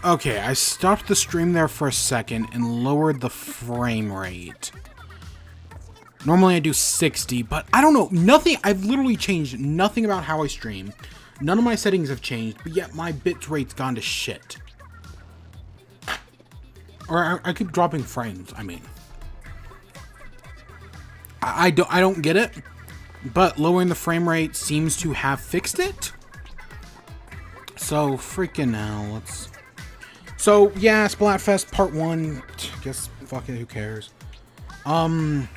Okay, I stopped the stream there for a second and lowered the frame rate. Normally I do 60, but I don't know. Nothing. I've literally changed nothing about how I stream. None of my settings have changed, but yet my bit rate's gone to shit. Or I keep dropping frames, I mean. I don't get it, but lowering the frame rate seems to have fixed it. So, freaking hell, let's... So, yeah, Splatfest Part 1, guess, fuck it, who cares? God,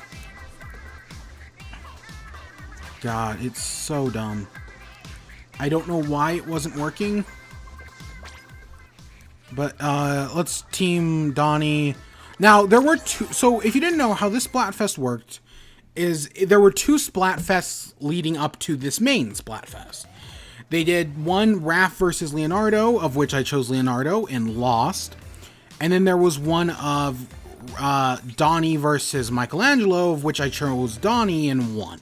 it's so dumb. I don't know why it wasn't working. But, let's team Donnie. Now, there were two... So, if you didn't know how this Splatfest worked, is there were two Splatfests leading up to this main Splatfest. They did one Raph versus Leonardo, of which I chose Leonardo and lost. And then there was one of Donnie versus Michelangelo, of which I chose Donnie and won.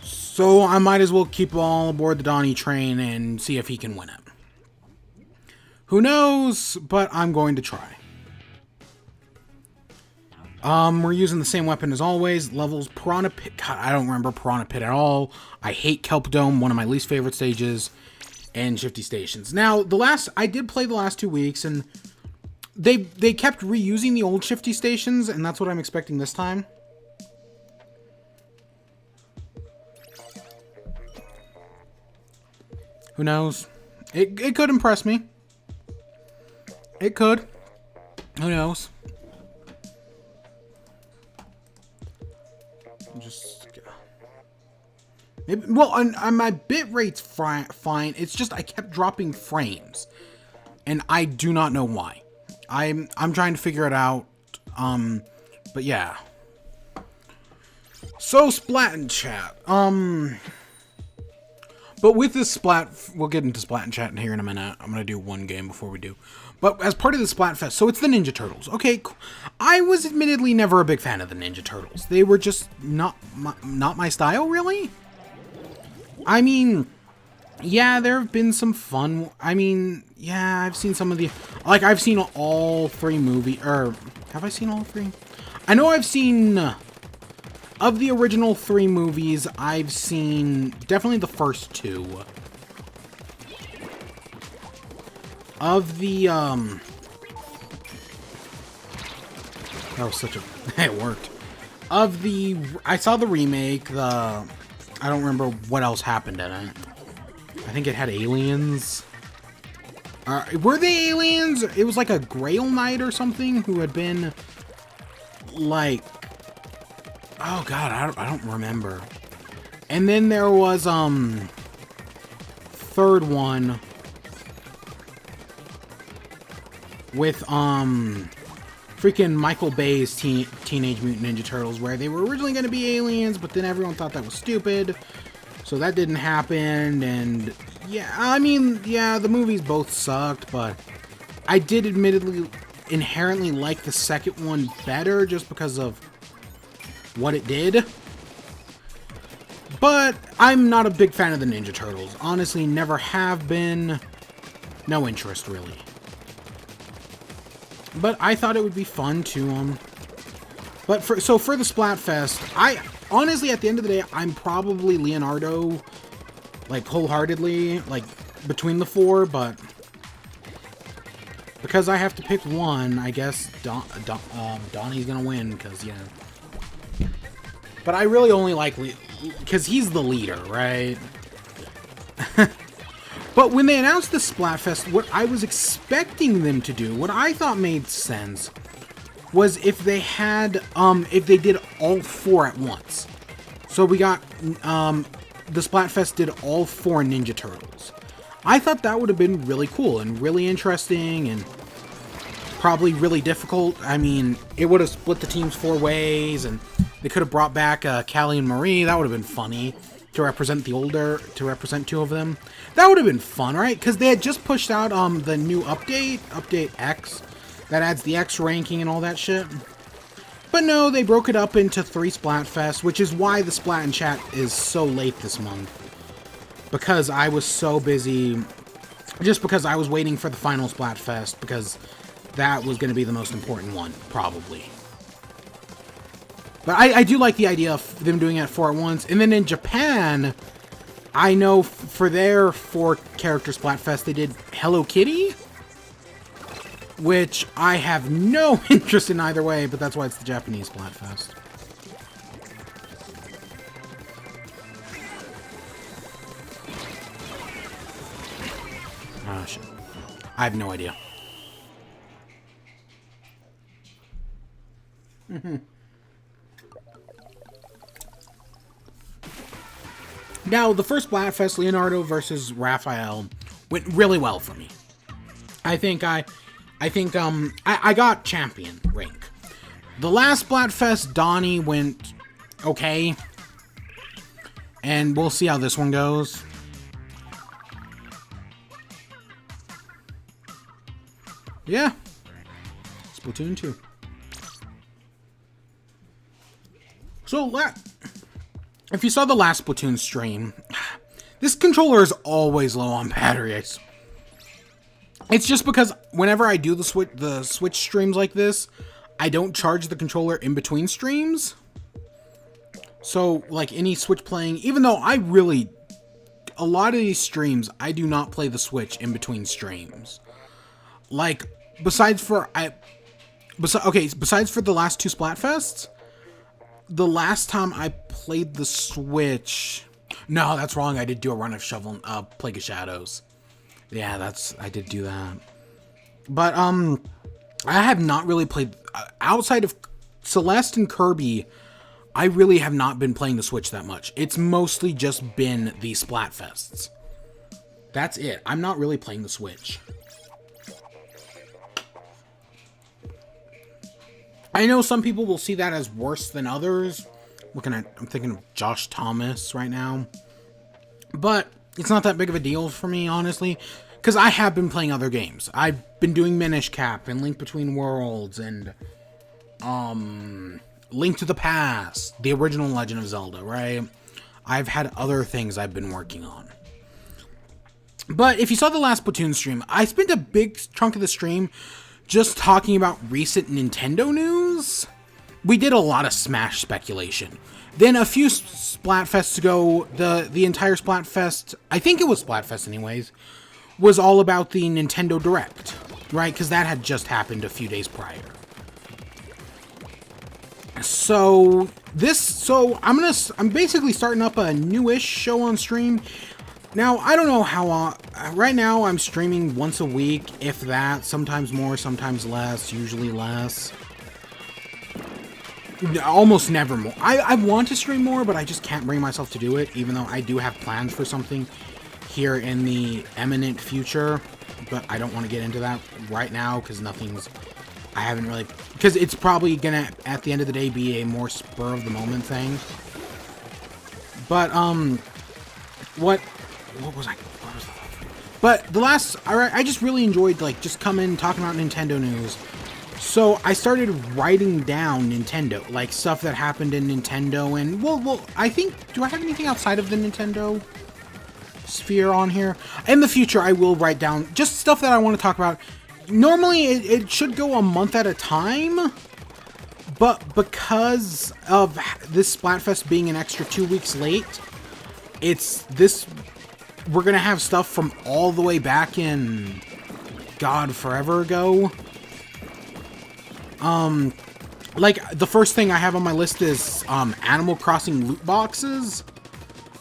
So I might as well keep all aboard the Donnie train and see if he can win it. Who knows, but I'm going to try. We're using the same weapon as always. Levels Piranha Pit. God, I don't remember Piranha Pit at all. I hate Kelp Dome, one of my least favorite stages, and Shifty Stations. Now, I did play the last 2 weeks, and they kept reusing the old Shifty Stations, and that's what I'm expecting this time. Who knows? It could impress me. It could. Who knows? Just maybe, well, on my bit rate's fine. It's just I kept dropping frames, and I do not know why. I'm trying to figure it out. But yeah. So Splat in chat. But with this Splat, we'll get into Splat in chat here in a minute. I'm gonna do one game before we do. But as part of the Splatfest, so it's the Ninja Turtles. Okay, I was admittedly never a big fan of the Ninja Turtles. They were just not my style, really. I mean, yeah, there have been some fun. I mean, yeah, I've seen some of the... Like, I've seen all three movies... Or, have I seen all three? I know I've seen... Of the original 3 movies, I've seen definitely the first 2. Of the, that was such a... It worked. Of the... I saw the remake, I don't remember what else happened in it. I think it had aliens. Were they aliens? It was like a Grail Knight or something who had been, like... Oh god, I don't remember. And then there was, third one... with, freaking Michael Bay's Teenage Mutant Ninja Turtles, where they were originally going to be aliens, but then everyone thought that was stupid, so that didn't happen, and, yeah, I mean, yeah, the movies both sucked, but I did admittedly inherently like the second one better, just because of what it did, but I'm not a big fan of the Ninja Turtles. Honestly, never have been. No interest, really. But I thought it would be fun to, But for the Splatfest, I honestly, at the end of the day, I'm probably Leonardo, like, wholeheartedly, like, between the 4, but because I have to pick one, I guess Donnie's gonna win, because, yeah. But I really only like because he's the leader, right? But when they announced the Splatfest, what I was expecting them to do, what I thought made sense, was if they had, if they did all 4 at once. So we got, the Splatfest did all 4 Ninja Turtles. I thought that would have been really cool and really interesting and probably really difficult. I mean, it would have split the teams 4 ways, and they could have brought back Callie and Marie. That would have been funny. To represent 2 of them. That would have been fun, right? Because they had just pushed out the new update X, that adds the X ranking and all that shit. But no, they broke it up into 3 Splatfests, which is why the Splat in chat is so late this month. Because I was so busy Just because I was waiting for the final Splatfest, because that was going to be the most important one, probably. But I do like the idea of them doing it 4 at once. And then in Japan, I know for their 4-character Splatfest, they did Hello Kitty, which I have no interest in either way, but that's why it's the Japanese Splatfest. Oh, shit. I have no idea. Now, the first Splatfest, Leonardo versus Raphael, went really well for me. I think I got champion rank. The last Splatfest, Donnie went okay. And we'll see how this one goes. Yeah. Splatoon 2. So, if you saw the last Splatoon stream, this controller is always low on batteries. It's just because whenever I do the Switch streams like this, I don't charge the controller in between streams. So, like any Switch playing, even though a lot of these streams, I do not play the Switch in between streams. Like, besides for the last 2 Splatfests, the last time I played the Switch... No, that's wrong. I did do a run of Plague of Shadows. Yeah, I did do that. But, I have not really played... outside of Celeste and Kirby, I really have not been playing the Switch that much. It's mostly just been the Splatfests. That's it. I'm not really playing the Switch. I know some people will see that as worse than others. I'm thinking of Josh Thomas right now. But it's not that big of a deal for me, honestly. Because I have been playing other games. I've been doing Minish Cap and Link Between Worlds and Link to the Past. The original Legend of Zelda, right? I've had other things I've been working on. But if you saw the last Splatoon stream, I spent a big chunk of the stream just talking about recent Nintendo news. We did a lot of Smash speculation. Then a few Splatfests ago, the entire Splatfest, I think it was Splatfest anyways, was all about the Nintendo Direct, right? Because that had just happened a few days prior. So I'm basically starting up a newish show on stream. Now, I don't know how, right now I'm streaming once a week, if that, sometimes more, sometimes less, usually less. Almost never more. I want to stream more, but I just can't bring myself to do it, even though I do have plans for something here in the imminent future, but I don't want to get into that right now, because because it's probably gonna, at the end of the day, be a more spur-of-the-moment thing. But, what was that? But I just really enjoyed, like, just coming, talking about Nintendo news. So I started writing down Nintendo, like, stuff that happened in Nintendo, and, well, I think, do I have anything outside of the Nintendo sphere on here? In the future, I will write down just stuff that I want to talk about. Normally, it should go a month at a time, but because of this Splatfest being an extra 2 weeks late, we're gonna have stuff from all the way back in, God, forever ago. Like, the first thing I have on my list is, Animal Crossing loot boxes.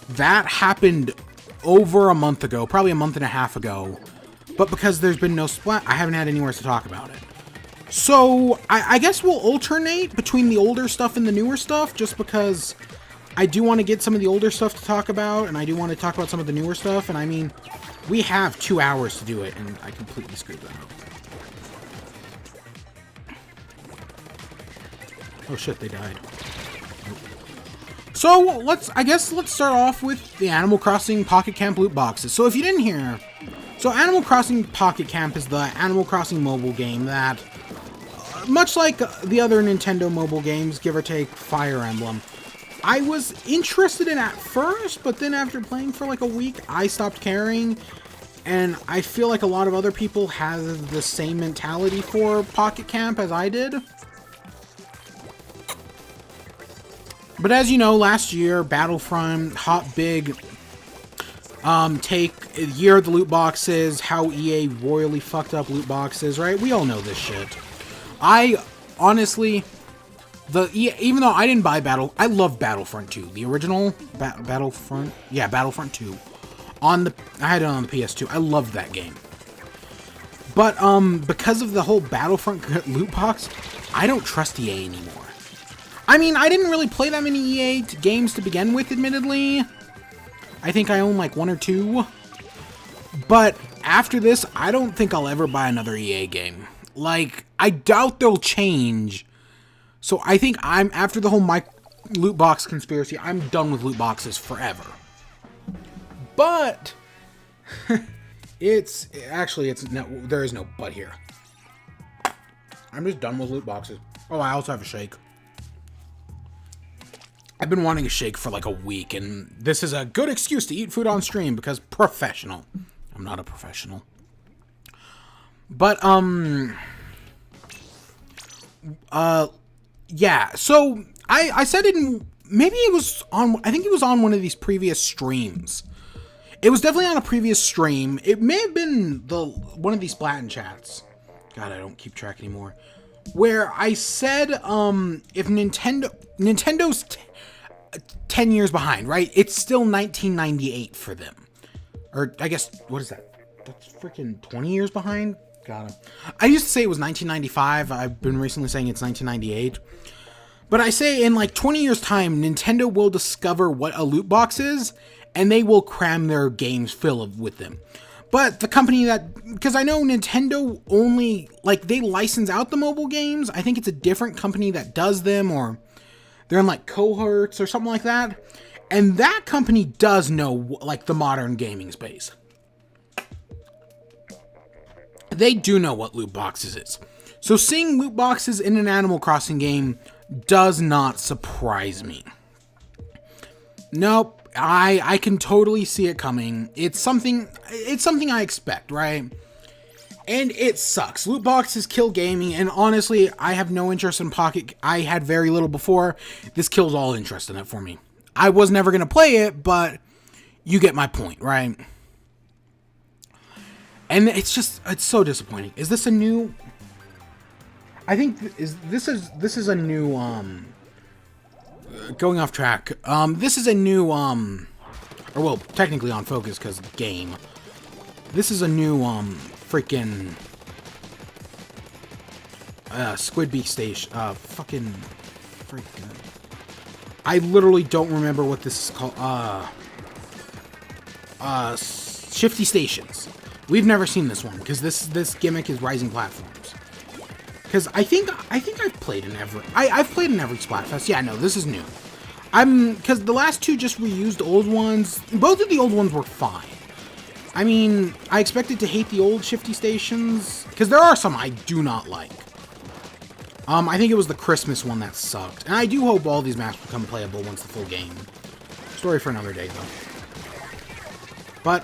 That happened over a month ago, probably a month and a half ago. But because there's been no Splat, I haven't had anywhere to talk about it. So, I guess we'll alternate between the older stuff and the newer stuff, just because I do want to get some of the older stuff to talk about, and I do want to talk about some of the newer stuff, and I mean, we have 2 hours to do it, and I completely screwed that up. Oh shit, they died. So, let's start off with the Animal Crossing Pocket Camp loot boxes. So if you didn't hear, so Animal Crossing Pocket Camp is the Animal Crossing mobile game that, much like the other Nintendo mobile games, give or take Fire Emblem, I was interested in at first, but then after playing for like a week, I stopped caring. And I feel like a lot of other people have the same mentality for Pocket Camp as I did. But as you know, last year, Battlefront, hot big, take year of the loot boxes, how EA royally fucked up loot boxes, right? We all know this shit. I honestly, even though I didn't buy I love Battlefront 2, the original Battlefront, yeah, Battlefront 2. I had it on the PS2. I loved that game. But because of the whole Battlefront loot box, I don't trust EA anymore. I mean, I didn't really play that many EA games to begin with, admittedly. I think I own like 1 or 2. But after this, I don't think I'll ever buy another EA game. Like, I doubt they'll change. So I think after the whole loot box conspiracy, I'm done with loot boxes forever. But there is no but here. I'm just done with loot boxes. Oh, I also have a shake. I've been wanting a shake for like a week, and this is a good excuse to eat food on stream because professional. I'm not a professional. But, yeah, so I said maybe it was on, I think it was on one of these previous streams. It was definitely on a previous stream. It may have been one of these Splat chats. God, I don't keep track anymore. Where I said, if Nintendo's 10 years behind, right? It's still 1998 for them. Or, I guess, what is that? That's freaking 20 years behind? God. I used to say it was 1995. I've been recently saying it's 1998. But I say in like 20 years' time, Nintendo will discover what a loot box is, and they will cram their games full with them. But the company because I know Nintendo only, like, they license out the mobile games. I think it's a different company that does them, or they're in like cohorts or something like that. And that company does know, like, the modern gaming space. They do know what loot boxes is. So seeing loot boxes in an Animal Crossing game does not surprise me. Nope. I can totally see it coming. It's something I expect, right? And it sucks. Loot boxes kill gaming, and honestly, I have no interest in Pocket. I had very little before. This kills all interest in it for me. I was never going to play it, but you get my point, right? And it's so disappointing. Is this a new... I think this is a new, going off track. This is a new, or well, technically on focus because game. This is a new, freaking, Squid Beak station, freaking, I literally don't remember what this is called, Shifty Stations. We've never seen this one, because this gimmick is Rising Platforms. Because I think I've played in I've played in every Splatfest. Yeah, no, this is new. Because the last two just reused old ones. Both of the old ones were fine. I mean, I expected to hate the old Shifty Stations, because there are some I do not like. I think it was the Christmas one that sucked. And I do hope all these maps become playable once the full game. Story for another day, though. But,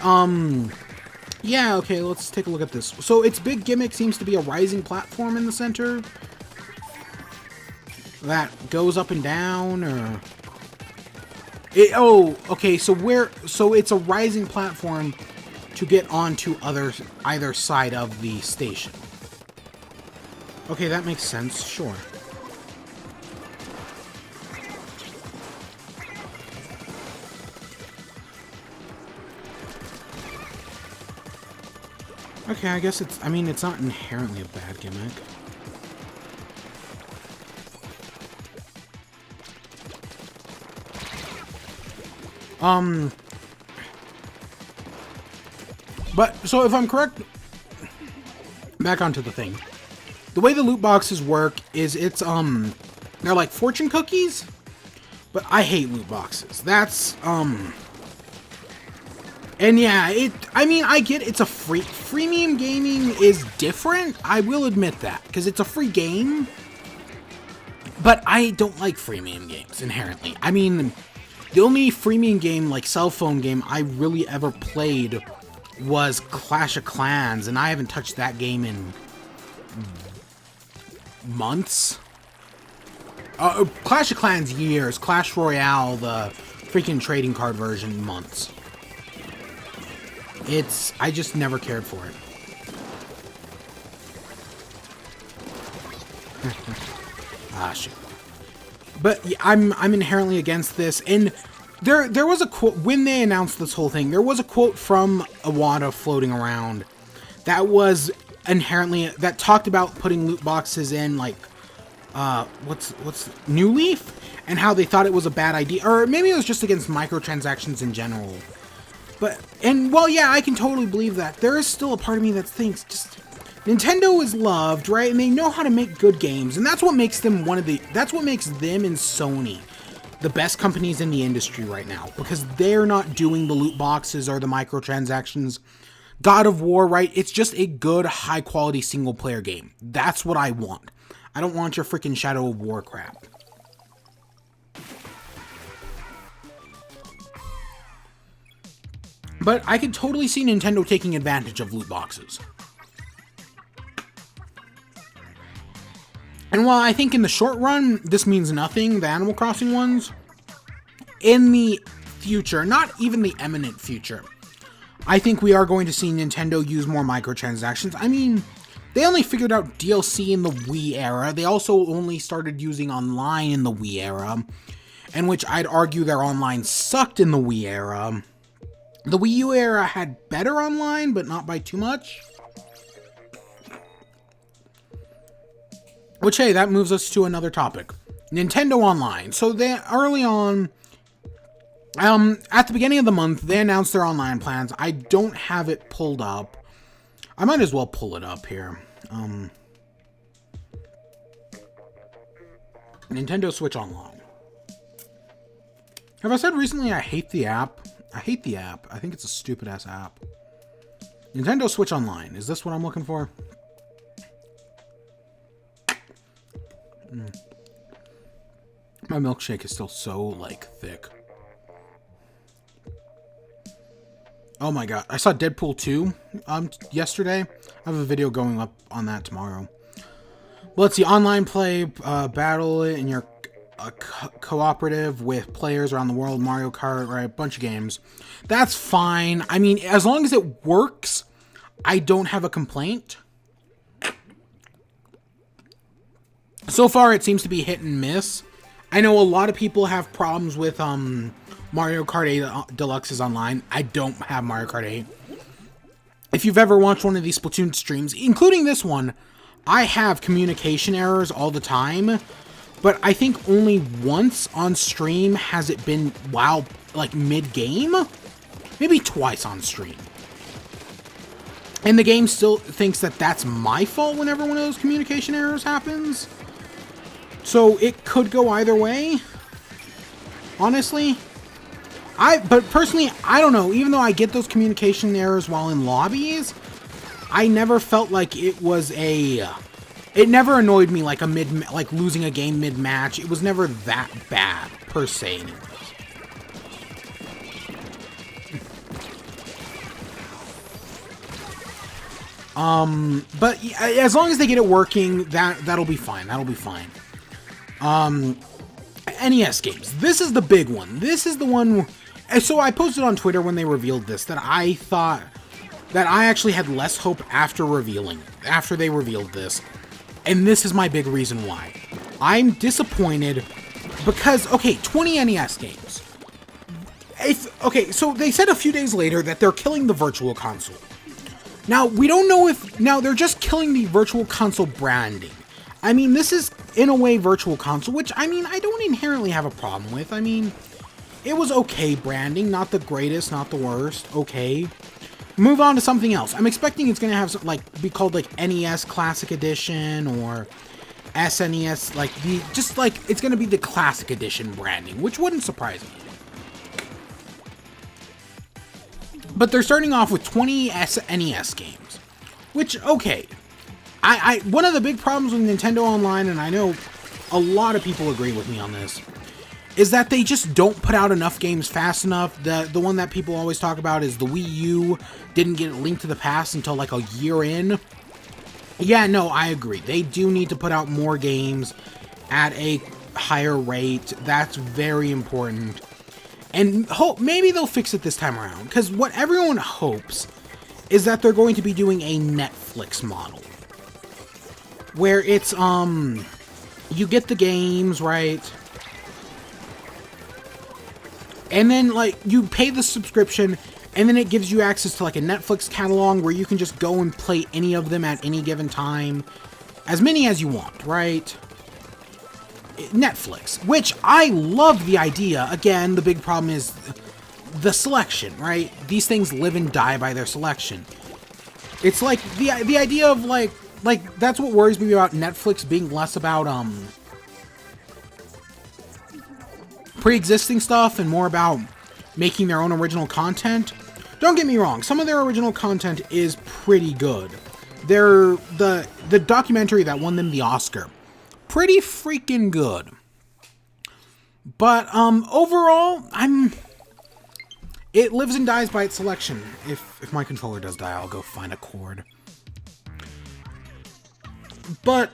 yeah, okay, let's take a look at this. So its big gimmick seems to be a rising platform in the center that goes up and down, or... okay, so it's a rising platform to get onto either side of the station. Okay, that makes sense, sure. Okay, I guess it's not inherently a bad gimmick. But, so if I'm correct, back onto the thing. The way the loot boxes work is they're like fortune cookies, but I hate loot boxes. That's, and yeah, I get it's a freemium gaming is different. I will admit that, because it's a free game. But I don't like freemium games inherently. I mean, the only freemium game, like cell phone game, I really ever played was Clash of Clans, and I haven't touched that game in months. Clash of Clans years. Clash Royale, the freaking trading card version, months. I just never cared for it. Ah, shit. But yeah, I'm inherently against this, and there was a quote when they announced this whole thing. There was a quote from Iwata floating around that was inherently that talked about putting loot boxes in, like what's New Leaf, and how they thought it was a bad idea, or maybe it was just against microtransactions in general. But well, yeah, I can totally believe that. There is still a part of me that thinks just Nintendo is loved, right? And they know how to make good games, and that's what makes them that's what makes them and Sony the best companies in the industry right now, because they're not doing the loot boxes or the microtransactions. God of War, right? It's just a good, high-quality single-player game. That's what I want. I don't want your freaking Shadow of War crap. But I could totally see Nintendo taking advantage of loot boxes. And while I think in the short run, this means nothing, the Animal Crossing ones, in the future, not even the imminent future, I think we are going to see Nintendo use more microtransactions. I mean, they only figured out DLC in the Wii era. They also only started using online in the Wii era, in which I'd argue their online sucked in the Wii era. The Wii U era had better online, but not by too much. Which, hey, that moves us to another topic. Nintendo Online. So they, early on, at the beginning of the month, they announced their online plans. I don't have it pulled up. I might as well pull it up here. Nintendo Switch Online. Have I said recently I hate the app? I hate the app. I think it's a stupid-ass app. Nintendo Switch Online. Is this what I'm looking for? My milkshake is still so, like, thick. Oh my god. I saw Deadpool 2 yesterday. I have a video going up on that tomorrow. Well, let's see. Online play, battle in your cooperative with players around the world. Mario Kart, right? A bunch of games. That's fine. I mean, as long as it works, I don't have a complaint. So far, it seems to be hit and miss. I know a lot of people have problems with Mario Kart 8 Deluxe's online. I don't have Mario Kart 8. If you've ever watched one of these Splatoon streams, including this one, I have communication errors all the time. But I think only once on stream has it been, while, like, mid-game? Maybe twice on stream. And the game still thinks that that's my fault whenever one of those communication errors happens. So it could go either way, honestly. But personally, I don't know. Even though I get those communication errors while in lobbies, I never felt like it was a... It never annoyed me like like losing a game mid-match. It was never that bad, per se, anyways. But as long as they get it working, that'll be fine. That'll be fine. NES games. This is the big one. This is the one. So I posted on Twitter when they revealed this that I thought that I actually had less hope after they revealed this. And this is my big reason why. I'm disappointed because, okay, 20 NES games. Okay, so they said a few days later that they're killing the Virtual Console. Now, we don't know if... Now, they're just killing the Virtual Console branding. I mean, this is, in a way, Virtual Console, which, I mean, I don't inherently have a problem with. I mean, it was okay branding. Not the greatest, not the worst. Okay. Move on to something else. I'm expecting it's going to have, some, like, be called, like, NES Classic Edition or SNES, like, it's going to be the Classic Edition branding, which wouldn't surprise me. But they're starting off with 20 NES games, which, okay. One of the big problems with Nintendo Online, and I know a lot of people agree with me on this, is that they just don't put out enough games fast enough. The one that people always talk about is the Wii U didn't get Link to the Past until like a year in. Yeah, no, I agree. They do need to put out more games at a higher rate. That's very important. And maybe they'll fix it this time around, because what everyone hopes is that they're going to be doing a Netflix model. Where it's, you get the games, right? And then, like, you pay the subscription, and then it gives you access to, like, a Netflix catalog where you can just go and play any of them at any given time. As many as you want, right? Netflix, which I love the idea. Again, the big problem is the selection, right? These things live and die by their selection. It's like, the idea of, like, that's what worries me about Netflix being less about, pre-existing stuff and more about making their own original content. Don't get me wrong, some of their original content is pretty good. The documentary that won them the Oscar, pretty freaking good. But overall, it lives and dies by its selection. If my controller does die, I'll go find a cord. But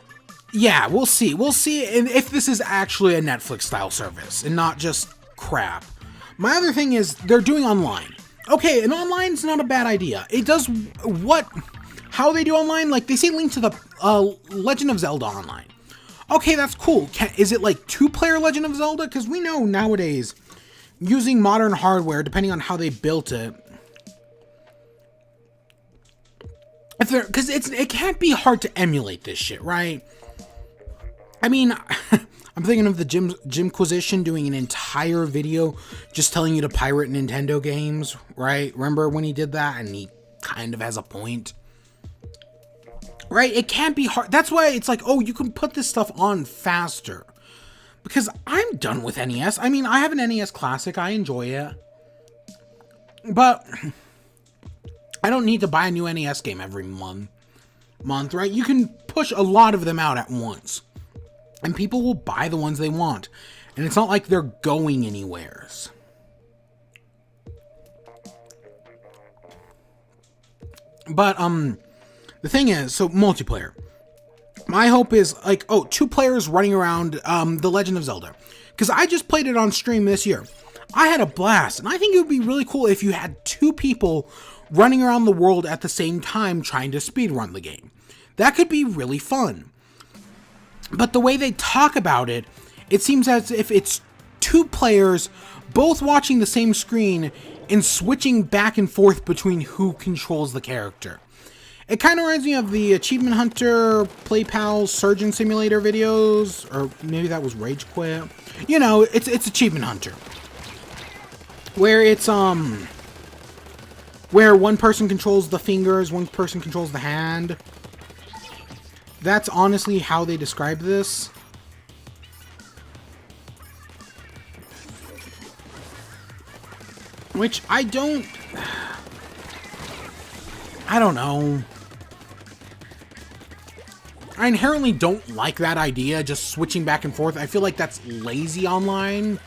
yeah, we'll see. We'll see if this is actually a Netflix-style service and not just crap. My other thing is they're doing online. Okay, and online's not a bad idea. It does how they do online, like they say Link to the Legend of Zelda online. Okay, that's cool. Is it like 2-player Legend of Zelda? Because we know nowadays, using modern hardware, depending on how they built it, because it can't be hard to emulate this shit, right? I mean, I'm thinking of the Jimquisition doing an entire video just telling you to pirate Nintendo games, right? Remember when he did that? And he kind of has a point. Right? It can't be hard. That's why it's like, oh, you can put this stuff on faster. Because I'm done with NES. I mean, I have an NES Classic. I enjoy it. But I don't need to buy a new NES game every month, right? You can push a lot of them out at once. And people will buy the ones they want. And it's not like they're going anywheres. But, the thing is, so multiplayer. My hope is, like, 2 players running around, The Legend of Zelda. Because I just played it on stream this year. I had a blast. And I think it would be really cool if you had 2 people running around the world at the same time trying to speedrun the game. That could be really fun. But the way they talk about it, it seems as if it's 2 players both watching the same screen and switching back and forth between who controls the character. It kind of reminds me of the Achievement Hunter, PlayPal, Surgeon Simulator videos, or maybe that was Rage Quit. You know, it's Achievement Hunter. Where it's, where one person controls the fingers, one person controls the hand. That's honestly how they describe this. Which I don't know. I inherently don't like that idea, just switching back and forth. I feel like that's lazy online.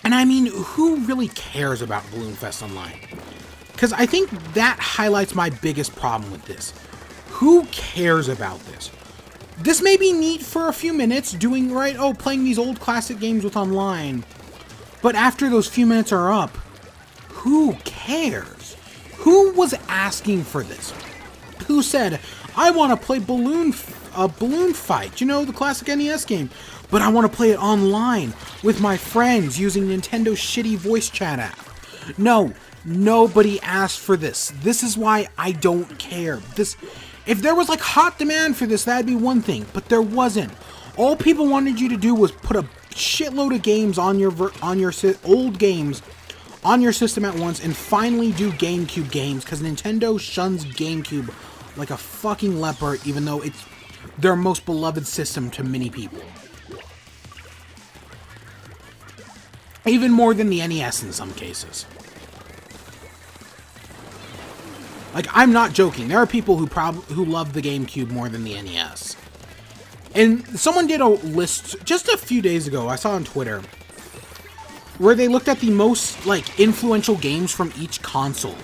And I mean, who really cares about Balloon Fest Online? Because I think that highlights my biggest problem with this. Who cares about this? This may be neat for a few minutes, doing right, playing these old classic games with online. But after those few minutes are up, who cares? Who was asking for this? Who said, I want to play Balloon Fight, you know, the classic NES game, but I want to play it online with my friends using Nintendo's shitty voice chat app. No, nobody asked for this. This is why I don't care. If there was like hot demand for this, that'd be one thing, but there wasn't. All people wanted you to do was put a shitload of games on your old games on your system at once and finally do GameCube games, because Nintendo shuns GameCube like a fucking leper, even though it's their most beloved system to many people. Even more than the NES in some cases. Like, I'm not joking. There are people who love the GameCube more than the NES. And someone did a list just a few days ago, I saw on Twitter, where they looked at the most, like, influential games from each console.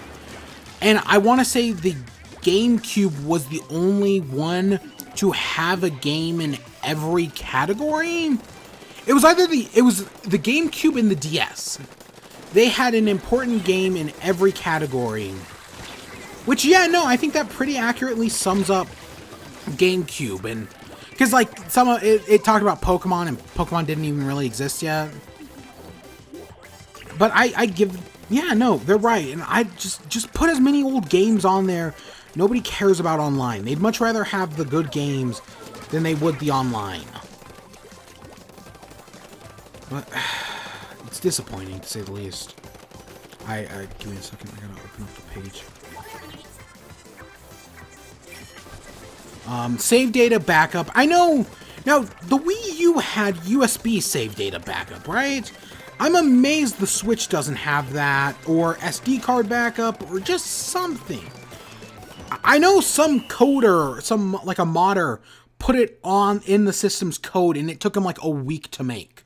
And I want to say the GameCube was the only one to have a game in every category. It was either the GameCube and the DS. They had an important game in every category. Which, yeah, no, I think that pretty accurately sums up GameCube. And because, like, it talked about Pokemon, and Pokemon didn't even really exist yet. But I give, yeah, no, they're right. And I just put as many old games on there. Nobody cares about online. They'd much rather have the good games than they would the online. But it's disappointing, to say the least. Give me a second. I gotta open up the page. Save data backup. I know. Now, the Wii U had USB save data backup, right? I'm amazed the Switch doesn't have that, or SD card backup, or just something. I know some coder, like a modder, put it on in the system's code, and it took him like a week to make.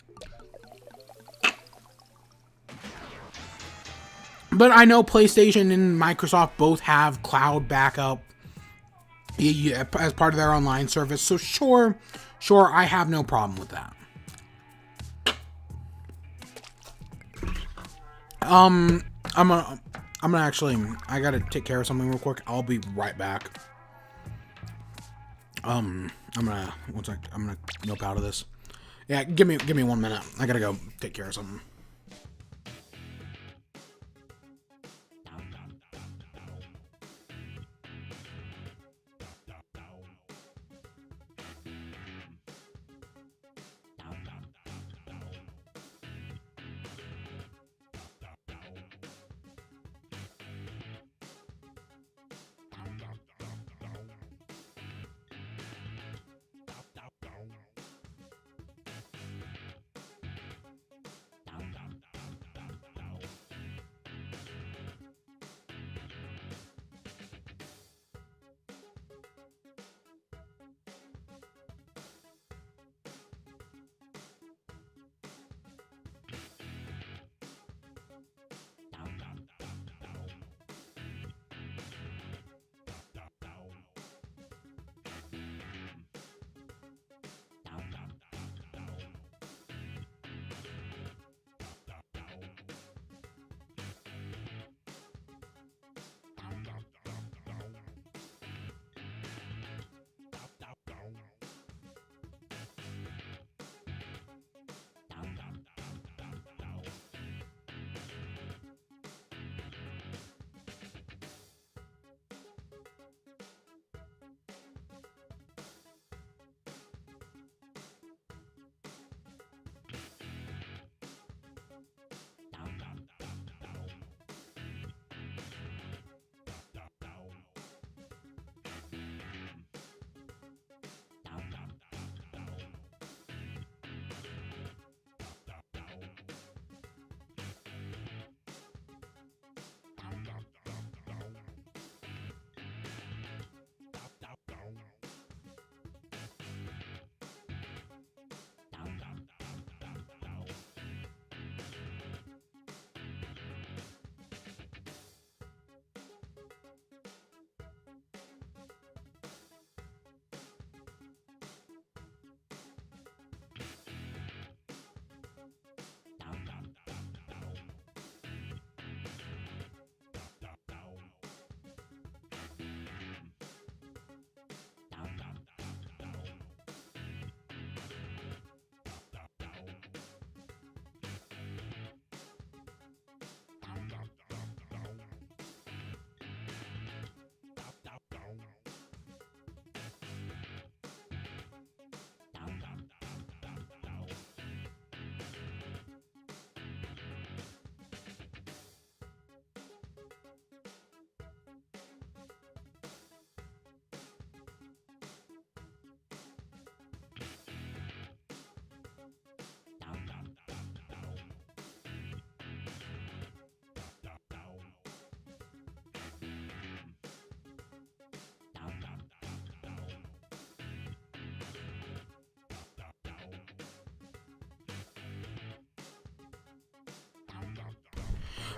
But I know PlayStation and Microsoft both have cloud backup as part of their online service, so sure, I have no problem with that. I'm gonna actually, I gotta take care of something real quick. I'll be right back. I'm gonna nope out of this. Yeah, give me 1 minute. I gotta go take care of something.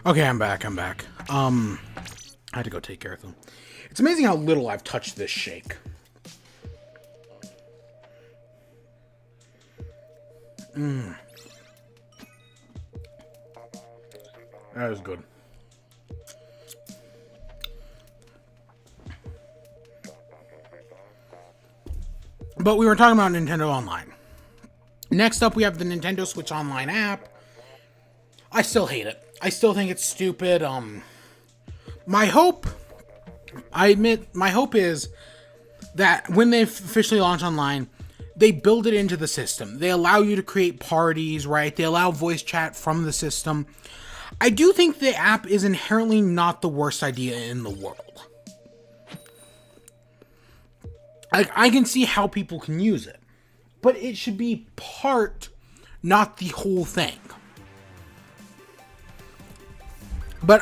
Okay, I'm back. I had to go take care of them. It's amazing how little I've touched this shake. That is good. But we were talking about Nintendo Online. Next up, we have the Nintendo Switch Online app. I still hate it. I still think it's stupid. My hope, I admit, my hope is that when they officially launch online, they build it into the system. They allow you to create parties, right? They allow voice chat from the system. I do think the app is inherently not the worst idea in the world. I can see how people can use it, but it should be part, not the whole thing. But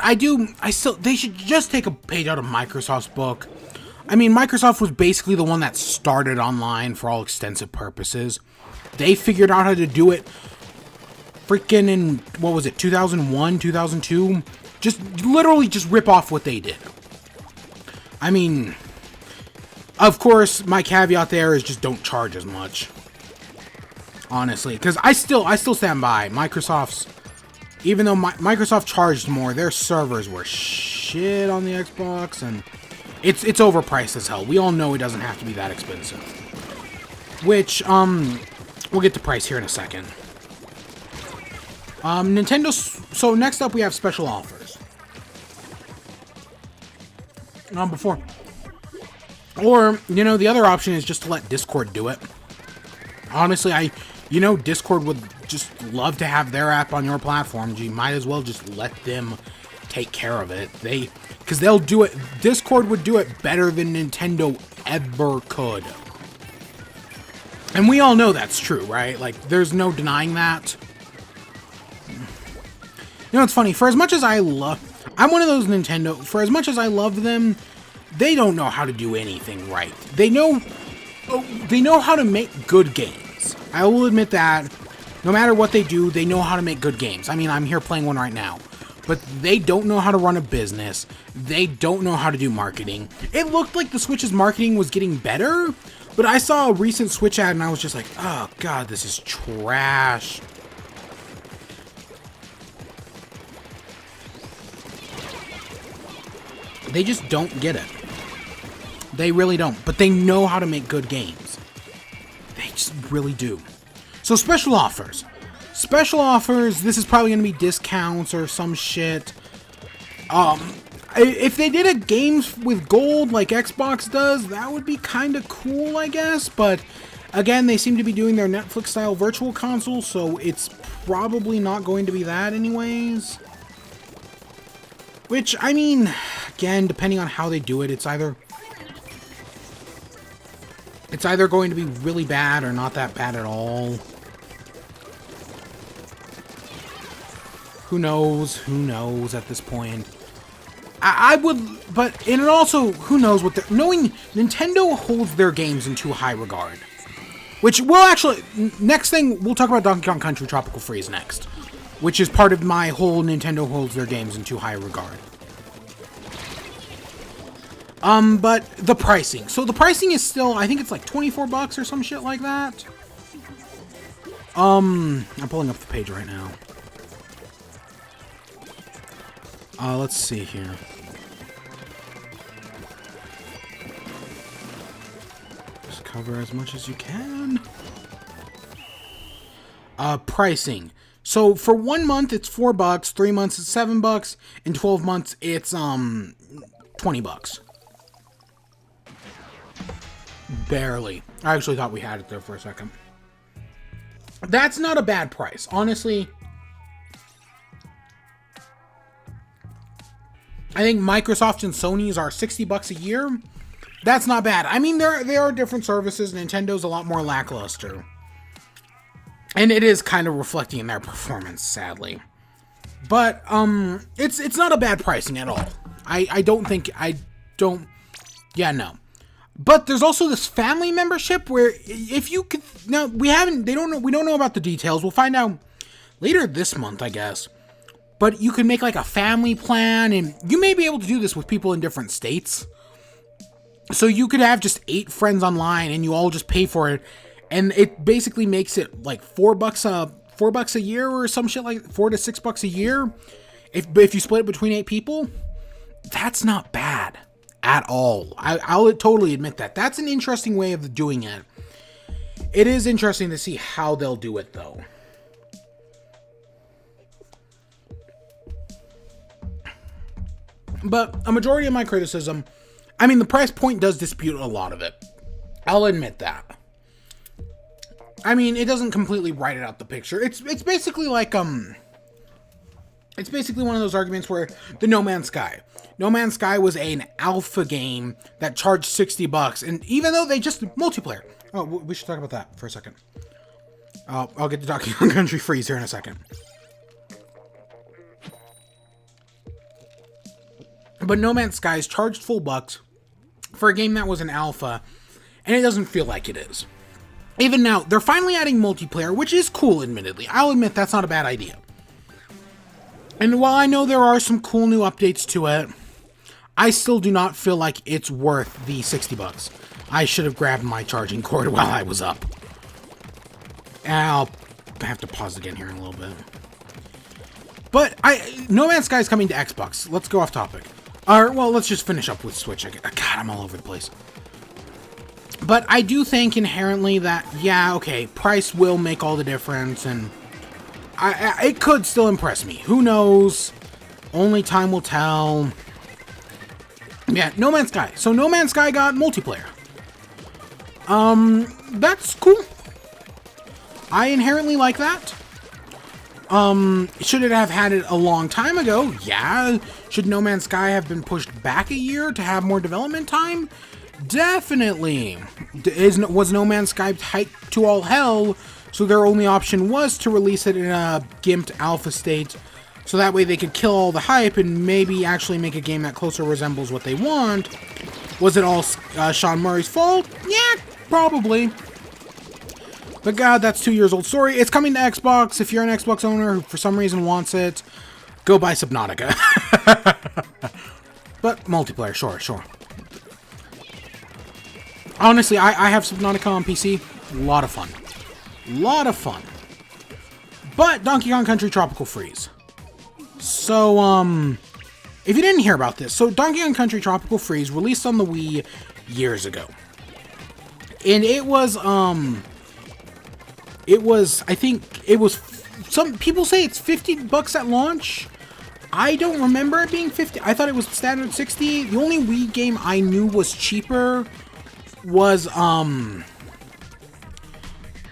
they should just take a page out of Microsoft's book. I mean, Microsoft was basically the one that started online for all extensive purposes. They figured out how to do it freaking in, 2001, 2002? Literally just rip off what they did. I mean, of course, my caveat there is just don't charge as much. Honestly, because I still stand by Microsoft's. Even though Microsoft charged more, their servers were shit on the Xbox, and it's overpriced as hell. We all know it doesn't have to be that expensive. Which, we'll get to price here in a second. Nintendo, so next up we have special offers. Or, the other option is just to let Discord do it. Honestly, Discord would just love to have their app on your platform. You might as well just let them take care of it. Because they'll do it. Discord would do it better than Nintendo ever could. And we all know that's true, right? Like, there's no denying that. It's funny. For as much as I'm one of those Nintendo, for as much as I love them, they don't know how to do anything right. They know how to make good games. I will admit that. No matter what they do, they know how to make good games. I mean, I'm here playing one right now. But they don't know how to run a business. They don't know how to do marketing. It looked like the Switch's marketing was getting better, but I saw a recent Switch ad and I was just like, oh god, this is trash. They just don't get it. They really don't. But they know how to make good games. They just really do. So special offers. Special offers, this is probably going to be discounts or some shit. If they did a games with gold like Xbox does, that would be kind of cool, I guess. But again, they seem to be doing their Netflix style virtual console, so it's probably not going to be that anyways. Which, I mean, again, depending on how they do it, it's either going to be really bad or not that bad at all. Who knows? Who knows at this point? And also, who knows what knowing Nintendo holds their games in too high regard. Which, well, actually, next thing, we'll talk about Donkey Kong Country Tropical Freeze next. Which is part of my whole Nintendo holds their games in too high regard. But the pricing. So the pricing is still, I think it's like $24 or some shit like that. I'm pulling up the page right now. Let's see here. Just cover as much as you can. Pricing. So for 1 month it's $4, 3 months it's $7, and 12 months it's $20. Barely. I actually thought we had it there for a second. That's not a bad price, honestly. I think Microsoft and Sony's are $60 a year. That's not bad. I mean, there are different services. Nintendo's a lot more lackluster. And it is kind of reflecting in their performance, sadly. But, it's not a bad pricing at all. Yeah, no. But there's also this family membership where if you could, we don't know about the details. We'll find out later this month, I guess. but you can make like a family plan, and you may be able to do this with people in different states. So you could have just 8 friends online, and you all just pay for it, and it basically makes it like $4 a year or some shit, like $4 to $6 a year. If you split it between 8 people, that's not bad at all. I'll totally admit that. That's an interesting way of doing it. It is interesting to see how they'll do it, though. But a majority of my criticism, I mean, the price point does dispute a lot of it. I'll admit that. I mean, it doesn't completely write it out the picture. It's basically like, it's basically one of those arguments where the No Man's Sky. No Man's Sky was an alpha game that charged $60, and even though they just multiplayer. Oh, we should talk about that for a second. I'll get to Donkey Kong Country Freeze here in a second. But No Man's Sky is charged full bucks for a game that was an alpha, and it doesn't feel like it is. Even now, they're finally adding multiplayer, which is cool, admittedly. I'll admit that's not a bad idea. And while I know there are some cool new updates to it, I still do not feel like it's worth the $60. I should have grabbed my charging cord while I was up. I'll have to pause again here in a little bit. But No Man's Sky is coming to Xbox. Let's go off topic. Well, let's just finish up with Switch. God, I'm all over the place. But I do think inherently that, yeah, okay, price will make all the difference, and it could still impress me. Who knows? Only time will tell. Yeah, No Man's Sky. So No Man's Sky got multiplayer. That's cool. I inherently like that. Should it have had it a long time ago? Yeah. Should No Man's Sky have been pushed back a year to have more development time? Definitely. Was No Man's Sky hyped to all hell, so their only option was to release it in a gimped alpha state, so that way they could kill all the hype and maybe actually make a game that closer resembles what they want? Was it all Sean Murray's fault? Yeah, probably. But God, that's 2 years old story. It's coming to Xbox. If you're an Xbox owner who for some reason wants it, go buy Subnautica. But multiplayer, sure. Honestly, I have Subnautica on PC. A lot of fun. But Donkey Kong Country Tropical Freeze. So, if you didn't hear about this, so Donkey Kong Country Tropical Freeze released on the Wii years ago. And it was, I think, some people say it's $50 at launch. I don't remember it being 50. I thought it was standard 60. The only Wii game I knew was cheaper was,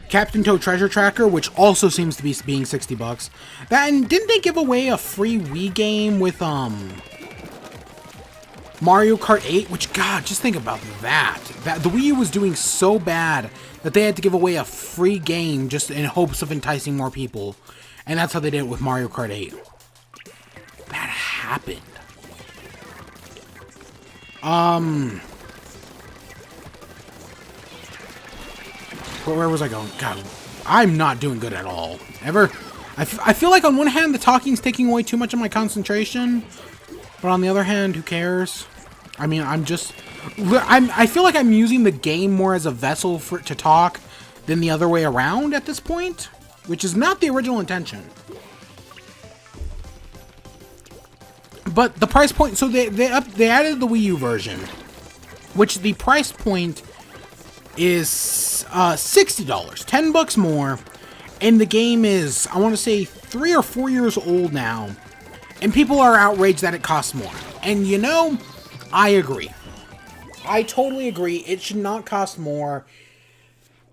Captain Toad Treasure Tracker, which also seems to be being $60. And didn't they give away a free Wii game with, Mario Kart 8? Which, God, just think about that. The Wii U was doing so bad that they had to give away a free game just in hopes of enticing more people. And that's how they did it with Mario Kart 8. That happened. Where was I going? God, I'm not doing good at all. I feel like on one hand, the talking's taking away too much of my concentration. But on the other hand, who cares? I mean, I feel like I'm using the game more as a vessel to talk than the other way around at this point, which is not the original intention. But the price point, so they added the Wii U version, which the price point is $60, $10 more, and the game is, I want to say, 3 or 4 years old now, and people are outraged that it costs more. And you know, I agree. I totally agree. It should not cost more.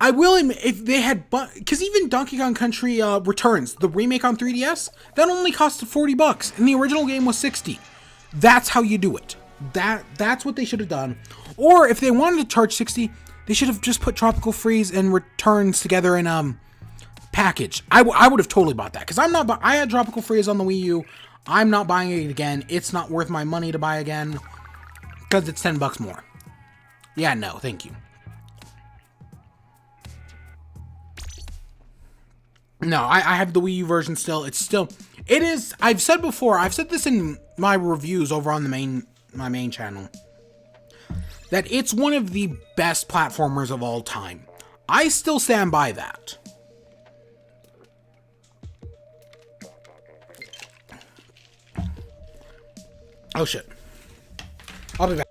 I will admit, if they had, because even Donkey Kong Country Returns, the remake on 3DS, that only cost $40, and the original game was $60. That's how you do it. That's what they should have done. Or if they wanted to charge $60, they should have just put Tropical Freeze and Returns together in a package. I would have totally bought that, because I had Tropical Freeze on the Wii U. I'm not buying it again. It's not worth my money to buy again, because it's $10 more. Yeah, no, thank you. No, I have the Wii U version still. It's It is, I've said before, I've said this in my reviews over on my main channel, that it's one of the best platformers of all time. I still stand by that. Oh shit. I'll be back.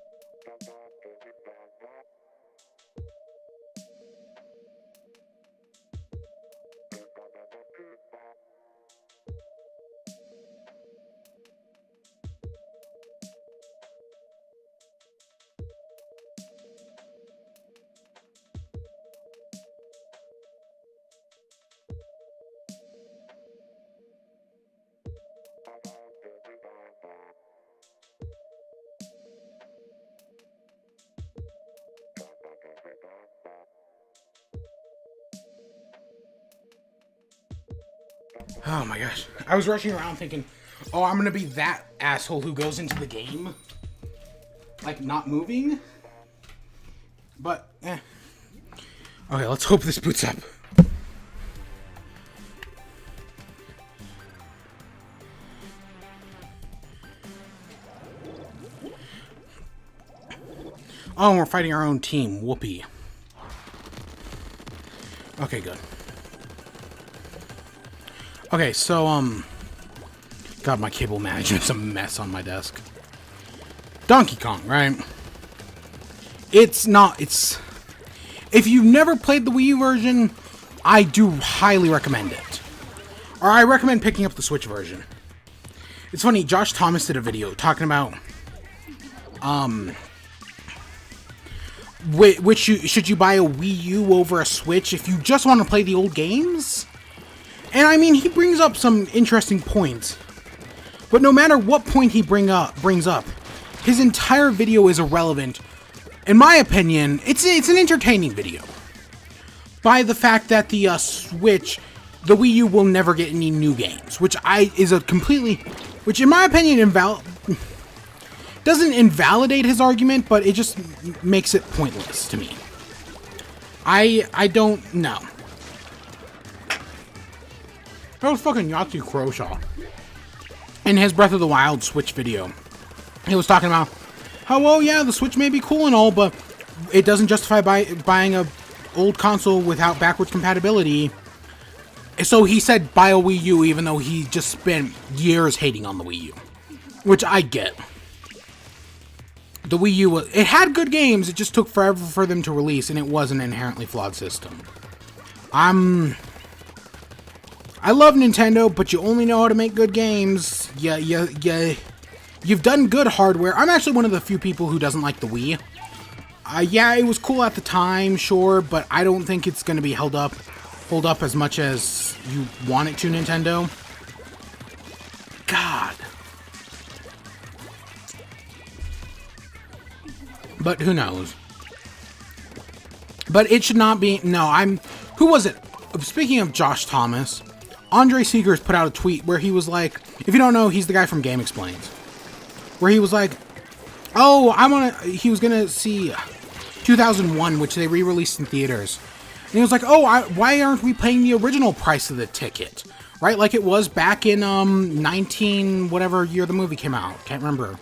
Oh my gosh. I was rushing around thinking, oh, I'm gonna be that asshole who goes into the game, like, not moving. But, Okay, let's hope this boots up. Oh, we're fighting our own team. Whoopee. Okay, good. Okay, so, God, my cable management's a mess on my desk. Donkey Kong, right? It's not, if you've never played the Wii U version, I do highly recommend it. Or I recommend picking up the Switch version. It's funny, Josh Thomas did a video talking about, should you buy a Wii U over a Switch if you just want to play the old games? And I mean, he brings up some interesting points. But no matter what point he brings up, his entire video is irrelevant. In my opinion, it's an entertaining video. By the fact that the Switch, the Wii U will never get any new games, which in my opinion doesn't invalidate his argument, but it just makes it pointless to me. I don't know. That was fucking Yahtzee Croshaw. In his Breath of the Wild Switch video, he was talking about how, well, yeah, the Switch may be cool and all, but it doesn't justify buying a old console without backwards compatibility. So he said buy a Wii U, even though he just spent years hating on the Wii U. Which I get. The Wii U, it had good games, it just took forever for them to release, and it was an inherently flawed system. I love Nintendo, but you only know how to make good games. You've done good hardware. I'm actually one of the few people who doesn't like the Wii. Yeah, it was cool at the time, sure, but I don't think it's going to be hold up as much as you want it to, Nintendo. God. But who knows? But it should not be. No, who was it? Speaking of Josh Thomas, Andre Seegers put out a tweet where he was like, if you don't know, he's the guy from Game Explains, where he was like, oh, he was gonna see 2001, which they re-released in theaters, and he was like, oh, why aren't we paying the original price of the ticket, right, like it was back in 19 whatever year the movie came out, can't remember.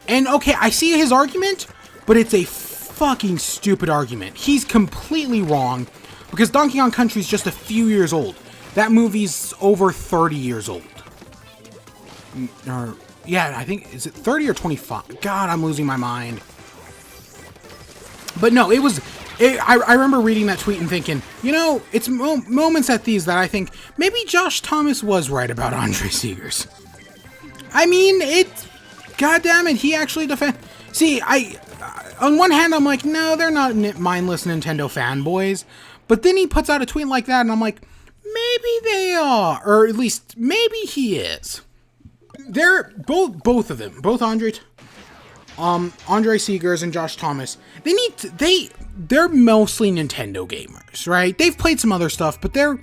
And okay, I see his argument, but it's a fucking stupid argument. He's completely wrong, because Donkey Kong Country is just a few years old. That movie's over 30 years old. Or, yeah, I think, is it 30 or 25? God, I'm losing my mind. But no, I remember reading that tweet and thinking, you know, it's moments at these that I think, maybe Josh Thomas was right about Andre Seegers. I mean, God damn it, he actually See, on one hand, I'm like, no, they're not mindless Nintendo fanboys. But then he puts out a tweet like that, and I'm like, maybe they are. Or at least, maybe he is. They're both of them. Both Andre Seegers and Josh Thomas. They're mostly Nintendo gamers, right? They've played some other stuff, but they're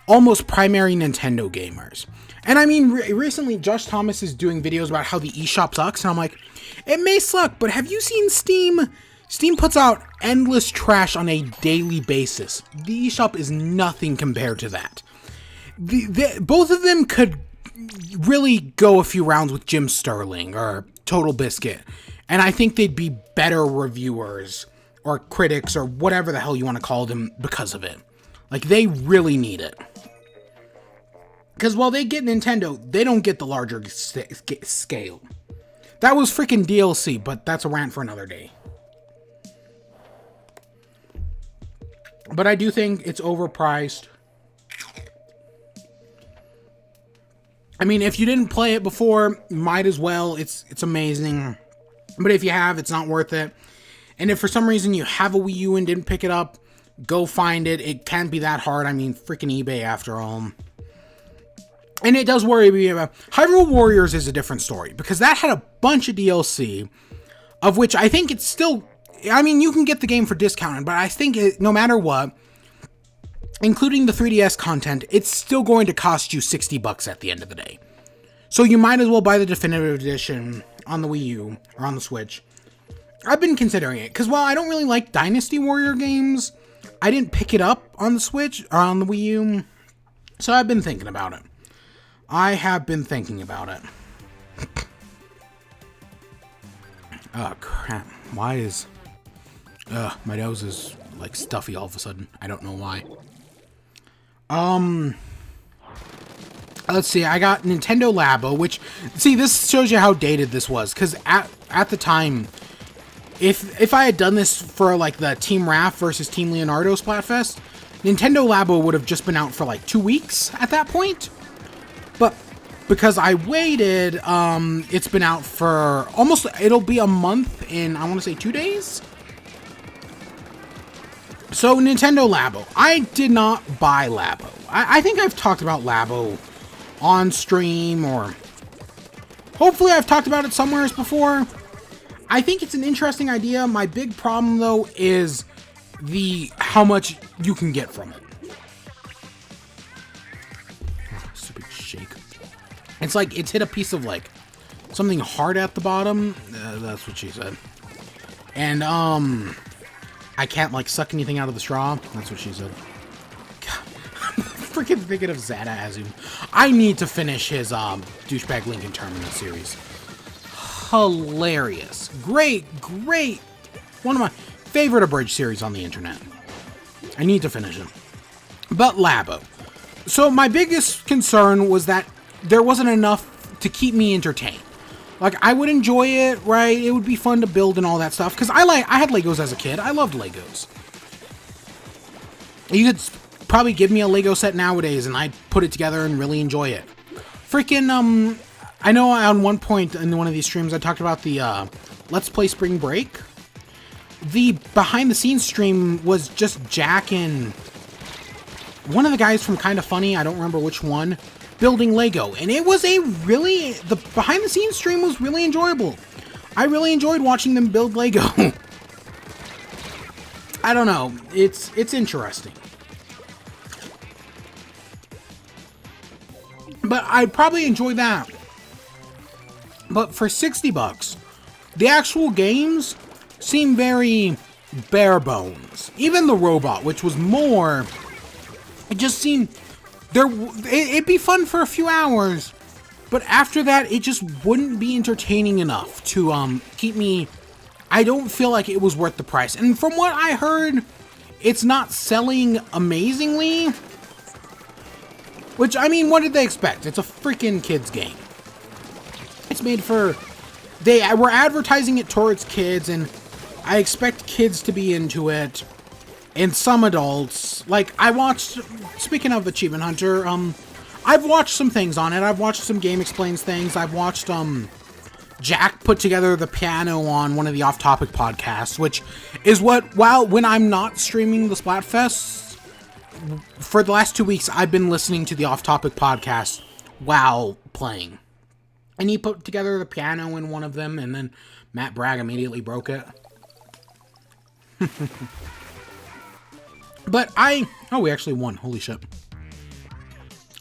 almost primary Nintendo gamers. And I mean, recently, Josh Thomas is doing videos about how the eShop sucks, and I'm like, it may suck, but have you seen Steam? Steam puts out endless trash on a daily basis. The eShop is nothing compared to that. Both of them could really go a few rounds with Jim Sterling or Total Biscuit, and I think they'd be better reviewers or critics or whatever the hell you want to call them because of it. Like, they really need it. Because while they get Nintendo, they don't get the larger scale. That was freaking DLC, but that's a rant for another day. But I do think it's overpriced. I mean, if you didn't play it before, might as well. It's amazing. But if you have, it's not worth it. And if for some reason you have a Wii U and didn't pick it up, go find it. It can't be that hard. I mean, freaking eBay after all. And it does worry me about... Hyrule Warriors is a different story, because that had a bunch of DLC, of which I think it's still... I mean, you can get the game for discounted, but I think no matter what, including the 3DS content, it's still going to cost you $60 at the end of the day. So you might as well buy the definitive edition on the Wii U, or on the Switch. I've been considering it, because while I don't really like Dynasty Warrior games, I didn't pick it up on the Switch, or on the Wii U, so I've been thinking about it. I have been thinking about it. Oh, crap. Why is... my nose is, like, stuffy all of a sudden. I don't know why. Let's see. I got Nintendo Labo, which... See, this shows you how dated this was. Because at the time, if I had done this for, like, the Team Raph versus Team Leonardo Splatfest, Nintendo Labo would have just been out for, like, 2 weeks at that point. But because I waited, it's been out for almost, it'll be a month in, I want to say 2 days? So, Nintendo Labo. I did not buy Labo. I think I've talked about Labo on stream, or hopefully I've talked about it somewhere before. I think it's an interesting idea. My big problem, though, is how much you can get from it. Stupid shake. It's like it's hit a piece of, like, something hard at the bottom. That's what she said. And, I can't, like, suck anything out of the straw. That's what she said. God, I'm freaking thinking of Zada as him. I need to finish his, Douchebag Lincoln Terminal series. Hilarious. Great. One of my favorite abridged series on the internet. I need to finish it. But Labo. So my biggest concern was that there wasn't enough to keep me entertained. Like, I would enjoy it, right? It would be fun to build and all that stuff. Because I had Legos as a kid. I loved Legos. You could probably give me a Lego set nowadays and I'd put it together and really enjoy it. Freaking, I know on one point in one of these streams I talked about the Let's Play Spring Break. The behind the scenes stream was just Jack and one of the guys from Kinda Funny, I don't remember which one, building Lego. And it was the behind the scenes stream was really enjoyable. I really enjoyed watching them build Lego. I don't know. It's interesting. But I'd probably enjoy that. But for $60, the actual games seem very bare bones. Even the robot, which was more, it just seemed it'd be fun for a few hours, but after that, it just wouldn't be entertaining enough to keep me. I don't feel like it was worth the price. And from what I heard, it's not selling amazingly. Which, I mean, what did they expect? It's a freaking kids game. It's made for... They were advertising it towards kids, and I expect kids to be into it. And some adults. Like, I watched... Speaking of Achievement Hunter, I've watched some things on it. I've watched some Game Explains things. I've watched, Jack put together the piano on one of the off-topic podcasts, which is when I'm not streaming the Splatfest, for the last 2 weeks, I've been listening to the off-topic podcast while playing. And he put together the piano in one of them, and then Matt Bragg immediately broke it. But oh, we actually won. Holy shit.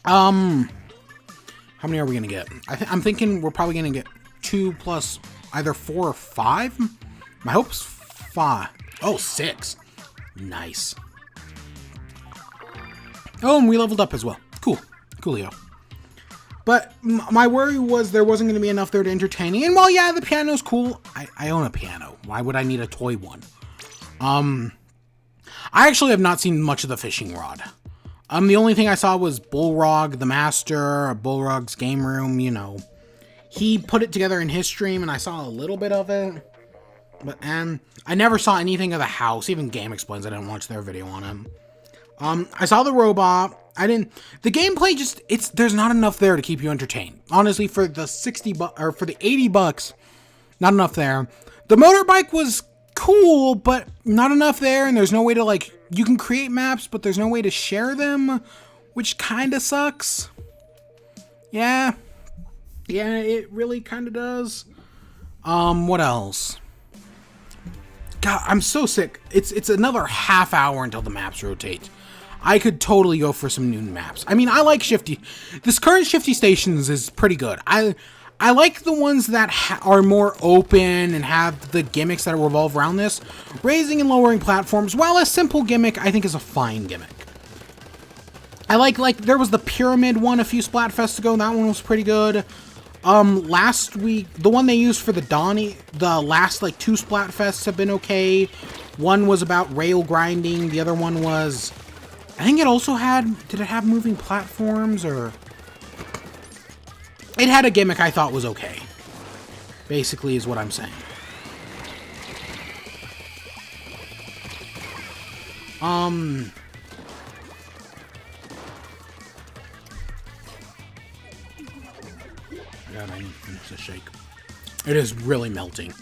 How many are we gonna get? I'm thinking we're probably gonna get 2 plus either 4 or 5. My hope's 5. Oh, 6. Nice. Oh, and we leveled up as well. Cool. Coolio. But my worry was there wasn't going to be enough there to entertain me. And while, yeah, the piano's cool, I own a piano. Why would I need a toy one? I actually have not seen much of the fishing rod. The only thing I saw was Bullrog, the master, Bullrog's game room, you know. He put it together in his stream, and I saw a little bit of it. But, and I never saw anything of the house. Even Game Explains, I didn't watch their video on him. I saw the robot. The gameplay just, there's not enough there to keep you entertained. Honestly, for the for the $80, not enough there. The motorbike was cool, but not enough there, and there's no way to, like, you can create maps, but there's no way to share them, which kind of sucks. Yeah, it really kind of does. What else? God, I'm so sick. It's another half hour until the maps rotate. I could totally go for some new maps. I mean, I like Shifty. This current Shifty Stations is pretty good. I like the ones that are more open and have the gimmicks that revolve around this. Raising and lowering platforms, while a simple gimmick, I think is a fine gimmick. I like there was the Pyramid one a few Splatfests ago. That one was pretty good. Last week, the one they used for the Donnie, the last, like, 2 Splatfests have been okay. One was about rail grinding. The other one was, I think it also did it have moving platforms, or... It had a gimmick I thought was okay. Basically is what I'm saying. God, I need to finish this shake. It is really melting.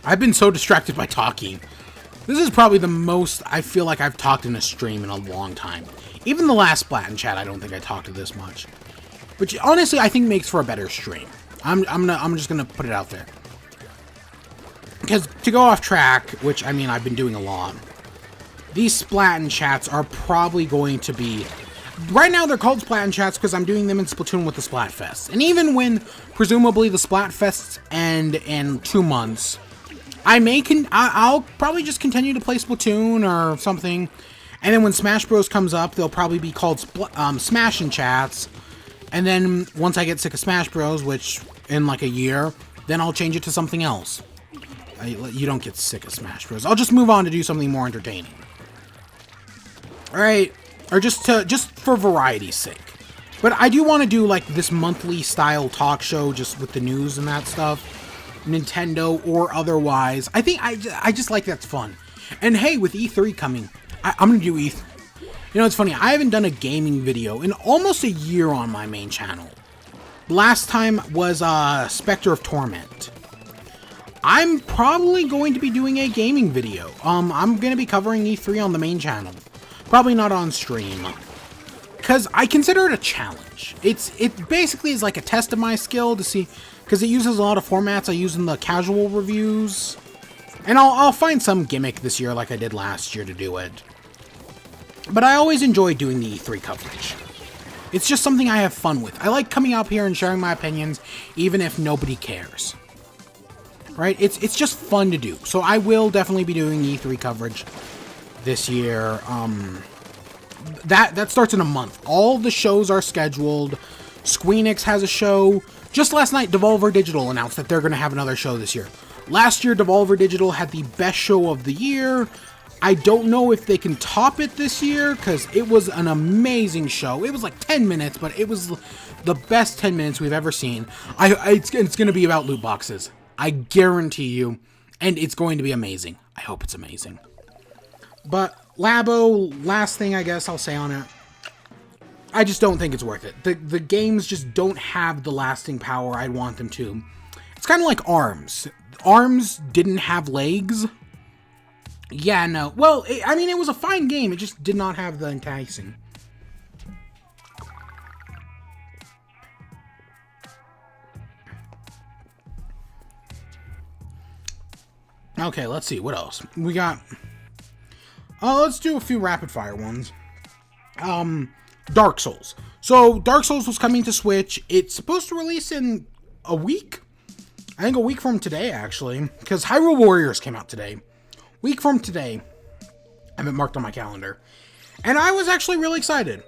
I've been so distracted by talking. This is probably the most I feel like I've talked in a stream in a long time. Even the last Splat chat, I don't think I talked this much. Which, honestly, I think makes for a better stream. I'm just gonna put it out there. Because, to go off track, which, I mean, I've been doing a lot, these Splat chats are probably going to be... Right now, they're called Splat chats because I'm doing them in Splatoon with the Splatfest. And even when, presumably, the Splatfests end in 2 months, I'll probably just continue to play Splatoon or something. And then when Smash Bros. Comes up, they'll probably be called Smash and Chats. And then, once I get sick of Smash Bros., which, in like a year, then I'll change it to something else. You don't get sick of Smash Bros. I'll just move on to do something more entertaining. Alright, or just for variety's sake. But I do want to do, like, this monthly style talk show, just with the news and that stuff. Nintendo or otherwise. I think I just like that's fun. And hey, with E3 coming, I'm going to do E3. You know, it's funny, I haven't done a gaming video in almost a year on my main channel. Last time was Spectre of Torment. I'm probably going to be doing a gaming video. I'm going to be covering E3 on the main channel. Probably not on stream. Because I consider it a challenge. It basically is like a test of my skill to see... Because it uses a lot of formats I use in the casual reviews. And I'll find some gimmick this year like I did last year to do it. But I always enjoy doing the E3 coverage. It's just something I have fun with. I like coming up here and sharing my opinions, even if nobody cares. Right? It's just fun to do. So I will definitely be doing E3 coverage this year. That starts in a month. All the shows are scheduled. Squeenix has a show. Just last night, Devolver Digital announced that they're going to have another show this year. Last year, Devolver Digital had the best show of the year. I don't know if they can top it this year, because it was an amazing show. It was like 10 minutes, but it was the best 10 minutes we've ever seen. It's going to be about loot boxes. I guarantee you. And it's going to be amazing. I hope it's amazing. But Labo, last thing I guess I'll say on it. I just don't think it's worth it. The games just don't have the lasting power I'd want them to. It's kind of like ARMS. ARMS didn't have legs. Yeah, no. Well, I mean, it was a fine game. It just did not have the enticing. Okay, let's see. What else? We got... Oh, let's do a few rapid-fire ones. Dark Souls. So, Dark Souls was coming to Switch. It's supposed to release in a week? I think a week from today, actually. Because Hyrule Warriors came out today. Week from today. I have it marked on my calendar. And I was actually really excited.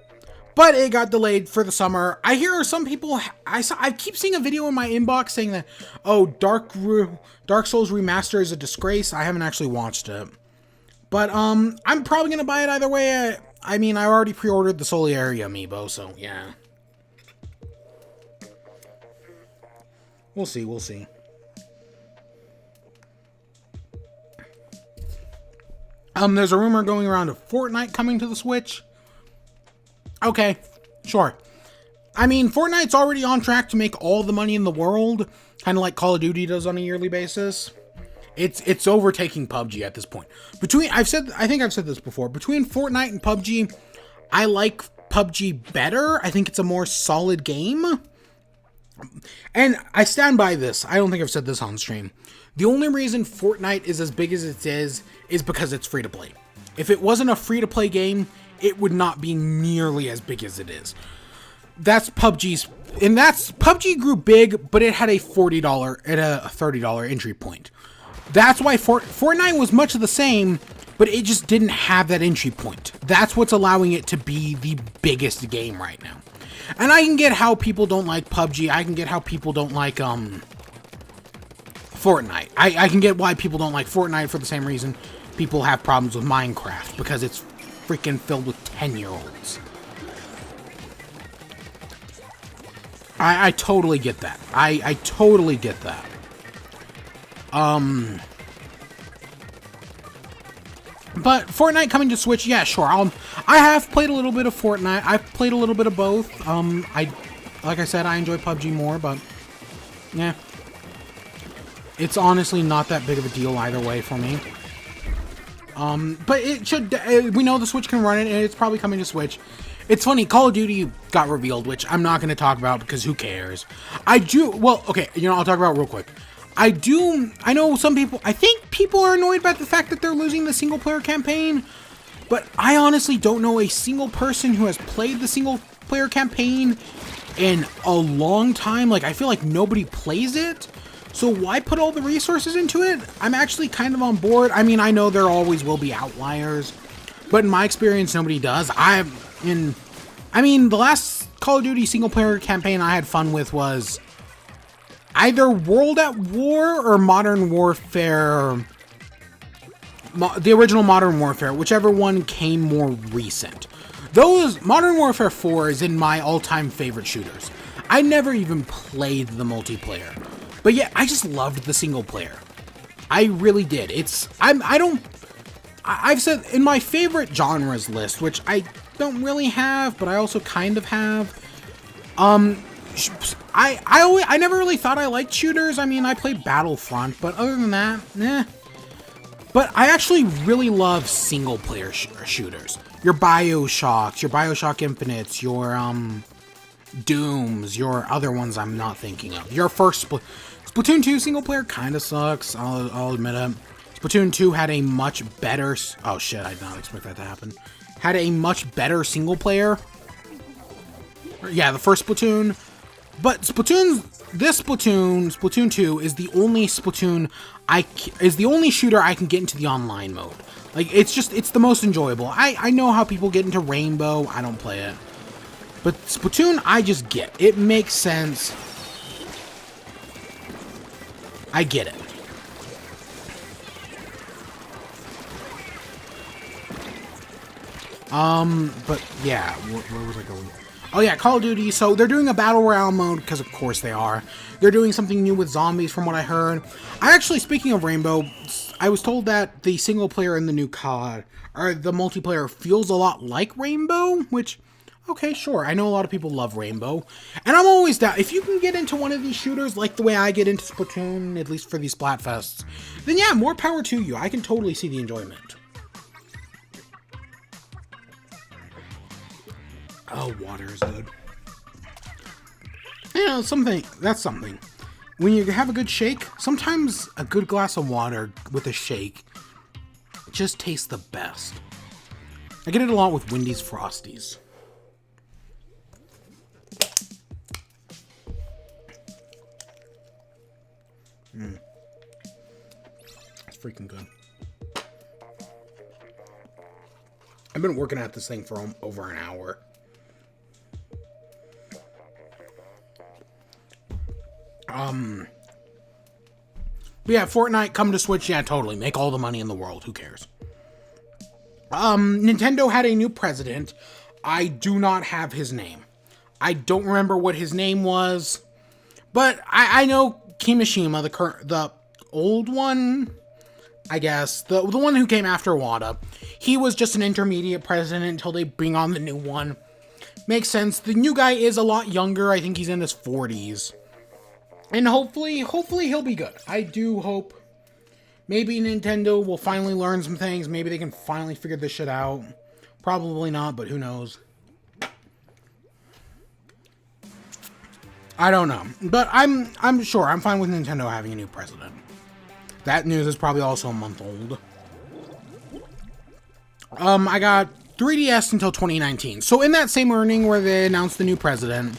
But it got delayed for the summer. I hear some people, I keep seeing a video in my inbox saying that, oh, Dark Souls Remaster is a disgrace. I haven't actually watched it. But, I'm probably gonna buy it either way. I mean, I already pre-ordered the Solieri amiibo, so, yeah. We'll see, we'll see. There's a rumor going around of Fortnite coming to the Switch. Okay, sure. I mean, Fortnite's already on track to make all the money in the world, kind of like Call of Duty does on a yearly basis. It's overtaking PUBG at this point. I think I've said this before. Between Fortnite and PUBG, I like PUBG better. I think it's a more solid game. And I stand by this. I don't think I've said this on stream. The only reason Fortnite is as big as it is because it's free to play. If it wasn't a free to play game, it would not be nearly as big as it is. That's PUBG's, and PUBG grew big, but it had a $40 and a $30 entry point. That's why Fortnite was much of the same, but it just didn't have that entry point. That's what's allowing it to be the biggest game right now. And I can get how people don't like PUBG. I can get how people don't like Fortnite. I can get why people don't like Fortnite for the same reason people have problems with Minecraft, because it's freaking filled with 10-year-olds. I totally get that. I totally get that. But Fortnite coming to Switch, yeah, sure. I have played a little bit of Fortnite. I've played a little bit of both. Like I said, I enjoy PUBG more, but yeah. It's honestly not that big of a deal either way for me. But it should, we know the Switch can run it, and it's probably coming to Switch. It's funny, Call of Duty got revealed, which I'm not going to talk about because who cares? Well, okay, I'll talk about it real quick. I know some people, I think people are annoyed by the fact that they're losing the single player campaign, but I honestly don't know a single person who has played the single player campaign in a long time. Like, I feel like nobody plays it. So why put all the resources into it? I'm actually kind of on board. I mean, I know there always will be outliers, but in my experience, nobody does. I mean, the last Call of Duty single player campaign I had fun with was either World at War or Modern Warfare, the original Modern Warfare, whichever one came more recent. Modern Warfare 4 is in my all-time favorite shooters. I never even played the multiplayer. But yeah, I just loved the single player. I really did. I've said in my favorite genres list, which I don't really have, but I also kind of have. I never really thought I liked shooters. I mean, I played Battlefront, but other than that, eh. But I actually really love single player shooters. Your BioShocks, your BioShock Infinites, your Dooms, your other ones I'm not thinking of. Your first Splatoon 2 single player kind of sucks, I'll admit it. Splatoon 2 had a much better... Oh shit, I did not expect that to happen. Had a much better single player. Yeah, the first Splatoon. But Splatoon 2 is the only shooter I can get into the online mode. Like, it's the most enjoyable. I know how people get into Rainbow. I don't play it. But Splatoon, I just get. It makes sense. I get it. But yeah, where was I going? Oh yeah, Call of Duty. So they're doing a Battle Royale mode, because of course they are. They're doing something new with zombies from what I heard. Speaking of Rainbow, I was told that the single player in the new COD, or the multiplayer, feels a lot like Rainbow, which... Okay, sure. I know a lot of people love Rainbow. And I'm always down. If you can get into one of these shooters like the way I get into Splatoon, at least for these Splatfests, then yeah, more power to you. I can totally see the enjoyment. Oh, water is good. That's something. When you have a good shake, sometimes a good glass of water with a shake just tastes the best. I get it a lot with Wendy's Frosties. It's freaking good. I've been working at this thing for over an hour. But yeah, Fortnite, come to Switch, yeah, totally. Make all the money in the world, who cares? Nintendo had a new president. I do not have his name. I don't remember what his name was, but I know Kimishima, the old one, I guess, the one who came after Wada. He was just an intermediate president until they bring on the new one. Makes sense. The new guy is a lot younger. I think he's in his 40s. And hopefully he'll be good. I do hope. Maybe Nintendo will finally learn some things. Maybe they can finally figure this shit out. Probably not, but who knows? I don't know. But I'm sure. I'm fine with Nintendo having a new president. That news is probably also a month old. I got 3DS until 2019. So in that same earning where they announced the new president,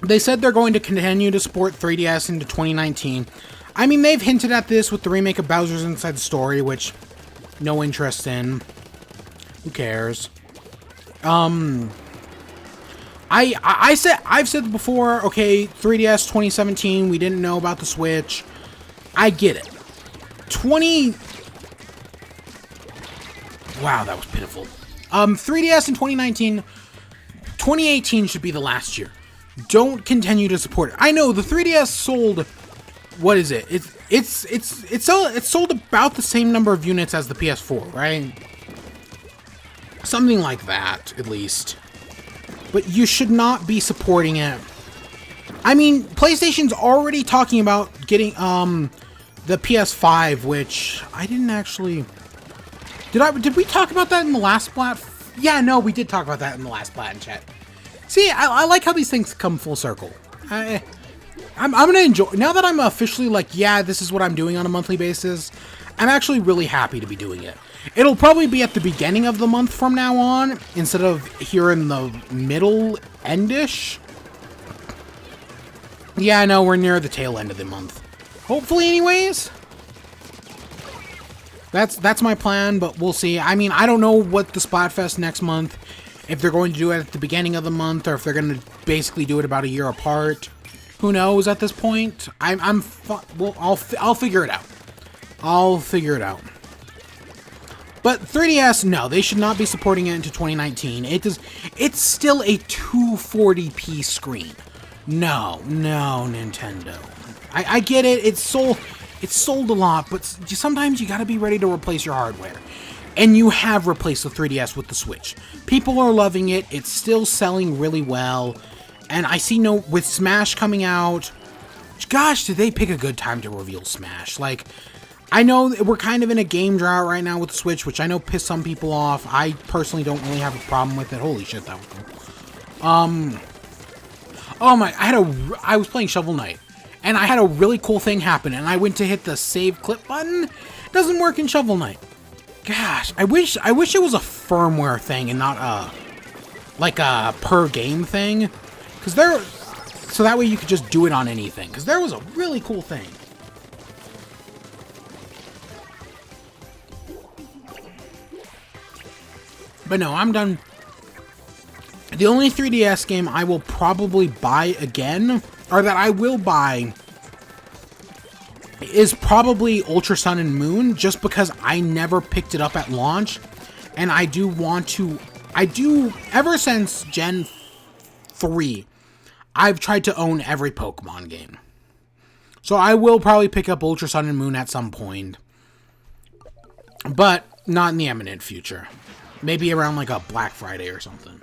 they said they're going to continue to support 3DS into 2019. I mean, they've hinted at this with the remake of Bowser's Inside Story, which no interest in. Who cares? I've said before, okay, 3DS 2017, we didn't know about the Switch. I get it. Wow, that was pitiful. 3DS in 2019, 2018 should be the last year. Don't continue to support it. I know the 3DS sold, what is it? It's sold about the same number of units as the PS4, right? Something like that, at least. But you should not be supporting it. I mean, PlayStation's already talking about getting the PS5, which I didn't actually. Did we talk about that in the last Splat? Yeah, no, we did talk about that in the last Splat in chat. See, I like how these things come full circle. I'm gonna enjoy, now that I'm officially like, yeah, this is what I'm doing on a monthly basis. I'm actually really happy to be doing it. It'll probably be at the beginning of the month from now on, instead of here in the middle endish. Yeah, I know, we're near the tail end of the month. Hopefully, anyways. That's my plan, but we'll see. I mean, I don't know what the Splatfest next month, if they're going to do it at the beginning of the month, or if they're going to basically do it about a year apart. Who knows at this point? Well, I'll figure it out. I'll figure it out. But 3DS, no, they should not be supporting it into 2019. It's still a 240p screen. No, Nintendo. I get it. It's sold a lot, but sometimes you gotta be ready to replace your hardware. And you have replaced the 3DS with the Switch. People are loving it. It's still selling really well. And I see with Smash coming out, gosh, did they pick a good time to reveal Smash? Like, I know we're kind of in a game drought right now with the Switch, which I know pissed some people off. I personally don't really have a problem with it. Holy shit, that was cool. Oh my, I was playing Shovel Knight, and I had a really cool thing happen, and I went to hit the save clip button. It doesn't work in Shovel Knight. Gosh, I wish it was a firmware thing and not like a per game thing. So that way you could just do it on anything. Because there was a really cool thing. But no, I'm done. The only 3DS game I will probably buy again, or that I will buy, is probably Ultra Sun and Moon, just because I never picked it up at launch. And I do want to... ever since Gen 3, I've tried to own every Pokemon game. So I will probably pick up Ultra Sun and Moon at some point. But not in the imminent future. Maybe around like a Black Friday or something.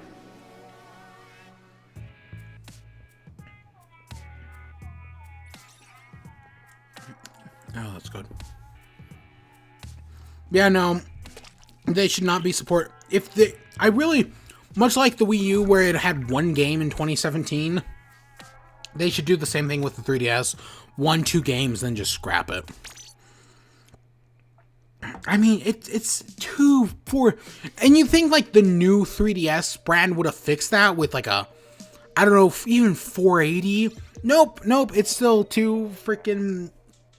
Oh, that's good. Yeah, no. They should not be support... much like the Wii U, where it had one game in 2017, they should do the same thing with the 3DS. 1-2 games, then just scrap it. I mean, it's 2-4... And you think, like, the new 3DS brand would have fixed that with, like, a... I don't know, even 480? Nope, it's still 2 freaking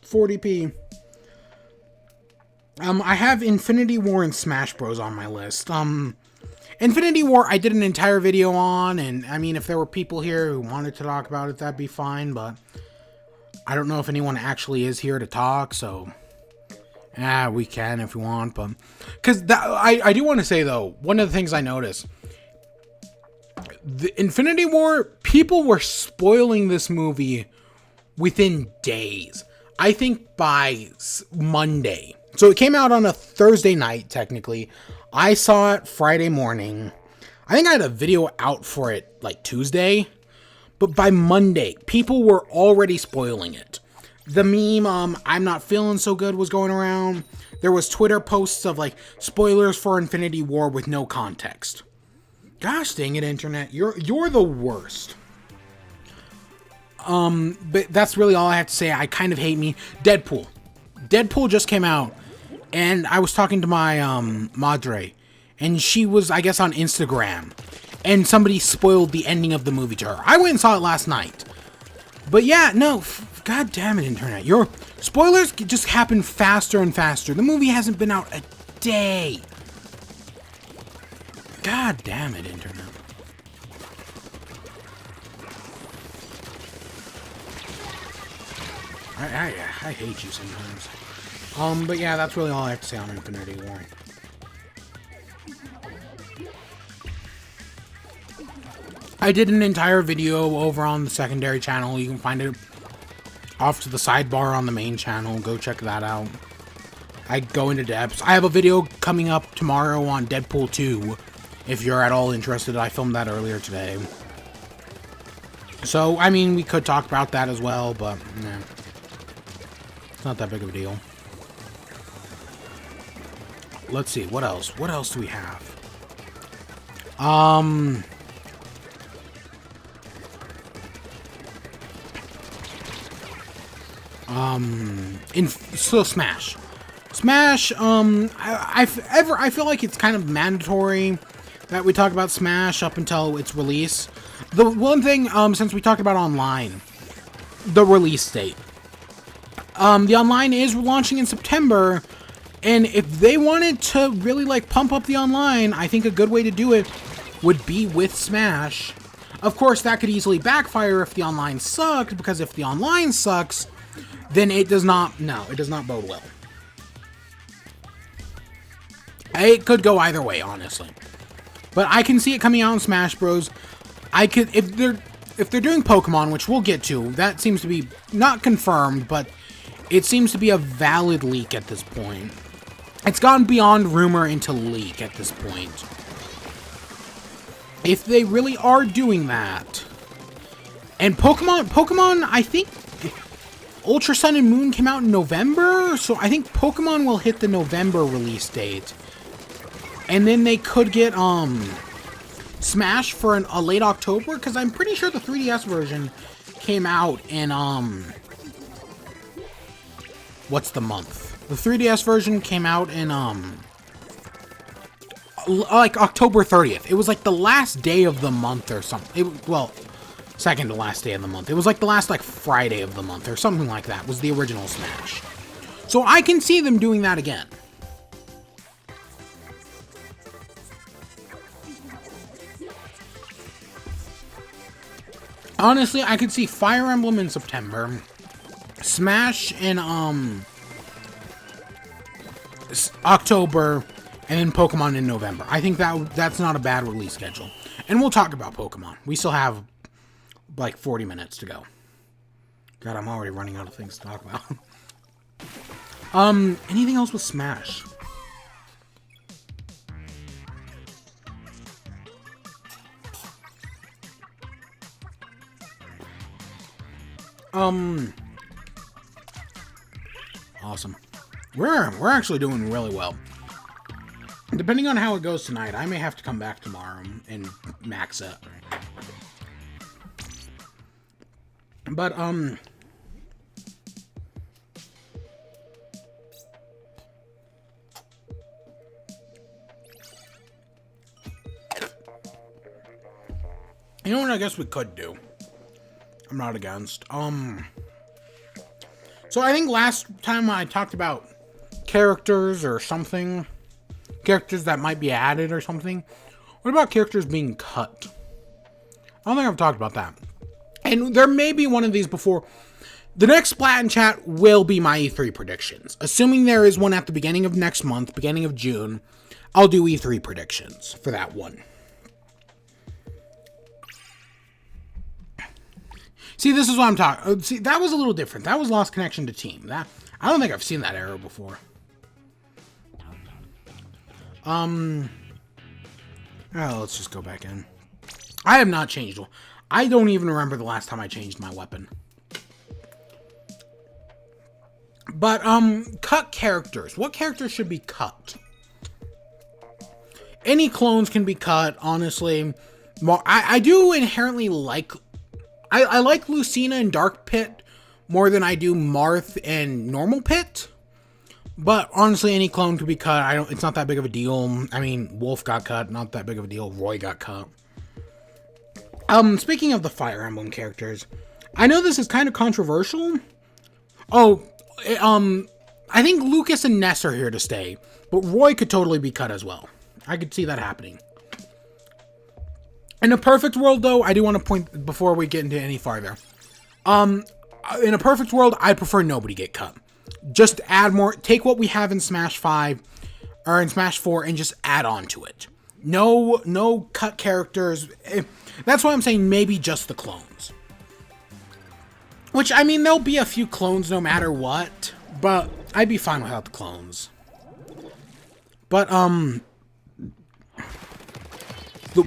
40p. I have Infinity War and Smash Bros. On my list. Infinity War, I did an entire video on, and I mean, if there were people here who wanted to talk about it, that'd be fine, but I don't know if anyone actually is here to talk, so we can if we want, but because I do want to say though, one of the things I noticed, the Infinity War, people were spoiling this movie within days. I think by Monday. So it came out on a Thursday night, technically. I saw it Friday morning. I think I had a video out for it like Tuesday. But by Monday, people were already spoiling it. The meme, I'm not feeling so good was going around. There was Twitter posts of like spoilers for Infinity War with no context. Gosh dang it, internet. You're the worst. But that's really all I have to say. I kind of hate me. Deadpool. Deadpool just came out, and I was talking to my madre, and she was, I guess, on Instagram, and somebody spoiled the ending of the movie to her. I went and saw it last night. But yeah, no, god damn it, internet. Your spoilers just happen faster and faster. The movie hasn't been out a day. God damn it, internet. I hate you sometimes. But yeah, that's really all I have to say on Infinity War. I did an entire video over on the secondary channel. You can find it off to the sidebar on the main channel. Go check that out. I go into depths. I have a video coming up tomorrow on Deadpool 2. If you're at all interested, I filmed that earlier today. So, I mean, we could talk about that as well, but nah. It's not that big of a deal. Let's see, what else? What else do we have? So Smash. Smash, I feel like it's kind of mandatory that we talk about Smash up until its release. The one thing, since we talked about online, the release date. The online is launching in September, and if they wanted to really, like, pump up the online, I think a good way to do it would be with Smash. Of course, that could easily backfire if the online sucked, because if the online sucks, then it does not bode well. It could go either way, honestly. But I can see it coming out in Smash Bros. If they're doing Pokemon, which we'll get to, that seems to be not confirmed, but it seems to be a valid leak at this point. It's gone beyond rumor into leak at this point. If they really are doing that, and Pokemon, I think Ultra Sun and Moon came out in November, so I think Pokemon will hit the November release date. And then they could get, Smash for a late October, because I'm pretty sure the 3DS version came out in, what's the month? The 3DS version came out in, like October 30th. It was like the last day of the month or something. Well, second to last day of the month. It was like the last, like, Friday of the month or something like that was the original Smash. So I can see them doing that again. Honestly, I could see Fire Emblem in September, Smash in, October, and then Pokemon in November. I think that's not a bad release schedule. And we'll talk about Pokemon. We still have, like, 40 minutes to go. God, I'm already running out of things to talk about. Anything else with Smash? Awesome. We're actually doing really well. Depending on how it goes tonight, I may have to come back tomorrow and max it. But, you know what I guess we could do? I'm not against. So I think last time I talked about characters or something, characters that might be added or something. What about characters being cut? I don't think I've talked about that. And there may be one of these before. The next Splat in Chat will be my E3 predictions. Assuming there is one at the beginning of next month, beginning of June, I'll do E3 predictions for that one. See, this is what I'm talking. See, that was a little different. That was Lost Connection to Team. I don't think I've seen that error before. Oh, let's just go back in. I have not changed. I don't even remember the last time I changed my weapon. But, cut characters. What characters should be cut? Any clones can be cut, honestly. I do inherently like... I like Lucina and Dark Pit more than I do Marth and Normal Pit. But honestly, any clone could be cut. It's not that big of a deal. I mean, Wolf got cut, not that big of a deal. Roy got cut. Speaking of the Fire Emblem characters, I know this is kind of controversial. Oh, I think Lucas and Ness are here to stay, but Roy could totally be cut as well. I could see that happening. In a perfect world, though, I do want to point, before we get into any farther, in a perfect world, I'd prefer nobody get cut. Just add more, take what we have in Smash 5, or in Smash 4, and just add on to it. No cut characters. That's why I'm saying maybe just the clones. Which, I mean, there'll be a few clones no matter what, but I'd be fine without the clones. But, the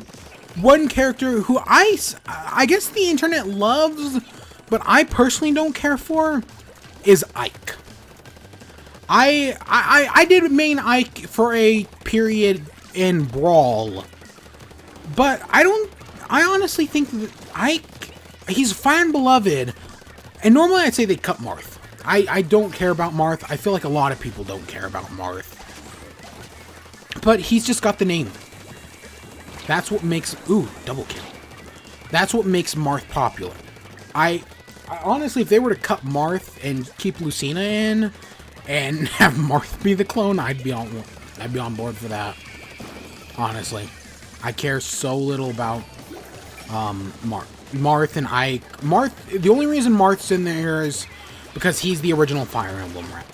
one character who I guess the internet loves, but I personally don't care for, is Ike. I did main Ike for a period in Brawl, but I honestly think that Ike, he's fan beloved, and normally I'd say they'd cut Marth. I don't care about Marth. I feel like a lot of people don't care about Marth. But he's just got the name. That's what makes... Ooh, double kill. That's what makes Marth popular. I honestly, if they were to cut Marth and keep Lucina in, and have Marth be the clone, I'd be on board for that. Honestly. I care so little about Marth and Ike. The only reason Marth's in there is because he's the original Fire Emblem rep.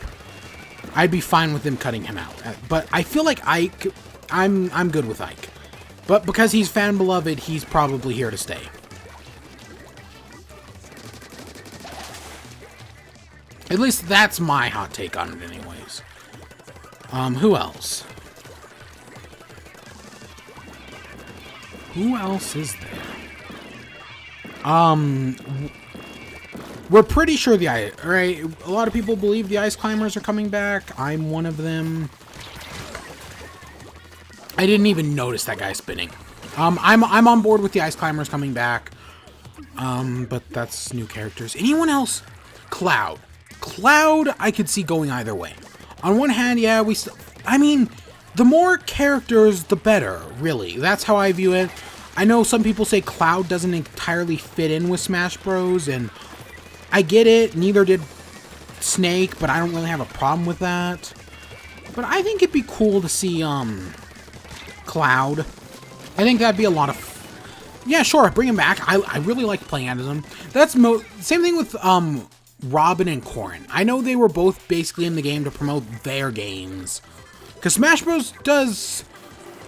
I'd be fine with them cutting him out. But I feel like Ike, I'm good with Ike. But because he's fan beloved, he's probably here to stay. At least that's my hot take on it anyways. Who else? Who else is there? We're pretty sure right? A lot of people believe the Ice Climbers are coming back. I'm one of them. I didn't even notice that guy spinning. I'm on board with the Ice Climbers coming back. But that's new characters. Anyone else? Cloud. Cloud, I could see going either way. On one hand, yeah, I mean, the more characters, the better, really. That's how I view it. I know some people say Cloud doesn't entirely fit in with Smash Bros, and I get it. Neither did Snake, but I don't really have a problem with that. But I think it'd be cool to see, Cloud. I think that'd be a lot of... Yeah, sure, bring him back. I really like playing as him. That's same thing with, Robin and Corrin. I know they were both basically in the game to promote their games. Because Smash Bros.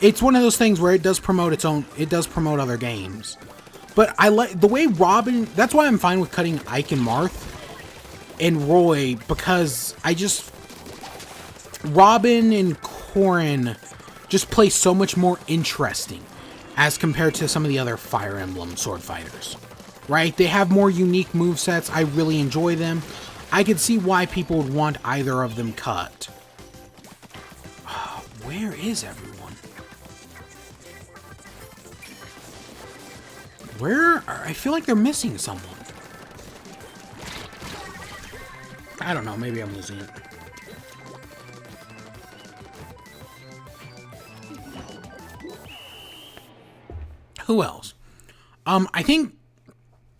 It's one of those things where it does promote other games. But I like the way Robin, that's why I'm fine with cutting Ike and Marth and Roy, because Robin and Corrin just play so much more interesting as compared to some of the other Fire Emblem sword fighters. Right? They have more unique movesets. I really enjoy them. I could see why people would want either of them cut. Where is everyone? I feel like they're missing someone. I don't know. Maybe I'm losing it. Who else? I think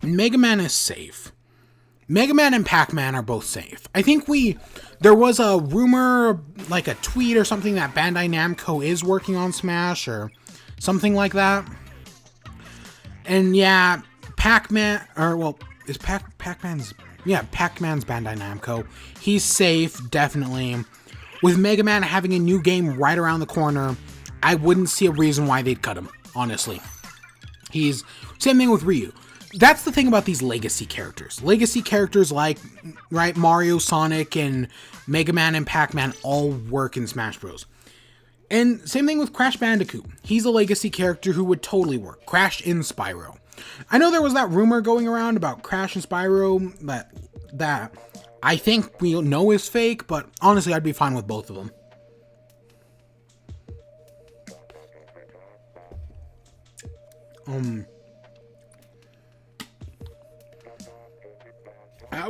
Mega Man is safe. Mega Man and Pac-Man are both safe. I think there was a rumor, like a tweet or something, that Bandai Namco is working on Smash, or something like that. And yeah, Pac-Man, or well, is Pac-Man's, yeah, Pac-Man's Bandai Namco. He's safe, definitely. With Mega Man having a new game right around the corner, I wouldn't see a reason why they'd cut him, honestly. He's, same thing with Ryu. That's the thing about these legacy characters. Legacy characters like, right, Mario, Sonic, and Mega Man and Pac-Man all work in Smash Bros. And same thing with Crash Bandicoot. He's a legacy character who would totally work. Crash in Spyro. I know there was that rumor going around about Crash and Spyro that I think we know is fake, but honestly, I'd be fine with both of them.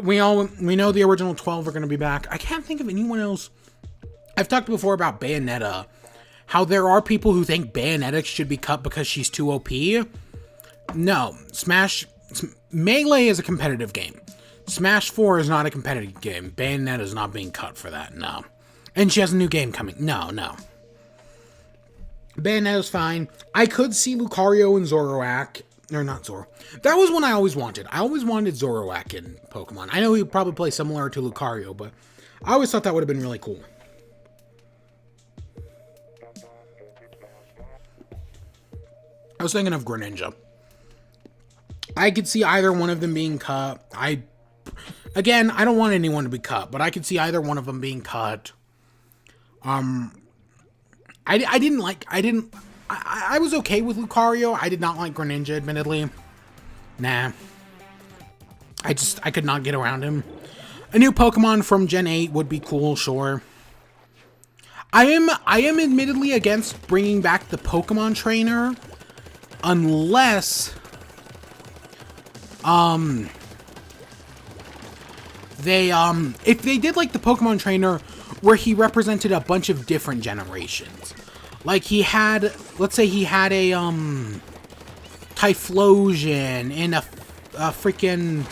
We know the original 12 are going to be back. I can't think of anyone else. I've talked before about Bayonetta, how there are people who think Bayonetta should be cut because she's too OP. No, Melee is a competitive game. Smash 4 is not a competitive game. Bayonetta is not being cut for that, no. And she has a new game coming. No. Bayonetta's fine. I could see Lucario and Zoroark. Or not Zoro. That was one I always wanted. I always wanted Zoroark in Pokemon. I know he would probably play similar to Lucario, but I always thought that would have been really cool. I was thinking of Greninja. I could see either one of them being cut. Again, I don't want anyone to be cut, but I could see either one of them being cut. I was okay with Lucario. I did not like Greninja, admittedly. Nah. I could not get around him. A new Pokemon from Gen 8 would be cool, sure. I am admittedly against bringing back the Pokemon Trainer, unless if they did like the Pokemon Trainer where he represented a bunch of different generations. Like he had, let's say he had a Typhlosion and a freaking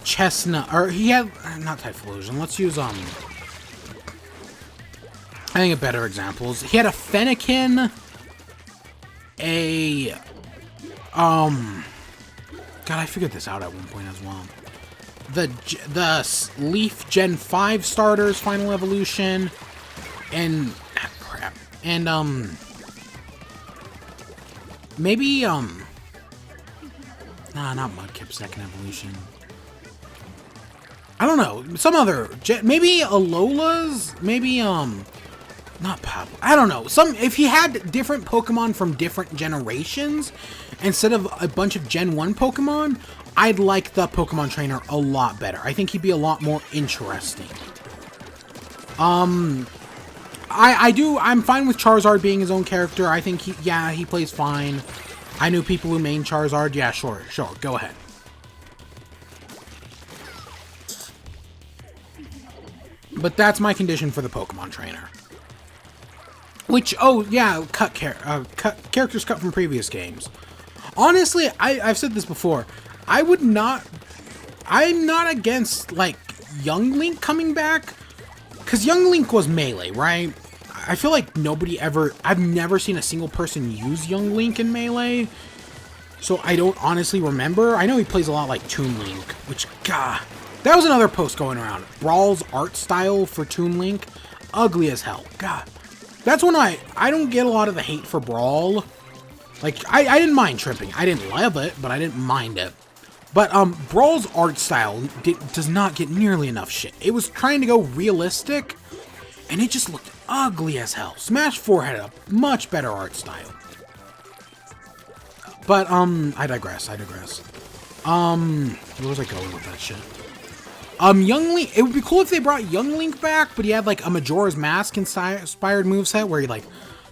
Chestnut, or he had, not Typhlosion, let's use I think of better examples. He had a Fennekin, God, I figured this out at one point as well. The Leaf Gen 5 starters, Final Evolution, and crap, and maybe not Mudkip's second evolution. I don't know, some other maybe Alola's, maybe not Pablo. I don't know. If he had different Pokemon from different generations instead of a bunch of Gen 1 Pokemon, I'd like the Pokemon Trainer a lot better. I think he'd be a lot more interesting. I'm fine with Charizard being his own character. I think he plays fine. I knew people who main Charizard. Yeah, sure, go ahead. But that's my condition for the Pokemon Trainer. Which, oh yeah, characters cut from previous games. Honestly, I've said this before. I'm not against, like, Young Link coming back. Because Young Link was Melee, right? I feel like I've never seen a single person use Young Link in Melee. So I don't honestly remember. I know he plays a lot like Toon Link, which, God, that was another post going around. Brawl's art style for Toon Link, ugly as hell. God. That's when I don't get a lot of the hate for Brawl. Like, I didn't mind Tripping. I didn't love it, but I didn't mind it. But, Brawl's art style does not get nearly enough shit. It was trying to go realistic, and it just looked ugly as hell. Smash 4 had a much better art style. But, I digress. Where was I going with that shit? Young Link, it would be cool if they brought Young Link back, but he had, like, a Majora's Mask inspired moveset where he, like,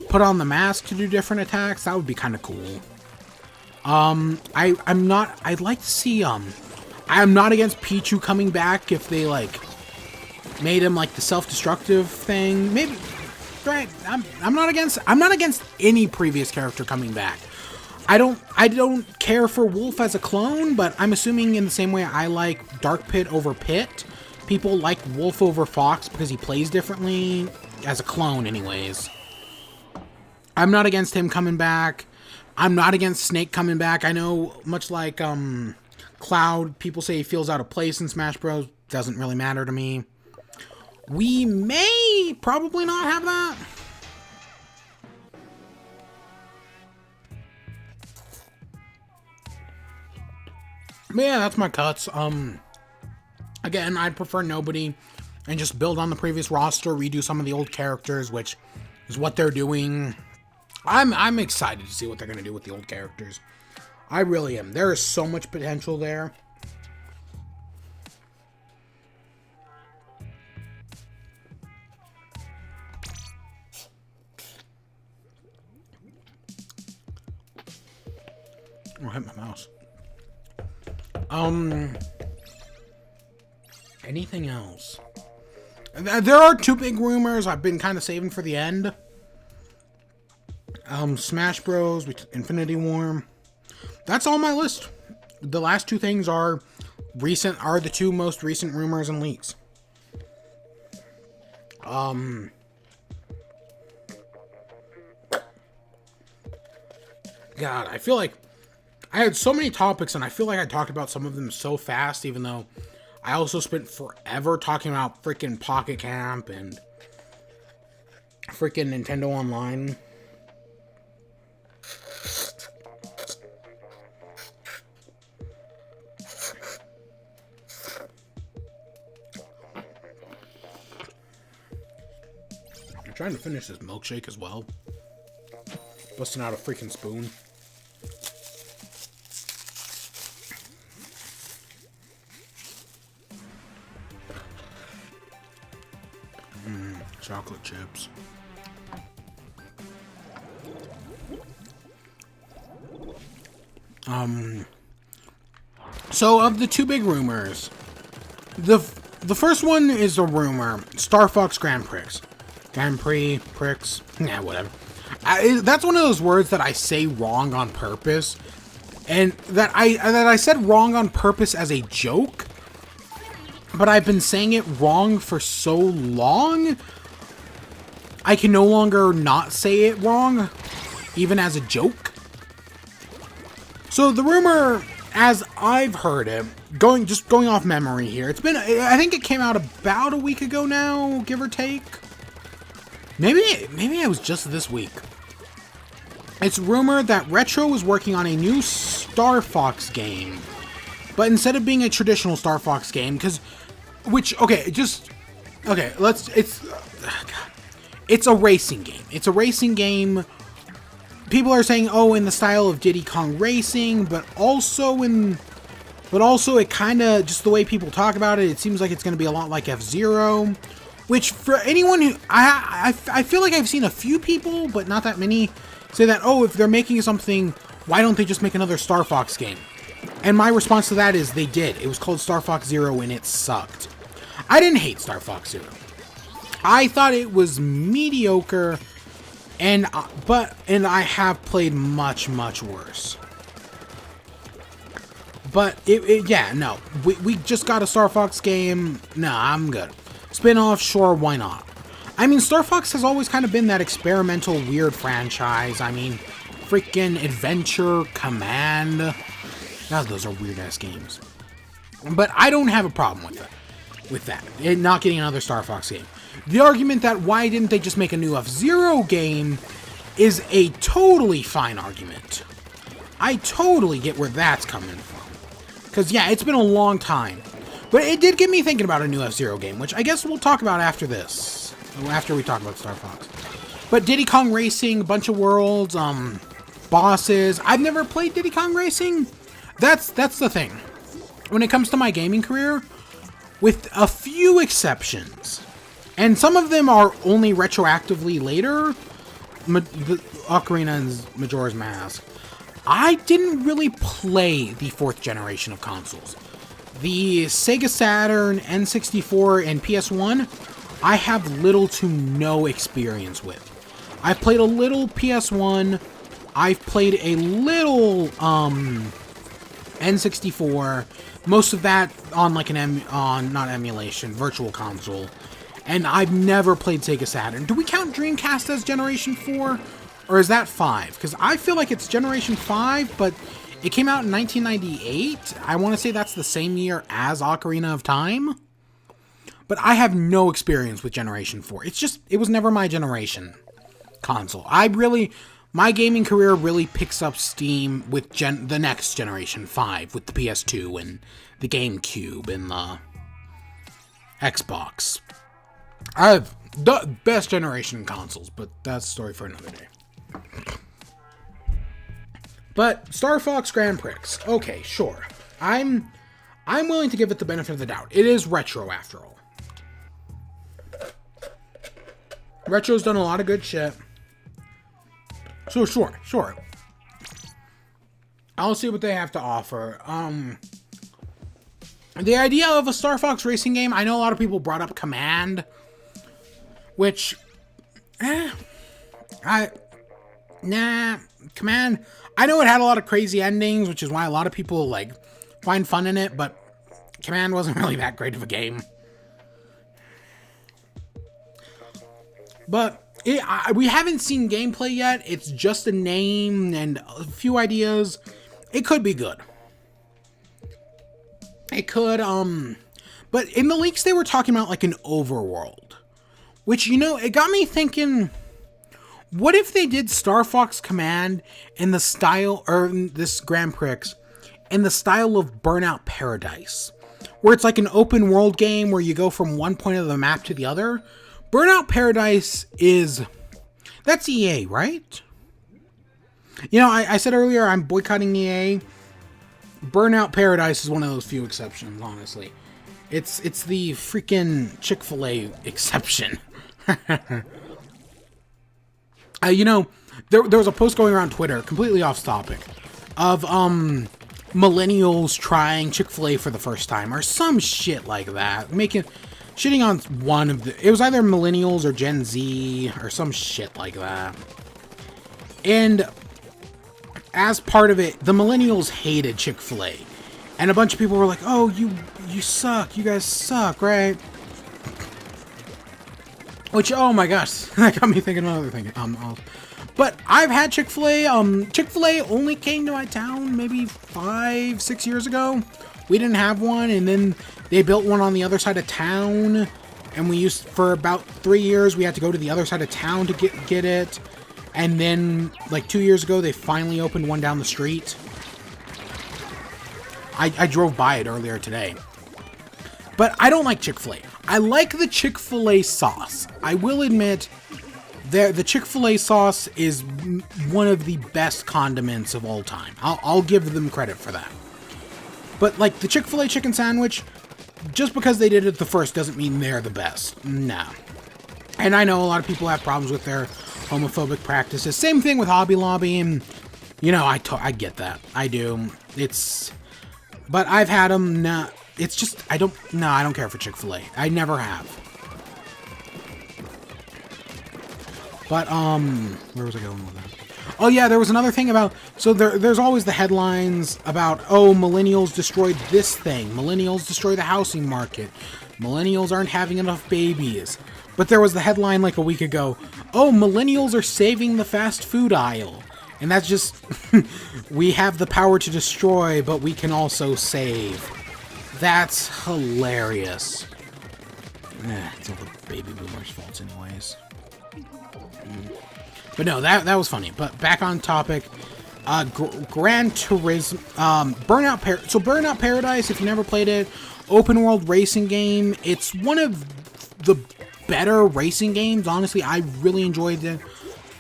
put on the mask to do different attacks. That would be kind of cool. I'm not against Pichu coming back if they, like, made him, like, the self-destructive thing. Maybe, right, I'm not against any previous character coming back. I don't care for Wolf as a clone, but I'm assuming in the same way I like Dark Pit over Pit, people like Wolf over Fox because he plays differently as a clone anyways. I'm not against him coming back. I'm not against Snake coming back. I know, much like Cloud, people say he feels out of place in Smash Bros. Doesn't really matter to me. We may probably not have that. But yeah, that's my cuts. Again, I'd prefer nobody and just build on the previous roster, redo some of the old characters, which is what they're doing. I'm excited to see what they're going to do with the old characters. I really am. There is so much potential there. Oh, I hit my mouse. Anything else? There are two big rumors I've been kind of saving for the end. Smash Bros. Infinity War. That's on my list. The last two things are the two most recent rumors and leaks. God, I feel like I had so many topics and I feel like I talked about some of them so fast, even though I also spent forever talking about freaking Pocket Camp and freaking Nintendo Online. I'm trying to finish this milkshake as well. Busting out a freaking spoon. Chocolate chips. So of the two big rumors, the first one is a rumor: Star Fox Grand Prix. Yeah, whatever. That's one of those words that I say wrong on purpose, and that I said wrong on purpose as a joke. But I've been saying it wrong for so long, I can no longer not say it wrong, even as a joke. So the rumor, as I've heard it, going off memory here, I think it came out about a week ago now, give or take. Maybe it was just this week. It's rumored that Retro is working on a new Star Fox game, but instead of being a traditional Star Fox game, it's a racing game. It's a racing game. People are saying, oh, in the style of Diddy Kong Racing, but also it kind of, just the way people talk about it, it seems like it's going to be a lot like F-Zero, which for anyone who, I feel like I've seen a few people, but not that many, say that, oh, if they're making something, why don't they just make another Star Fox game? And my response to that is they did. It was called Star Fox Zero and it sucked. I didn't hate Star Fox Zero. I thought it was mediocre, and I have played much worse. But we just got a Star Fox game. Nah, I'm good. Spin-off, sure, why not? I mean, Star Fox has always kind of been that experimental, weird franchise. I mean, freaking Adventure, Command. God, those are weird-ass games. But I don't have a problem with that. Not getting another Star Fox game. The argument that why didn't they just make a new F-Zero game is a totally fine argument. I totally get where that's coming from. Because, yeah, it's been a long time. But it did get me thinking about a new F-Zero game, which I guess we'll talk about after this. After we talk about Star Fox. But Diddy Kong Racing, a bunch of worlds, bosses. I've never played Diddy Kong Racing. That's the thing. When it comes to my gaming career, with a few exceptions, and some of them are only retroactively later, the Ocarina and Majora's Mask, I didn't really play the 4th generation of consoles. The Sega Saturn, N64, and PS1, I have little to no experience with. I've played a little PS1, I've played a little N64, most of that on like not emulation, virtual console. And I've never played Sega Saturn. Do we count Dreamcast as Generation 4? Or is that 5? Because I feel like it's Generation 5, but it came out in 1998. I want to say that's the same year as Ocarina of Time. But I have no experience with Generation 4. It was never my generation console. My gaming career really picks up steam with the next Generation 5, with the PS2 and the GameCube and the Xbox. I have the best generation consoles, but that's a story for another day. But Star Fox Grand Prix. Okay, sure. I'm willing to give it the benefit of the doubt. It is retro after all. Retro's done a lot of good shit. So sure. I'll see what they have to offer. The idea of a Star Fox racing game, I know a lot of people brought up Command, which Command, I know it had a lot of crazy endings, which is why a lot of people like find fun in it, but Command wasn't really that great of a game. But we haven't seen gameplay yet. It's just a name and a few ideas. It could be good. It could, but in the leaks they were talking about like an overworld, which, you know, it got me thinking, what if they did Star Fox Command in the style, or this Grand Prix, in the style of Burnout Paradise, where it's like an open world game where you go from one point of the map to the other. Burnout Paradise that's EA, right? You know, I said earlier I'm boycotting EA. Burnout Paradise is one of those few exceptions, honestly. It's the freaking Chick-fil-A exception. You know, there was a post going around Twitter, completely off topic, of millennials trying Chick-fil-A for the first time, or some shit like that. Shitting on one of it was either millennials or Gen Z, or some shit like that. And as part of it, the millennials hated Chick-fil-A. And a bunch of people were like, oh, you suck. You guys suck, right? Which, oh my gosh, that got me thinking of another thing. But I've had Chick-fil-A. Chick-fil-A only came to my town maybe 5-6 years ago. We didn't have one, and then they built one on the other side of town. And for about 3 years, we had to go to the other side of town to get it. And then, like 2 years ago, they finally opened one down the street. I drove by it earlier today. But I don't like Chick-fil-A. I like the Chick-fil-A sauce. I will admit, the Chick-fil-A sauce is one of the best condiments of all time. I'll give them credit for that. But, like, the Chick-fil-A chicken sandwich, just because they did it the first doesn't mean they're the best. Nah. And I know a lot of people have problems with their homophobic practices. Same thing with Hobby Lobby, and, you know, I get that. I do. But I've had them. Nah, it's just, I don't care for Chick-fil-A. I never have. But, where was I going with that? Oh yeah, there was another thing about, so there's always the headlines about, oh, millennials destroyed this thing. Millennials destroy the housing market. Millennials aren't having enough babies. But there was the headline like a week ago, oh, millennials are saving the fast food aisle. And that's just, we have the power to destroy, but we can also save. That's hilarious. It's all the baby boomers' faults anyways. But no, that was funny. But back on topic, Gran Turismo, Burnout Paradise, if you never played it, open world racing game. It's one of the better racing games, honestly. I really enjoyed it.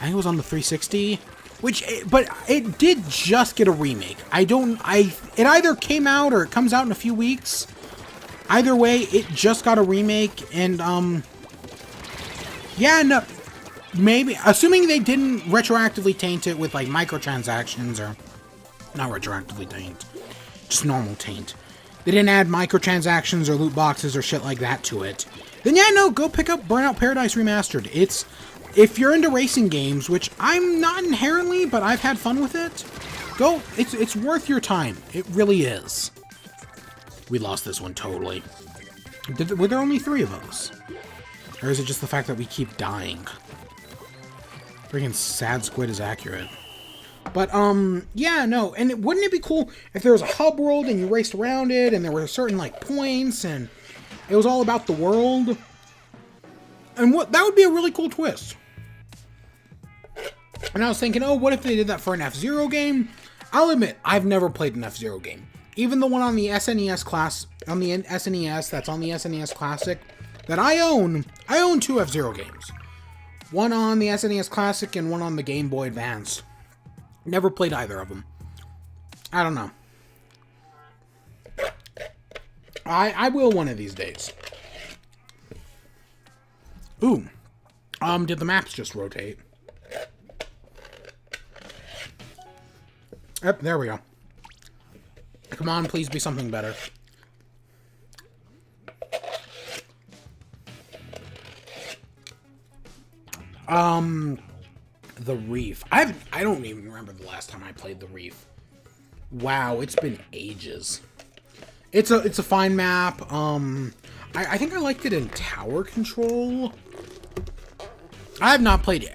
I think it was on the 360, but it did just get a remake. It either came out or it comes out in a few weeks. Either way, it just got a remake, and yeah, no, maybe, assuming they didn't retroactively taint it with like microtransactions, or not retroactively taint, just normal taint. They didn't add microtransactions or loot boxes or shit like that to it. Then yeah, no, go pick up Burnout Paradise Remastered. If you're into racing games, which I'm not inherently, but I've had fun with it, go. It's worth your time. It really is. We lost this one totally. Were there only 3 of us? Or is it just the fact that we keep dying? Freaking sad squid is accurate. But, yeah, no. And wouldn't it be cool if there was a hub world and you raced around it and there were certain, like, points and it was all about the world? And that would be a really cool twist. And I was thinking, oh, what if they did that for an F-Zero game? I'll admit, I've never played an F-Zero game. Even the one on the SNES that's on the SNES Classic that I own 2 F-Zero games. One on the SNES Classic and one on the Game Boy Advance. Never played either of them. I don't know. I will one of these days. Ooh. Did the maps just rotate? Yep, there we go. Come on, please be something better. The Reef. I don't even remember the last time I played the Reef. Wow, it's been ages. It's a fine map. I think I liked it in tower control. I have not played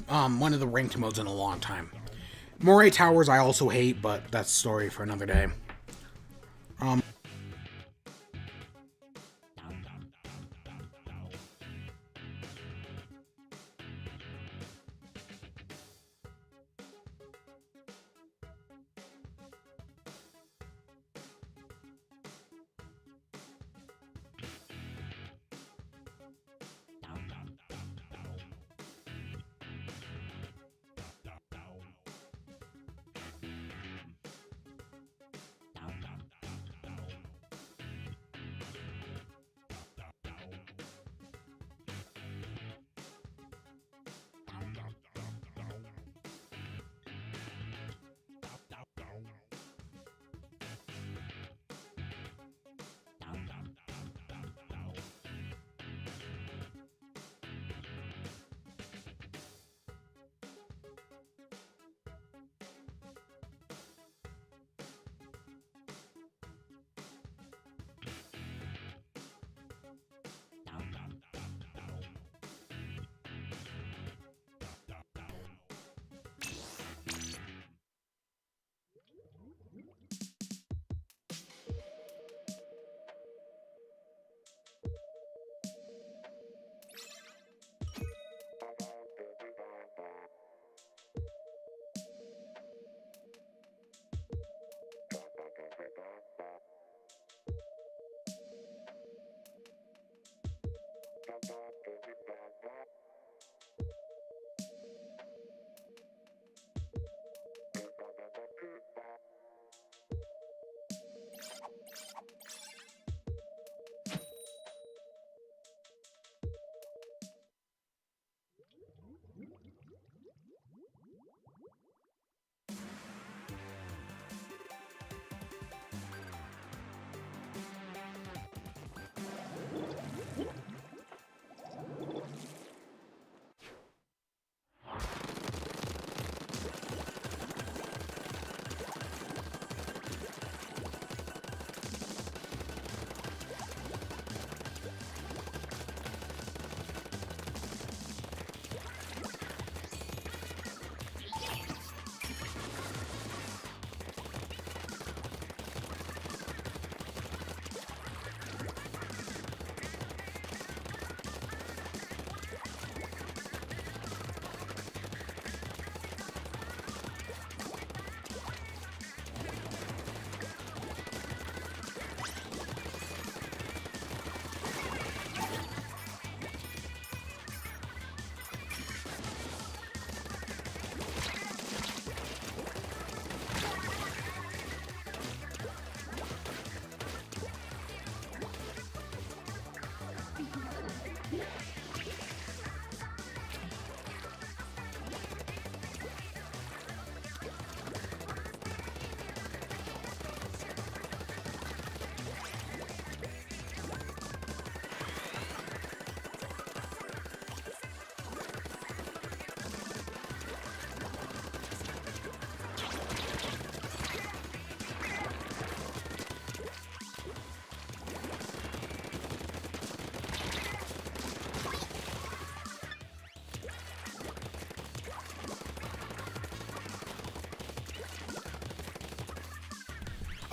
one of the ranked modes in a long time. Moray Towers I also hate, but that's a story for another day.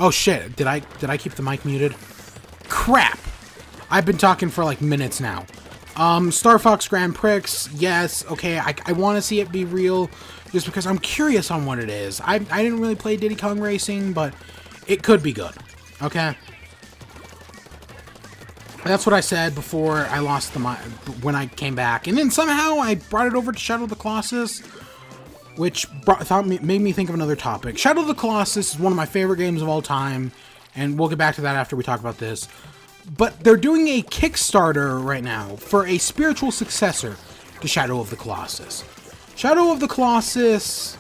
Oh shit, did I keep the mic muted? Crap! I've been talking for like minutes now. Star Fox Grand Prix, yes, okay, I want to see it be real, just because I'm curious on what it is. I didn't really play Diddy Kong Racing, but it could be good, okay? That's what I said before I lost the mic, when I came back, and then somehow I brought it over to Shadow of the Colossus, which made me think of another topic. Shadow of the Colossus is one of my favorite games of all time, and we'll get back to that after we talk about this. But they're doing a Kickstarter right now for a spiritual successor to Shadow of the Colossus. Shadow of the Colossus,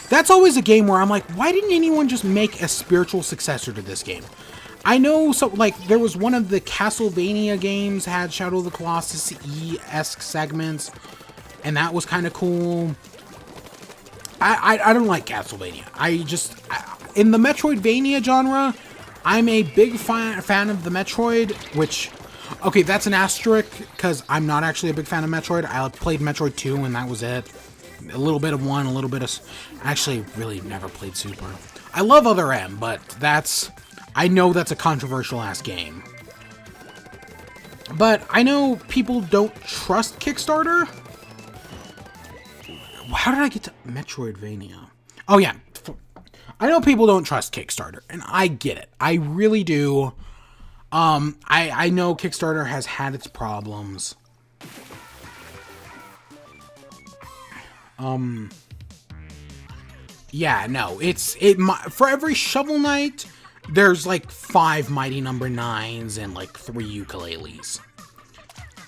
that's always a game where I'm like, why didn't anyone just make a spiritual successor to this game? I know, so like, there was one of the Castlevania games had Shadow of the Colossus-esque segments, and that was kind of cool. I don't like Castlevania. In the Metroidvania genre, I'm a big fan of the Metroid, which, okay, that's an asterisk, because I'm not actually a big fan of Metroid. I played Metroid 2, and that was it. A little bit of 1, a little bit of... Actually, really never played Super. I love Other M, but I know that's a controversial-ass game. But I know people don't trust Kickstarter. How did I get to Metroidvania? Oh, yeah. I know people don't trust Kickstarter, and I get it. I really do. I know Kickstarter has had its problems. Yeah, no, for every Shovel Knight, there's like 5 Mighty Number 9s and like 3 ukuleles.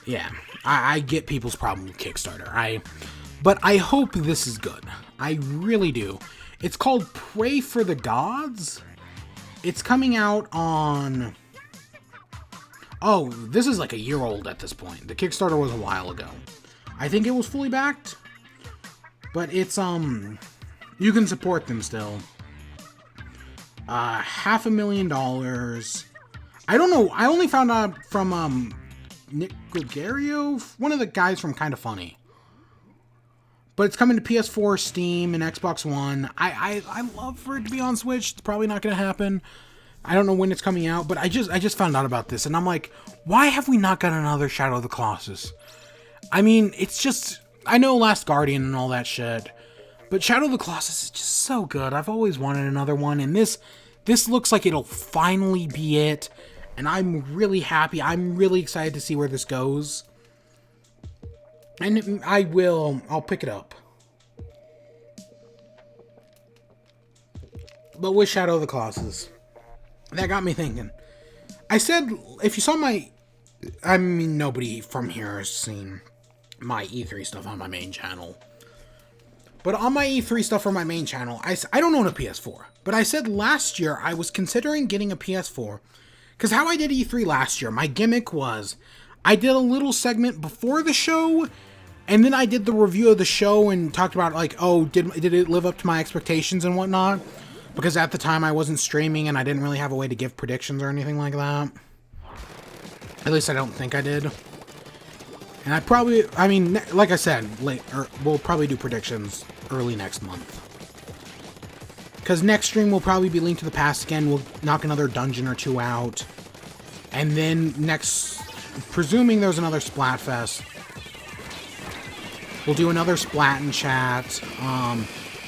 Yeah, I get people's problem with Kickstarter. But I hope this is good. I really do. It's called Pray for the Gods. It's coming out on... Oh, this is like a year old at this point. The Kickstarter was a while ago. I think it was fully backed. But it's, you can support them still. $500,000. I don't know. I only found out from, Nick Gregario, one of the guys from Kinda Funny. But it's coming to PS4, Steam, and Xbox One. I love for it to be on Switch. It's probably not going to happen. I don't know when it's coming out, but I just found out about this, and I'm like, why have we not got another Shadow of the Colossus? I mean, it's just... I know Last Guardian and all that shit, but Shadow of the Colossus is just so good. I've always wanted another one, and this looks like it'll finally be it, and I'm really happy. I'm really excited to see where this goes. And I'll pick it up. But with Shadow of the Colossus, that got me thinking. I said, if you saw I mean, nobody from here has seen my E3 stuff on my main channel. But on my E3 stuff on my main channel, I don't own a PS4. But I said last year I was considering getting a PS4. Because how I did E3 last year, my gimmick was... I did a little segment before the show, and then I did the review of the show and talked about, like, oh, did it live up to my expectations and whatnot? Because at the time I wasn't streaming and I didn't really have a way to give predictions or anything like that. At least I don't think I did. And I mean, like I said, we'll probably do predictions early next month. Because next stream will probably be Link to the Past again. We'll knock another dungeon or 2 out. And then presuming there's another Splatfest, we'll do another Splat and chat,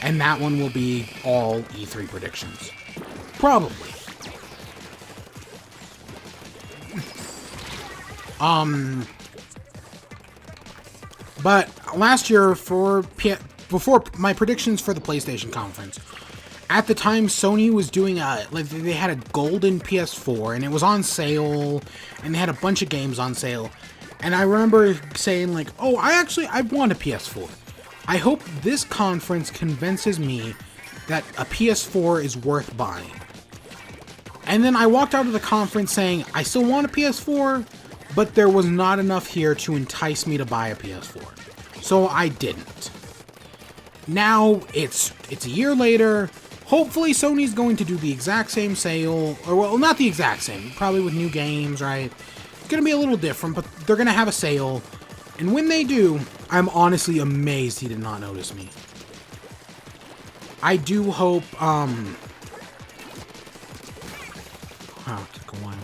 and that one will be all E3 predictions. Probably. But last year, before my predictions for the PlayStation conference, at the time, Sony was doing they had a golden PS4, and it was on sale, and they had a bunch of games on sale. And I remember saying, like, oh, I want a PS4. I hope this conference convinces me that a PS4 is worth buying. And then I walked out of the conference saying, I still want a PS4, but there was not enough here to entice me to buy a PS4. So I didn't. Now, it's a year later. Hopefully Sony's going to do the exact same sale, or well, not the exact same, probably with new games, right? It's going to be a little different, but they're going to have a sale, and when they do, I'm honestly amazed he did not notice me. I do hope, Oh, it took a while.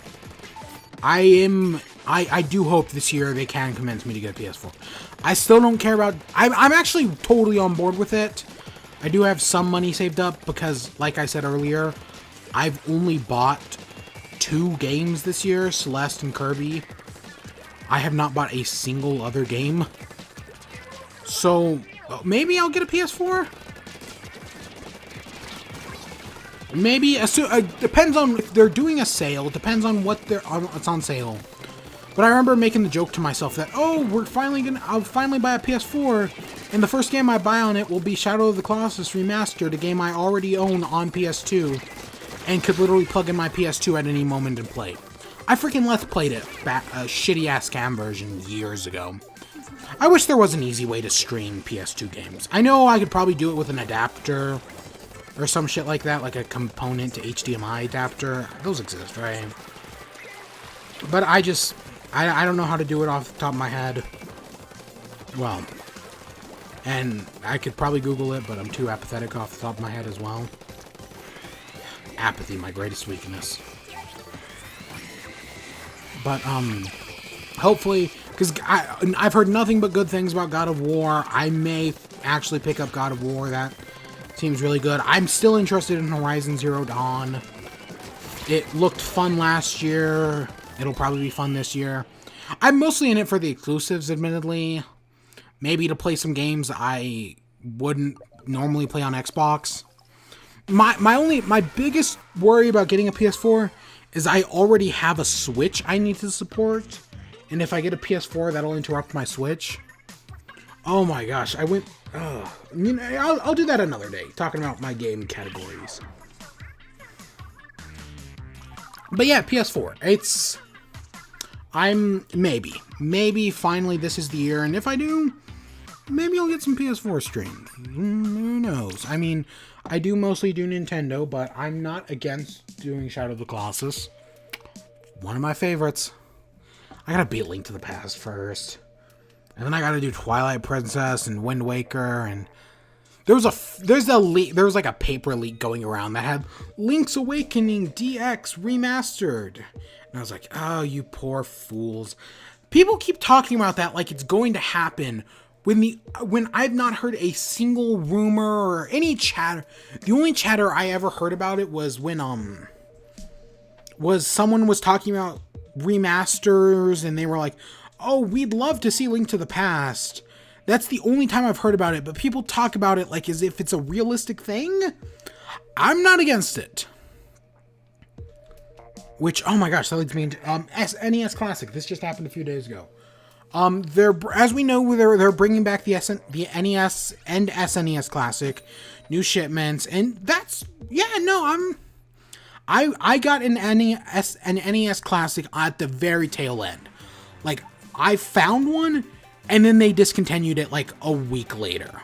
I do hope this year they can convince me to get a PS4. I still don't care about... I'm actually totally on board with it. I do have some money saved up because, like I said earlier, I've only bought 2 games this year, Celeste and Kirby. I have not bought a single other game. So, maybe I'll get a PS4? Maybe, depends on if they're doing a sale, depends on what it's on sale. But I remember making the joke to myself that, oh, I'll finally buy a PS4, and the first game I buy on it will be Shadow of the Colossus Remastered, a game I already own on PS2, and could literally plug in my PS2 at any moment and play. I freaking Let's Played it, a shitty-ass cam version years ago. I wish there was an easy way to stream PS2 games. I know I could probably do it with an adapter, or some shit like that, like a component to HDMI adapter. Those exist, right? But I don't know how to do it off the top of my head. Well, and I could probably Google it, but I'm too apathetic off the top of my head as well. Apathy, my greatest weakness. But, hopefully, because I've heard nothing but good things about God of War. I may actually pick up God of War. That seems really good. I'm still interested in Horizon Zero Dawn. It looked fun last year. It'll probably be fun this year. I'm mostly in it for the exclusives, admittedly. Maybe to play some games I wouldn't normally play on Xbox. My biggest worry about getting a PS4 is I already have a Switch I need to support. And if I get a PS4, that'll interrupt my Switch. Oh my gosh, I'll do that another day, talking about my game categories. But yeah, PS4. Maybe finally this is the year, and if I do, maybe I'll get some PS4 stream. Who knows? I mean, I do mostly do Nintendo, but I'm not against doing Shadow of the Colossus. One of my favorites. I gotta beat Link to the Past first. And then I gotta do Twilight Princess and Wind Waker, and there was like a paper leak going around that had Link's Awakening DX remastered. And I was like, oh, you poor fools. People keep talking about that like it's going to happen when I've not heard a single rumor or any chatter. The only chatter I ever heard about it was when someone was talking about remasters, and they were like, oh, we'd love to see Link to the Past. That's the only time I've heard about it, but people talk about it like as if it's a realistic thing. I'm not against it. Which, oh my gosh, that leads me into NES Classic. This just happened a few days ago. As we know, they're bringing back the NES and SNES Classic, new shipments, and that's, yeah, no, I got an NES Classic at the very tail end. Like, I found one, and then they discontinued it like a week later.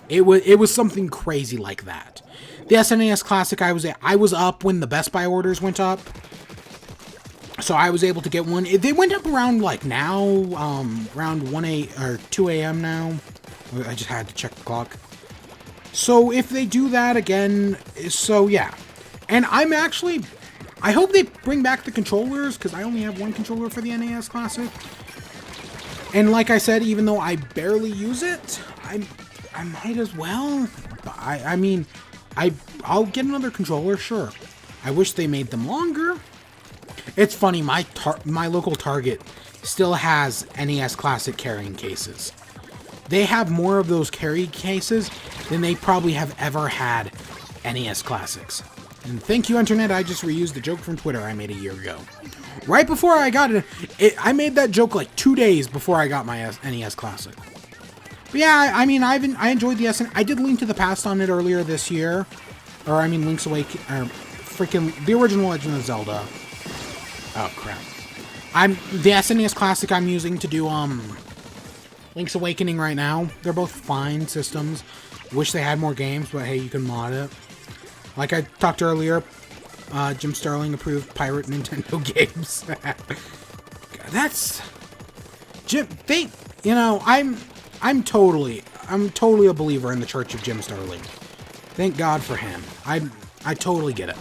It was something crazy like that. The SNES Classic, I was up when the Best Buy orders went up, so I was able to get one. They went up around like now, around 2 a.m. now. I just had to check the clock. So if they do that again, so yeah. And I hope they bring back the controllers, because I only have one controller for the NES Classic. And like I said, even though I barely use it, I might as well. I'll get another controller, sure. I wish they made them longer. It's funny, my local Target still has NES Classic carrying cases. They have more of those carry cases than they probably have ever had NES Classics. And thank you, Internet, I just reused the joke from Twitter I made a year ago. Right before I got it, I made that joke like 2 days before I got my NES Classic. But yeah, I mean, I enjoyed the SNES. I did Link to the Past on it earlier this year. Or, I mean, Link's Awakening, or freaking, the original Legend of Zelda. Oh, crap. The SNES Classic I'm using to do, Link's Awakening right now. They're both fine systems. Wish they had more games, but hey, you can mod it. Like I talked earlier, Jim Sterling approved pirate Nintendo games. That's... Jim, I'm totally a believer in the Church of Jim Sterling. Thank God for him. I totally get it.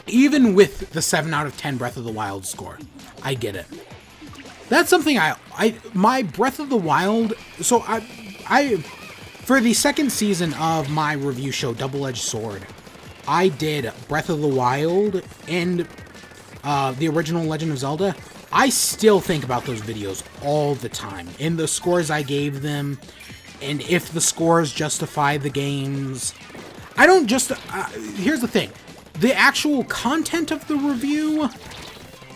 Even with the 7 out of 10 Breath of the Wild score. I get it. That's something my Breath of the Wild, so I for the second season of my review show, Double-Edged Sword, I did Breath of the Wild and the original Legend of Zelda. I still think about those videos all the time, and the scores I gave them, and if the scores justify the games. I don't just, here's the thing. The actual content of the review,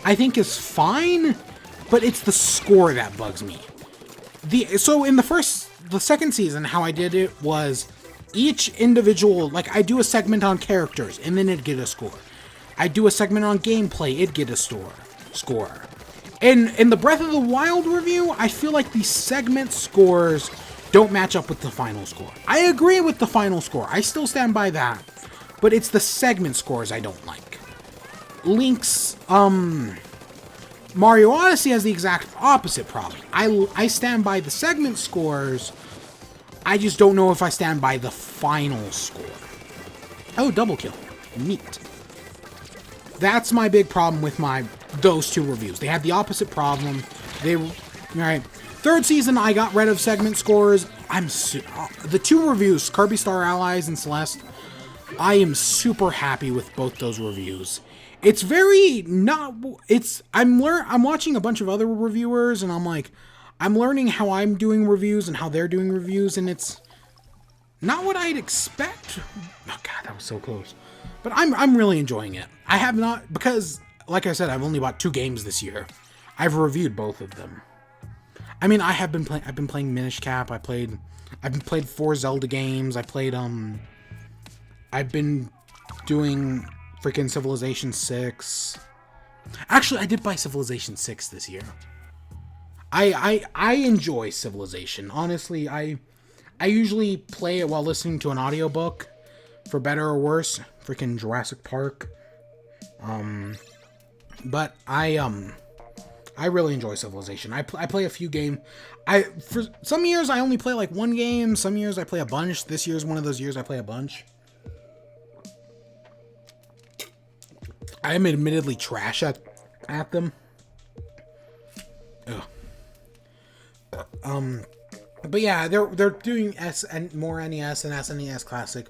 I think is fine, but it's the score that bugs me. So in the second season, how I did it was each individual, like I do a segment on characters, and then it'd get a score. I do a segment on gameplay, it'd get a score. And in the Breath of the Wild review, I feel like the segment scores don't match up with the final score. I agree with the final score. I still stand by that. But it's the segment scores I don't like. Link's, Mario Odyssey has the exact opposite problem. I stand by the segment scores. I just don't know if I stand by the final score. Oh, double kill. Neat. That's my big problem with those two reviews. They had the opposite problem. Alright. Third season, I got rid of segment scores. The two reviews, Kirby Star Allies and Celeste, I am super happy with both those reviews. It's very not. I'm watching a bunch of other reviewers, and I'm learning how I'm doing reviews and how they're doing reviews, and it's not what I'd expect. Oh god, that was so close. But I'm really enjoying it. I have not, because like I said, I've only bought 2 games this year. I've reviewed both of them. I mean, I've been playing Minish Cap. I've played 4 Zelda games. I've been doing freaking Civilization 6. Actually, I did buy Civilization 6 this year. I enjoy Civilization. Honestly, I usually play it while listening to an audiobook, for better or worse. Freaking Jurassic Park. But I really enjoy Civilization. I play a few games. For some years I only play like 1 game. Some years I play a bunch. This year's one of those years I play a bunch. I am admittedly trash at them. Ugh. But yeah, they're doing more NES and SNES Classic,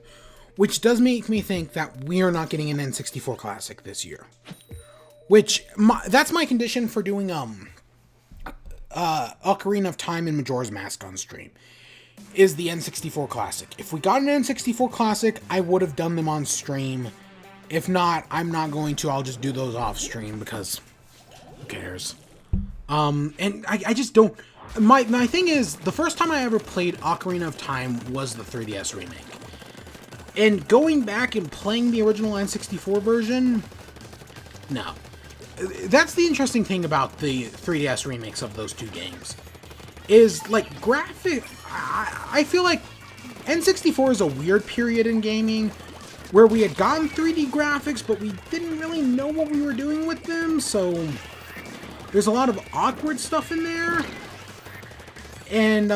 which does make me think that we are not getting an N64 Classic this year. Which that's my condition for doing Ocarina of Time and Majora's Mask on stream, is the N64 Classic. If we got an N64 Classic, I would have done them on stream. If not, I'm not going to. I'll just do those off stream because who cares? And I just don't. My thing is, the first time I ever played Ocarina of Time was the 3DS remake. And going back and playing the original N64 version, no. That's the interesting thing about the 3DS remakes of those 2 games. Is, like, I feel like N64 is a weird period in gaming where we had gotten 3D graphics, but we didn't really know what we were doing with them, so there's a lot of awkward stuff in there. And,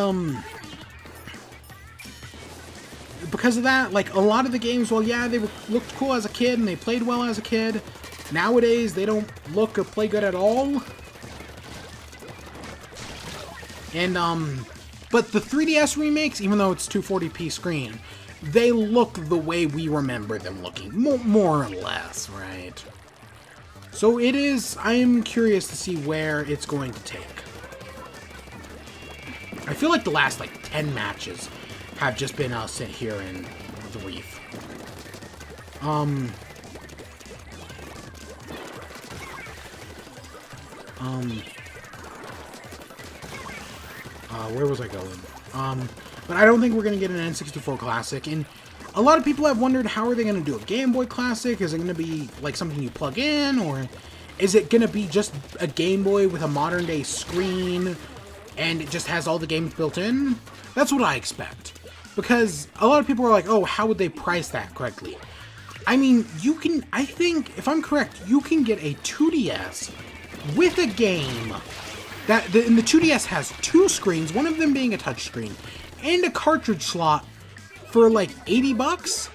because of that, like, a lot of the games, well, yeah, they looked cool as a kid, and they played well as a kid. Nowadays, they don't look or play good at all. And, but the 3DS remakes, even though it's 240p screen, they look the way we remember them looking, more or less, right? So it is, I am curious to see where it's going to take. I feel like the last, 10 matches have just been us sit here in the reef. Where was I going? But I don't think we're going to get an N64 Classic, and a lot of people have wondered, how are they going to do a Game Boy Classic? Is it going to be, something you plug in, or is it going to be just a Game Boy with a modern-day screen, and it just has all the games built in? That's what I expect. Because a lot of people are like, oh, how would they price that correctly? I mean, you can, I think, if I'm correct, you can get a 2DS with a game and the 2DS has 2 screens, one of them being a touchscreen, and a cartridge slot for $80.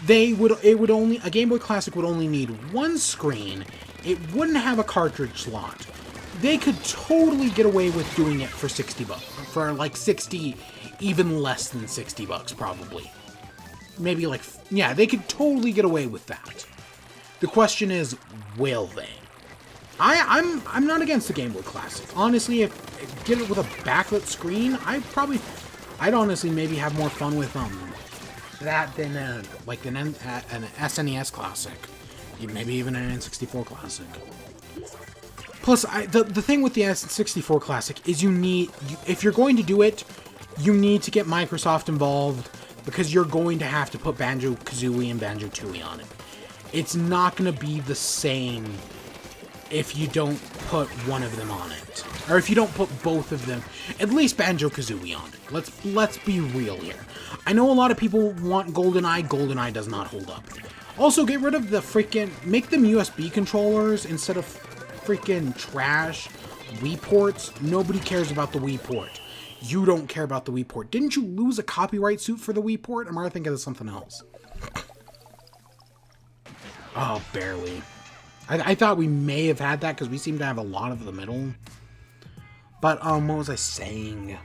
a Game Boy Classic would only need one screen. It wouldn't have a cartridge slot. They could totally get away with doing it for $60, for like 60, even less than $60 probably. Maybe like, yeah, they could totally get away with that. The question is, will they? I'm not against the Game Boy Classic. Honestly, if get it with a backlit screen, I'd honestly maybe have more fun with that than an SNES Classic, maybe even an N64 Classic. Plus, the thing with the N64 Classic is if you're going to do it, you need to get Microsoft involved, because you're going to have to put Banjo-Kazooie and Banjo-Tooie on it. It's not going to be the same if you don't put one of them on it. Or if you don't put both of them, at least Banjo-Kazooie on it. Let's be real here. I know a lot of people want GoldenEye. GoldenEye does not hold up. Also, get rid of the make them USB controllers instead of freaking trash Wii ports. Nobody cares about the Wii port. You don't care about the Wii port. Didn't you lose a copyright suit for the Wii port? Am I thinking of something else? Oh, barely. I thought we may have had that because we seem to have a lot of the middle. But, what was I saying?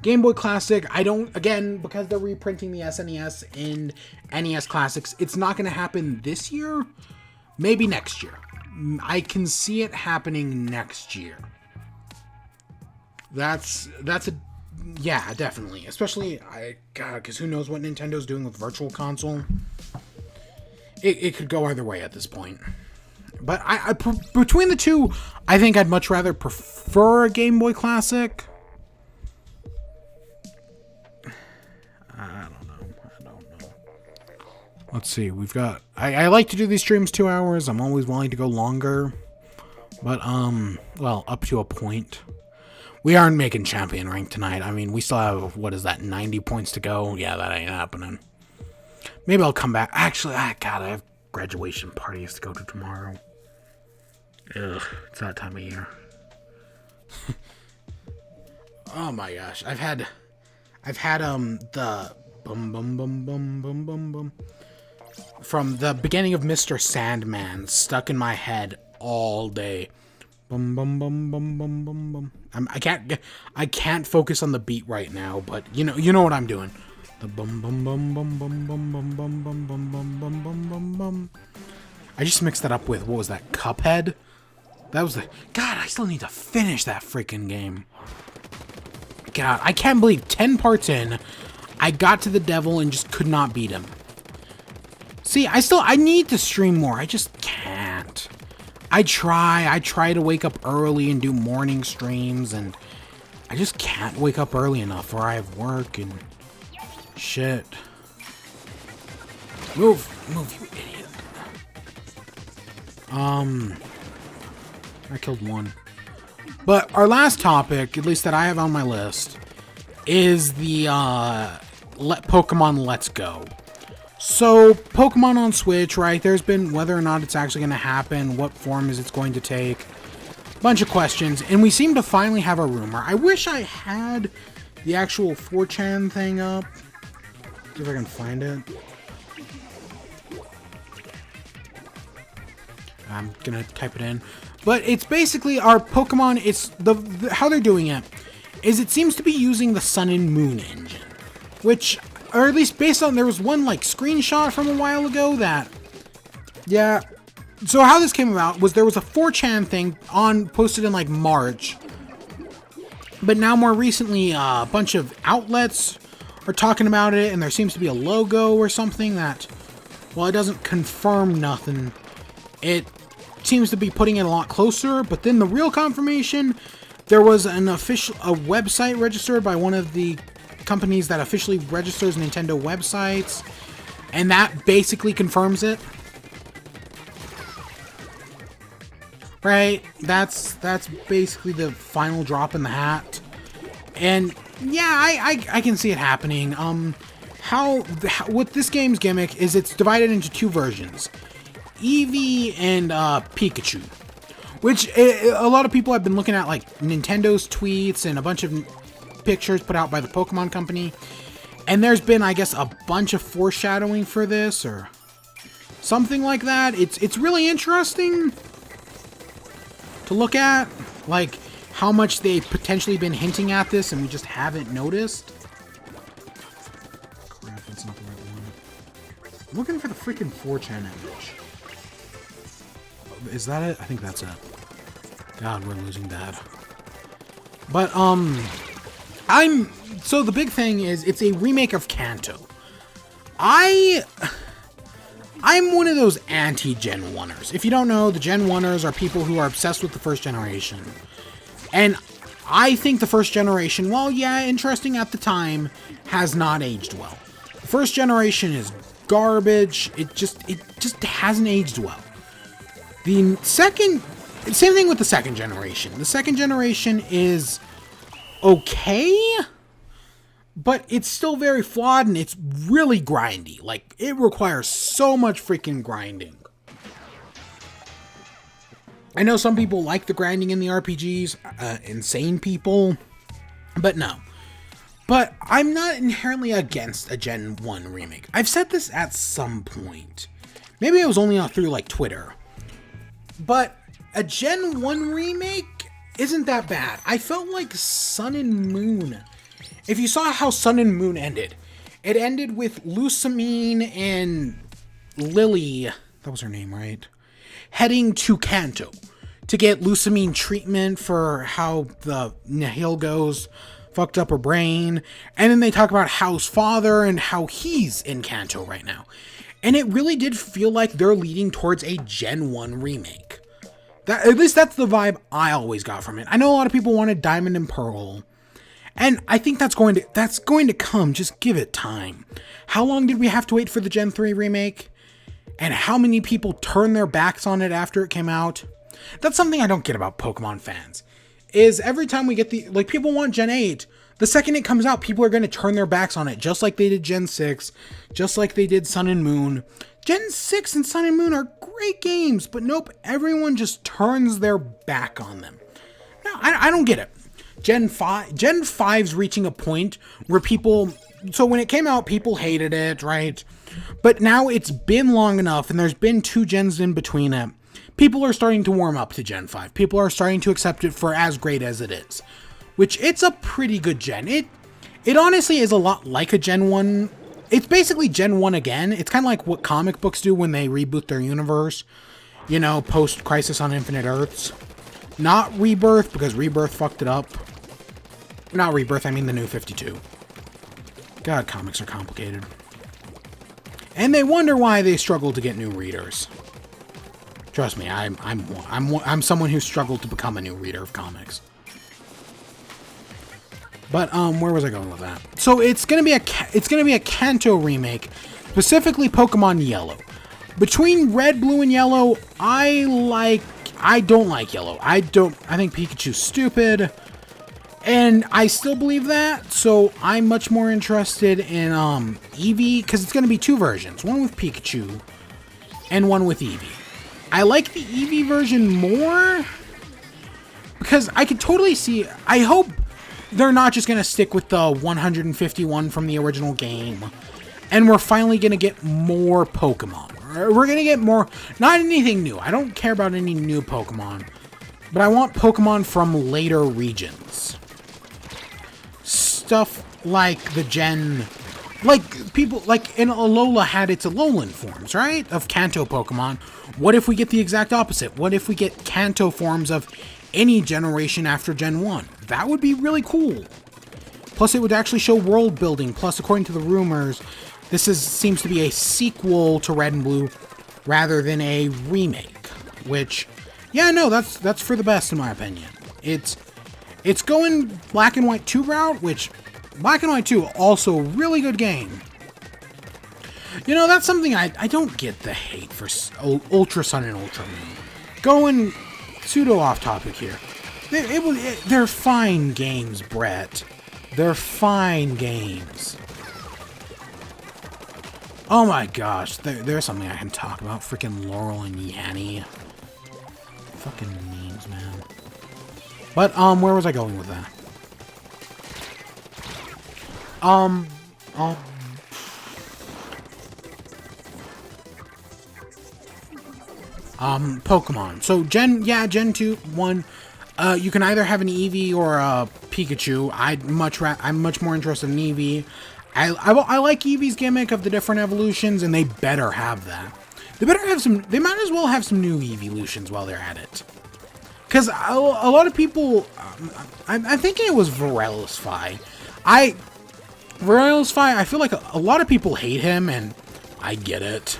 Game Boy Classic, again, because they're reprinting the SNES and NES Classics, it's not going to happen this year. Maybe next year. I can see it happening next year. Yeah, definitely. Especially, because who knows what Nintendo's doing with Virtual Console. It could go either way at this point. But between the two, I think I'd much rather prefer a Game Boy Classic. I don't know. Let's see, we've got... I like to do these streams 2 hours. I'm always willing to go longer. But, well, up to a point. We aren't making champion rank tonight. I mean, we still have, 90 points to go? Yeah, that ain't happening. Maybe I'll come back. Actually, I have graduation parties to go to tomorrow. Ugh, it's that time of year. Oh my gosh, I've had the bum bum bum bum bum bum bum from the beginning of Mr. Sandman stuck in my head all day. Bum bum bum bum bum bum bum. I can't focus on the beat right now, but you know what I'm doing. The bum bum bum bum bum bum bum bum bum bum bum bum bum bum bum. I just mixed that up with, what was that, Cuphead? That was the... God, I still need to finish that freaking game. God, I can't believe 10 parts in, I got to the devil and just could not beat him. See, I need to stream more. I just can't. I try to wake up early and do morning streams, and I just can't wake up early enough, or I have work and shit. Move, you idiot. I killed one. But our last topic, at least that I have on my list, is the Pokemon Let's Go. So, Pokemon on Switch, right? There's been whether or not it's actually going to happen, what form is it going to take, bunch of questions, and we seem to finally have a rumor. I wish I had the actual 4chan thing up. See if I can find it. I'm gonna type it in. But it's basically our Pokemon, it's how they're doing it is it seems to be using the Sun and Moon engine, which, or at least based on, there was one like screenshot from a while ago that, yeah. So how this came about was there was a 4chan thing posted in like March, but now more recently a bunch of outlets are talking about it, and there seems to be a logo or something that, well, it doesn't confirm nothing. It seems to be putting it a lot closer, but then the real confirmation, there was a website registered by one of the companies that officially registers Nintendo websites, and that basically confirms it. Right? That's basically the final drop in the hat. And yeah, I can see it happening. What this game's gimmick is, it's divided into two versions. Eevee and Pikachu, which a lot of people have been looking at, like Nintendo's tweets and a bunch of pictures put out by the Pokemon Company, And there's been, I guess, a bunch of foreshadowing for this, or something like that. It's really interesting to look at, like, how much they've potentially been hinting at this and we just haven't noticed. Crap, that's not the right one. I'm looking for the freaking 4chan image. Is that it? I think that's it. God, we're losing bad. But, so the big thing is, it's a remake of Kanto. I'm one of those anti-Gen 1ers. If you don't know, the Gen 1ers are people who are obsessed with the first generation. And I think the first generation, well, yeah, interesting at the time, has not aged well. The first generation is garbage. It just hasn't aged well. The second, same thing with the second generation. The second generation is okay, but it's still very flawed and it's really grindy. Like, it requires so much freaking grinding. I know some people like the grinding in the RPGs, insane people, but no. But I'm not inherently against a Gen 1 remake. I've said this at some point. Maybe it was only through, like, Twitter. But a Gen 1 remake isn't that bad. I felt like Sun and Moon. If you saw how Sun and Moon ended, it ended with Lusamine and Lily, that was her name, right? Heading to Kanto to get Lusamine treatment for how the Nihilgo's fucked up her brain. And then they talk about Hao's father and how he's in Kanto right now. And it really did feel like they're leading towards a Gen 1 remake. At least that's the vibe I always got from it. I know a lot of people wanted Diamond and Pearl. And I think that's going to come. Just give it time. How long did we have to wait for the Gen 3 remake? And how many people turned their backs on it after it came out? That's something I don't get about Pokemon fans. Is every time we get people want Gen 8, the second it comes out, people are going to turn their backs on it, just like they did Gen 6, just like they did Sun and Moon. Gen 6 and Sun and Moon are great games, but nope, everyone just turns their back on them. No, I don't get it. Gen 5's reaching a point where so when it came out, people hated it, right? But now it's been long enough, and there's been 2 gens in between it. People are starting to warm up to Gen 5. People are starting to accept it for as great as it is. Which, it's a pretty good gen. It honestly is a lot like a Gen 1. It's basically Gen 1 again. It's kind of like what comic books do when they reboot their universe. You know, post Crisis on Infinite Earths. Not Rebirth, because Rebirth fucked it up. Not Rebirth, I mean the New 52. God, comics are complicated. And they wonder why they struggle to get new readers. Trust me, I'm someone who struggled to become a new reader of comics. But where was I going with that? So it's gonna be a Kanto remake, specifically Pokemon Yellow. Between Red, Blue, and Yellow, I don't like Yellow. I think Pikachu's stupid. And I still believe that, so I'm much more interested in Eevee, because it's going to be 2 versions. One with Pikachu, and one with Eevee. I like the Eevee version more, because I could totally see, I hope they're not just going to stick with the 151 from the original game, and we're finally going to get more Pokemon. We're going to get more, not anything new. I don't care about any new Pokemon, but I want Pokemon from later regions. Stuff like the Gen, like people, like in Alola had its Alolan forms, right? Of Kanto Pokemon. What if we get the exact opposite? What if we get Kanto forms of any generation after Gen 1? That would be really cool. Plus, it would actually show world building. Plus, according to the rumors, this seems to be a sequel to Red and Blue rather than a remake. Which, yeah, no, that's for the best in my opinion. It's going Black and White 2 route, which Black and White 2 also really good game. You know, that's something I don't get the hate for Ultra Sun and Ultra Moon. Going pseudo off topic here. They're fine games, Brett. They're fine games. Oh my gosh, there's something I can talk about. Freaking Laurel and Yanny. Fucking memes, man. But, where was I going with that? Pokemon. So Gen 2, 1, you can either have an Eevee or a Pikachu. I'm much more interested in Eevee. I like Eevee's gimmick of the different evolutions, and they better have that. They might as well have some new evolutions while they're at it. Because a lot of people, I'm thinking it was Varelosfi. Varelosfi, I feel like a lot of people hate him, and I get it.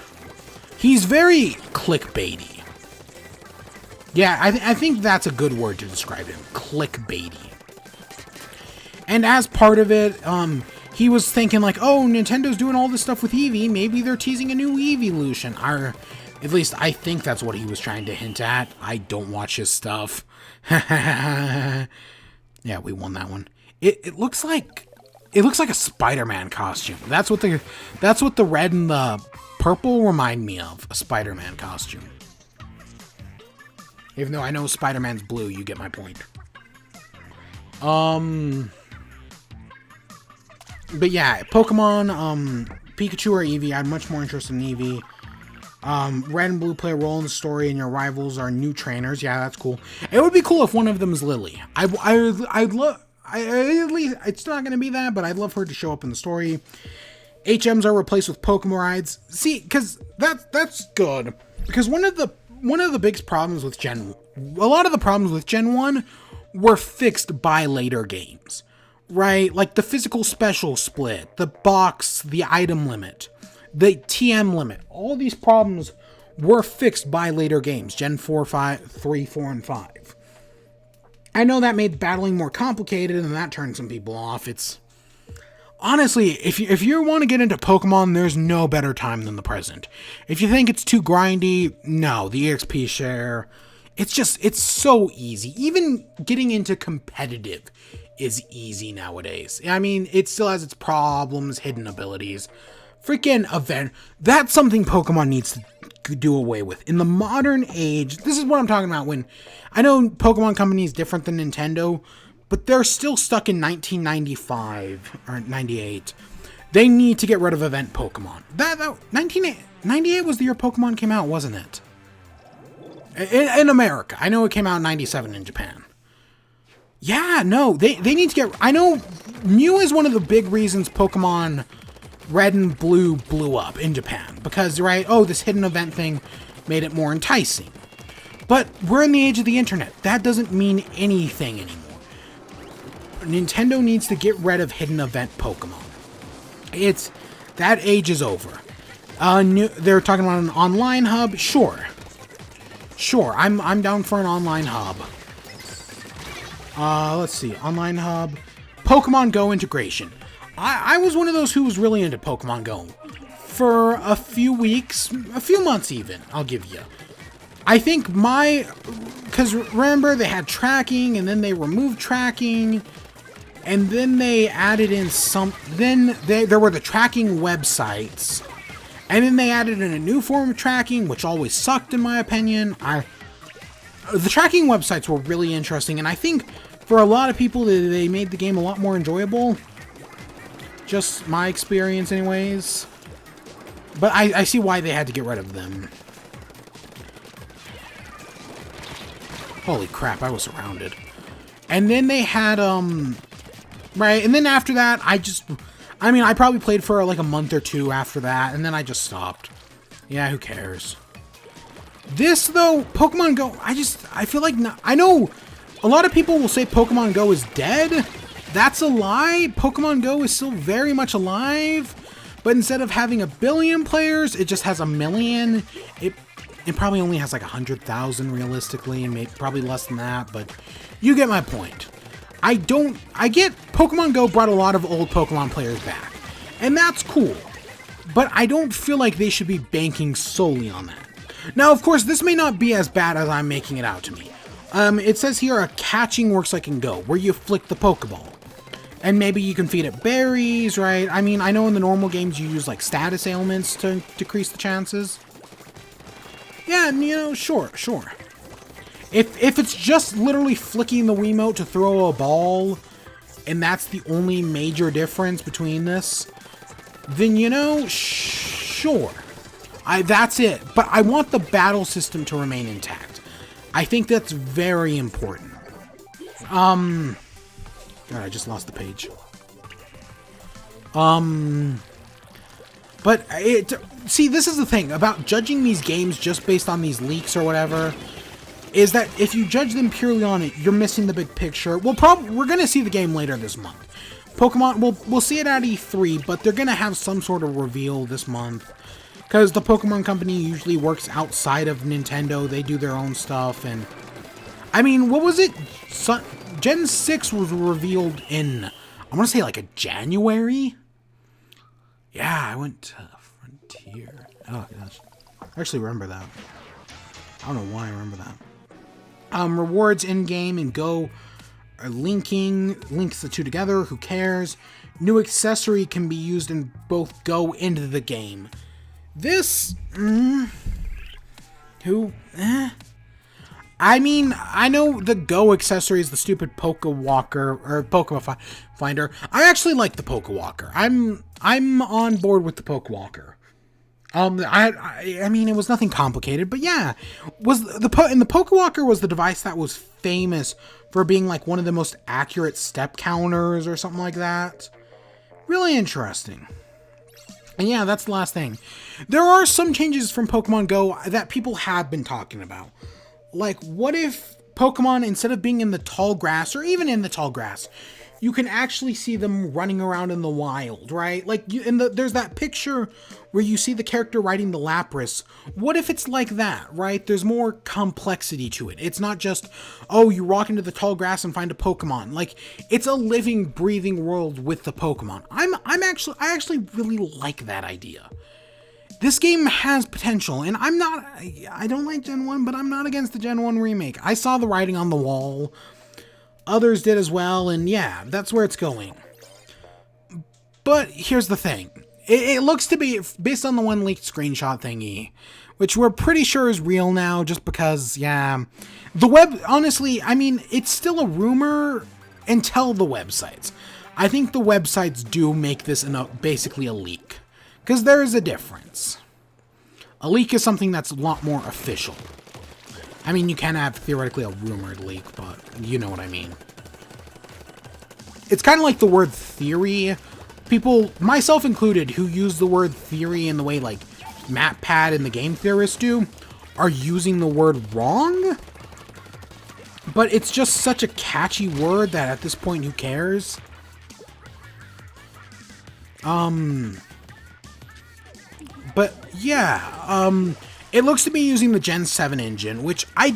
He's very clickbaity. Yeah, I think that's a good word to describe him. Clickbaity. And as part of it, he was thinking like, oh, Nintendo's doing all this stuff with Eevee. Maybe they're teasing a new evolution. Or at least I think that's what he was trying to hint at. I don't watch his stuff. Yeah, we won that one. It looks like a Spider-Man costume. That's what the red and the purple remind me of. A Spider-Man costume. Even though I know Spider-Man's blue, you get my point. But yeah, Pokemon, Pikachu or Eevee, I'm much more interested in Eevee. Red and blue play a role in the story, and your rivals are new trainers. Yeah, that's cool. It would be cool if one of them is Lily. I'd love. At least it's not going to be that, but I'd love her to show up in the story. HMs are replaced with Pokemon rides. See, because that's good. Because one of the biggest problems with a lot of the problems with Gen 1 were fixed by later games. Right? Like the physical special split, the box, the item limit, the TM limit. All these problems were fixed by later games. Gen 4, 3, 4, and 5. I know that made battling more complicated and that turned some people off. It's honestly, if you want to get into Pokemon, there's no better time than the present. If you think it's too grindy, no, the EXP share, it's so easy. Even getting into competitive is easy nowadays. I mean, it still has its problems, hidden abilities. Freaking event. That's something Pokemon needs to do away with. In the modern age, this is what I'm talking about when I know Pokemon Company is different than Nintendo, but they're still stuck in 1995 or 98. They need to get rid of event Pokemon. 1998 was the year Pokemon came out, wasn't it? In America. I know it came out in 97 in Japan. Yeah, no, they need to get... I know Mew is one of the big reasons Pokemon Red and Blue blew up in Japan. Because, right, this hidden event thing made it more enticing. But we're in the age of the internet. That doesn't mean anything anymore. Nintendo needs to get rid of hidden event Pokemon. That age is over. They're talking about an online hub. Sure, I'm down for an online hub. Let's see. Online hub. Pokemon Go integration. I was one of those who was really into Pokemon Go. For a few weeks, a few months even, I'll give you. I think because remember, they had tracking, and then they removed tracking, and then they added in there were the tracking websites, and then they added in a new form of tracking, which always sucked in my opinion. The tracking websites were really interesting, and I think for a lot of people, they made the game a lot more enjoyable. Just my experience anyways. But I see why they had to get rid of them. Holy crap, I was surrounded. And then they had, right, and then after that, I probably played for like a month or two after that, and then I just stopped. Yeah, who cares? This, though, Pokemon Go, I feel like, I know a lot of people will say Pokemon Go is dead. That's a lie. Pokemon Go is still very much alive, but instead of having 1 billion players, it just has 1 million. It probably only has like 100,000 realistically, and maybe probably less than that, but you get my point. I get Pokemon Go brought a lot of old Pokemon players back, and that's cool, but I don't feel like they should be banking solely on that. Now, of course, this may not be as bad as I'm making it out to me. It says here a catching works like in Go, where you flick the Pokeball. And maybe you can feed it berries, right? I mean, I know in the normal games you use like status ailments to decrease the chances. Yeah, sure. If it's just literally flicking the Wiimote to throw a ball, and that's the only major difference between this, then, you know, sure. That's it. But I want the battle system to remain intact. I think that's very important. God, I just lost the page. But see, this is the thing about judging these games just based on these leaks or whatever, is that if you judge them purely on it, you're missing the big picture. We're gonna see the game later this month. Pokemon, we'll see it at E3, but they're gonna have some sort of reveal this month. Because the Pokemon Company usually works outside of Nintendo. They do their own stuff, and I mean, what was it? Gen 6 was revealed in, I want to say like a January? Yeah, I went to Frontier. Oh gosh. I actually remember that. I don't know why I remember that. Rewards in-game and Go are links the two together, who cares? New accessory can be used in both Go and the game. This, I mean, I know the Go accessory is the stupid Poke Walker or Pokemon Finder. I actually like the Poke Walker. I'm on board with the Poke Walker. I mean, it was nothing complicated, but yeah, the Poke Walker was the device that was famous for being like one of the most accurate step counters or something like that. Really interesting. And yeah, that's the last thing. There are some changes from Pokemon Go that people have been talking about. Like, what if Pokemon, instead of being in the tall grass, or even in the tall grass, you can actually see them running around in the wild, right? Like, there's that picture where you see the character riding the Lapras. What if it's like that, right? There's more complexity to it. It's not just, oh, you walk into the tall grass and find a Pokemon. Like, it's a living, breathing world with the Pokemon. I actually really like that idea. This game has potential, and I don't like Gen 1, but I'm not against the Gen 1 remake. I saw the writing on the wall. Others did as well, and yeah, that's where it's going. But here's the thing. It looks to be, based on the one leaked screenshot thingy, which we're pretty sure is real now, just because, yeah. The web, honestly, I mean, it's still a rumor until the websites. I think the websites do make this basically a leak. Because there is a difference. A leak is something that's a lot more official. I mean, you can have theoretically a rumored leak, but you know what I mean. It's kind of like the word theory. People, myself included, who use the word theory in the way like MatPat and the game theorists do, are using the word wrong. But it's just such a catchy word that at this point, who cares? But yeah, it looks to be using the Gen 7 engine, which I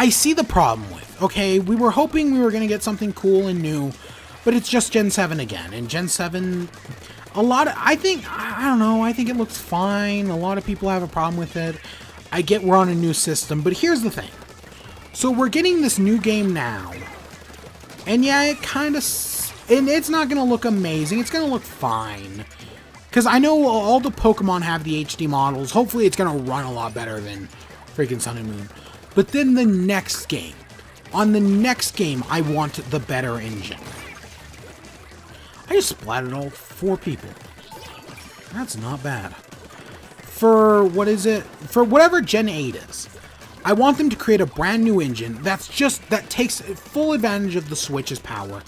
see the problem with. Okay, we were hoping we were going to get something cool and new, but it's just Gen 7 again. And Gen 7, I think it looks fine. A lot of people have a problem with it. I get we're on a new system, but here's the thing. So we're getting this new game now. And yeah, and it's not going to look amazing. It's going to look fine. Because I know all the Pokemon have the HD models. Hopefully it's going to run a lot better than freaking Sun and Moon. But then the next game. On the next game, I want the better engine. I just splatted all 4 people. That's not bad. For, what is it? For whatever Gen 8 is. I want them to create a brand new engine that takes full advantage of the Switch's power.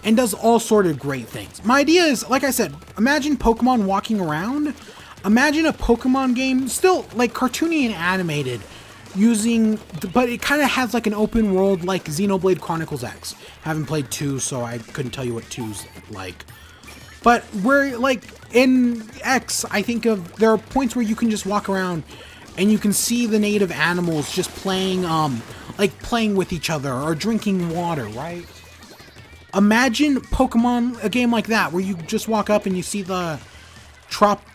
And does all sort of great things. My idea is, like I said, imagine Pokemon walking around. Imagine a Pokemon game, still like cartoony and animated, but it kind of has like an open world like Xenoblade Chronicles X. Haven't played 2, so I couldn't tell you what 2's like. But where, like, in X, I think there are points where you can just walk around and you can see the native animals just playing with each other or drinking water, right? Imagine Pokemon, a game like that, where you just walk up and you see the Tropicanas?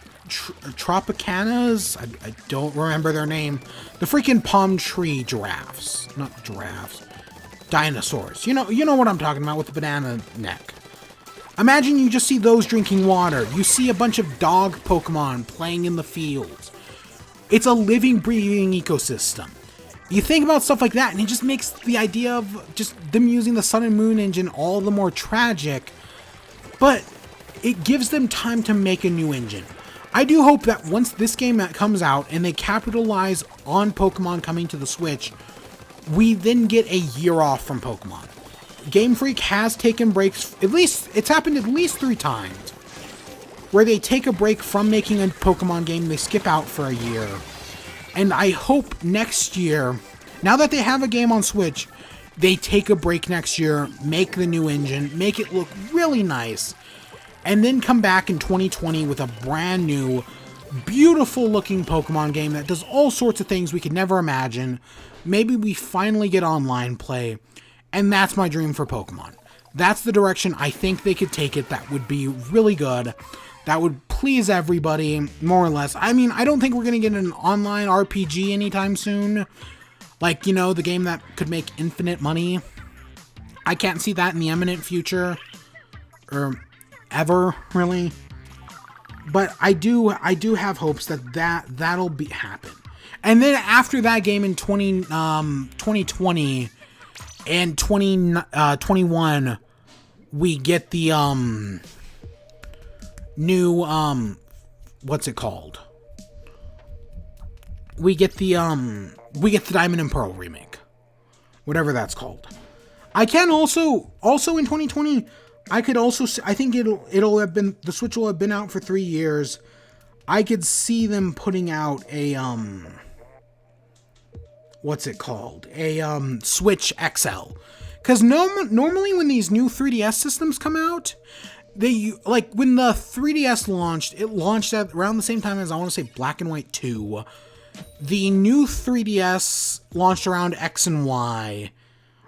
I don't remember their name. The freaking palm tree giraffes. Not giraffes. Dinosaurs. You know what I'm talking about with the banana neck. Imagine you just see those drinking water. You see a bunch of dog Pokemon playing in the fields. It's a living, breathing ecosystem. You think about stuff like that, and it just makes the idea of just them using the Sun and Moon engine all the more tragic. But it gives them time to make a new engine. I do hope that once this game comes out and they capitalize on Pokemon coming to the Switch, we then get a year off from Pokemon. Game Freak has taken breaks, it's happened at least 3 times, where they take a break from making a Pokemon game, they skip out for a year. And I hope next year, now that they have a game on Switch, they take a break next year, make the new engine, make it look really nice, and then come back in 2020 with a brand new, beautiful looking Pokemon game that does all sorts of things we could never imagine. Maybe we finally get online play, and that's my dream for Pokemon. That's the direction I think they could take it. That would be really good. That would please everybody, more or less. I mean, I don't think we're going to get an online RPG anytime soon. Like, you know, the game that could make infinite money. I can't see that in the imminent future. Or ever, really. But I do have hopes that'll happen. And then after that game in 2020 and 2021, we get the new what's it called? We get the Diamond and Pearl remake. Whatever that's called. I can also in 2020, I think it'll have been, the Switch will have been out for 3 years. I could see them putting out a what's it called? A Switch XL. Cuz normally when these new 3DS systems come out, they, like, when the 3DS launched, it launched at around the same time as, I want to say, Black and White 2. The new 3DS launched around X and Y.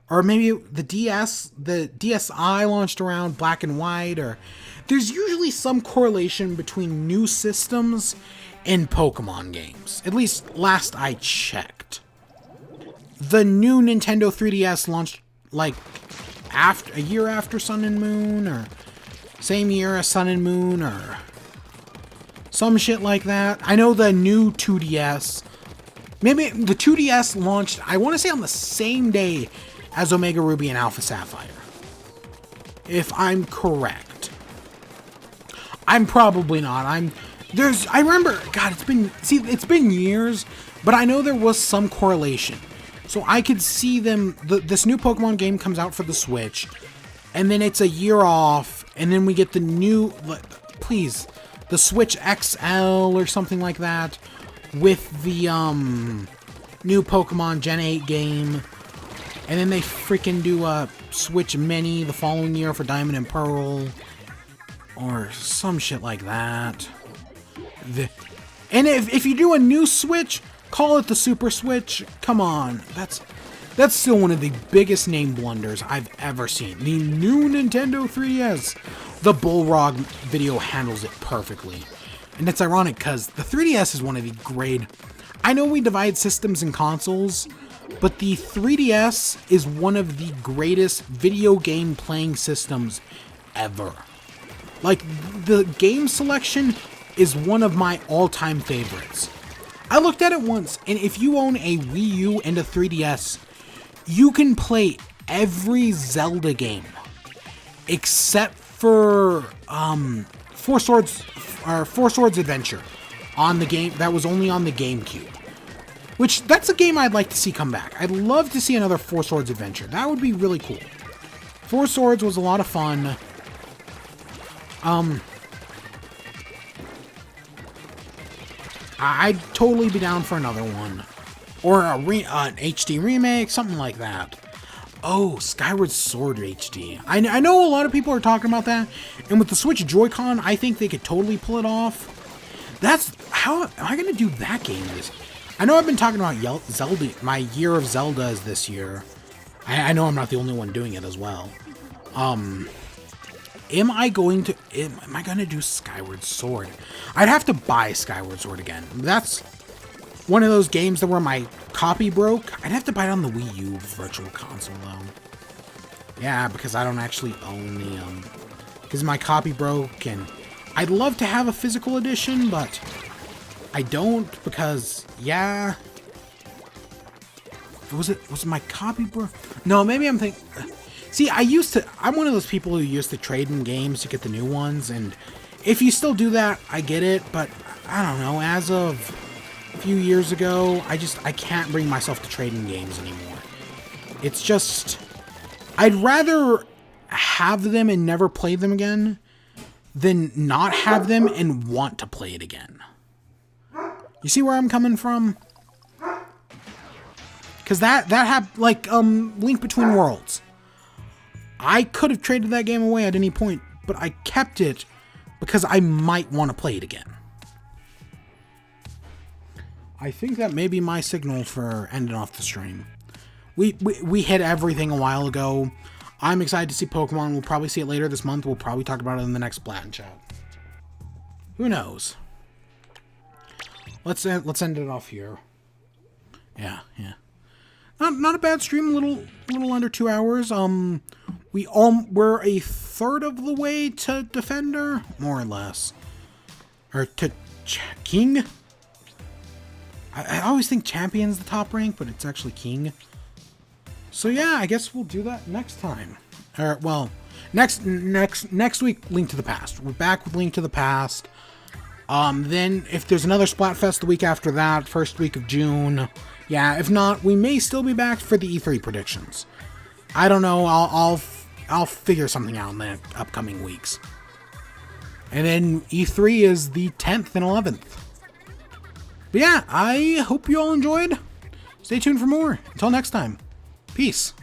Or maybe the DSi launched around Black and White, or there's usually some correlation between new systems and Pokemon games. At least last I checked. The new Nintendo 3DS launched like a year after Sun and Moon, or same year as Sun and Moon, or some shit like that. I know the new 2DS, maybe the 2DS launched, I want to say on the same day as Omega Ruby and Alpha Sapphire, if I'm correct. I'm probably not. I remember, God, it's been years, but I know there was some correlation. So I could see them, this new Pokemon game comes out for the Switch, and then it's a year off, and then we get the new, please, the Switch XL or something like that, with the new Pokemon Gen 8 game, and then they freaking do a Switch Mini the following year for Diamond and Pearl, or some shit like that. And if you do a new Switch, call it the Super Switch. Come on, that's still one of the biggest name blunders I've ever seen. The new Nintendo 3DS. The Bullrog video handles it perfectly. And it's ironic because the 3DS is one of the great... I know we divide systems and consoles, but the 3DS is one of the greatest video game playing systems ever. Like, the game selection is one of my all-time favorites. I looked at it once, and if you own a Wii U and a 3DS, you can play every Zelda game except for Four Swords Adventure on the game that was only on the GameCube. Which, that's a game I'd like to see come back. I'd love to see another Four Swords Adventure. That would be really cool. Four Swords was a lot of fun. I'd totally be down for another one. Or an HD remake, something like that. Oh, Skyward Sword HD. I know a lot of people are talking about that, and with the Switch Joy-Con, I think they could totally pull it off. How am I going to do that game this? I know I've been talking about Zelda, my year of Zeldas this year. I know I'm not the only one doing it as well. Am I going to do Skyward Sword? I'd have to buy Skyward Sword again. That's one of those games that where my copy broke. I'd have to buy it on the Wii U Virtual Console, though. Yeah, because I don't actually own the, because my copy broke, and I'd love to have a physical edition, but I don't, because, yeah. Was it my copy broke? No, maybe I'm thinking... See, I'm one of those people who used to trade in games to get the new ones, and if you still do that, I get it, but I don't know, as of a few years ago, I can't bring myself to trade in games anymore. It's just, I'd rather have them and never play them again than not have them and want to play it again. You see where I'm coming from? Because that had, like, Link Between Worlds. I could have traded that game away at any point, but I kept it because I might want to play it again. I think that may be my signal for ending off the stream. We hit everything a while ago. I'm excited to see Pokemon. We'll probably see it later this month. We'll probably talk about it in the next Splat chat. Who knows? Let's end it off here. Yeah. Not a bad stream. A little under 2 hours. We're a third of the way to Defender, more or less, or to King. I always think Champion's the top rank, but it's actually King. So yeah, I guess we'll do that next time. Or well, next week, Link to the Past. We're back with Link to the Past. Then if there's another Splatfest the week after that, first week of June. Yeah, if not, we may still be back for the E3 predictions. I don't know. I'll figure something out in the upcoming weeks. And then E3 is the 10th and 11th. But yeah, I hope you all enjoyed. Stay tuned for more. Until next time. Peace.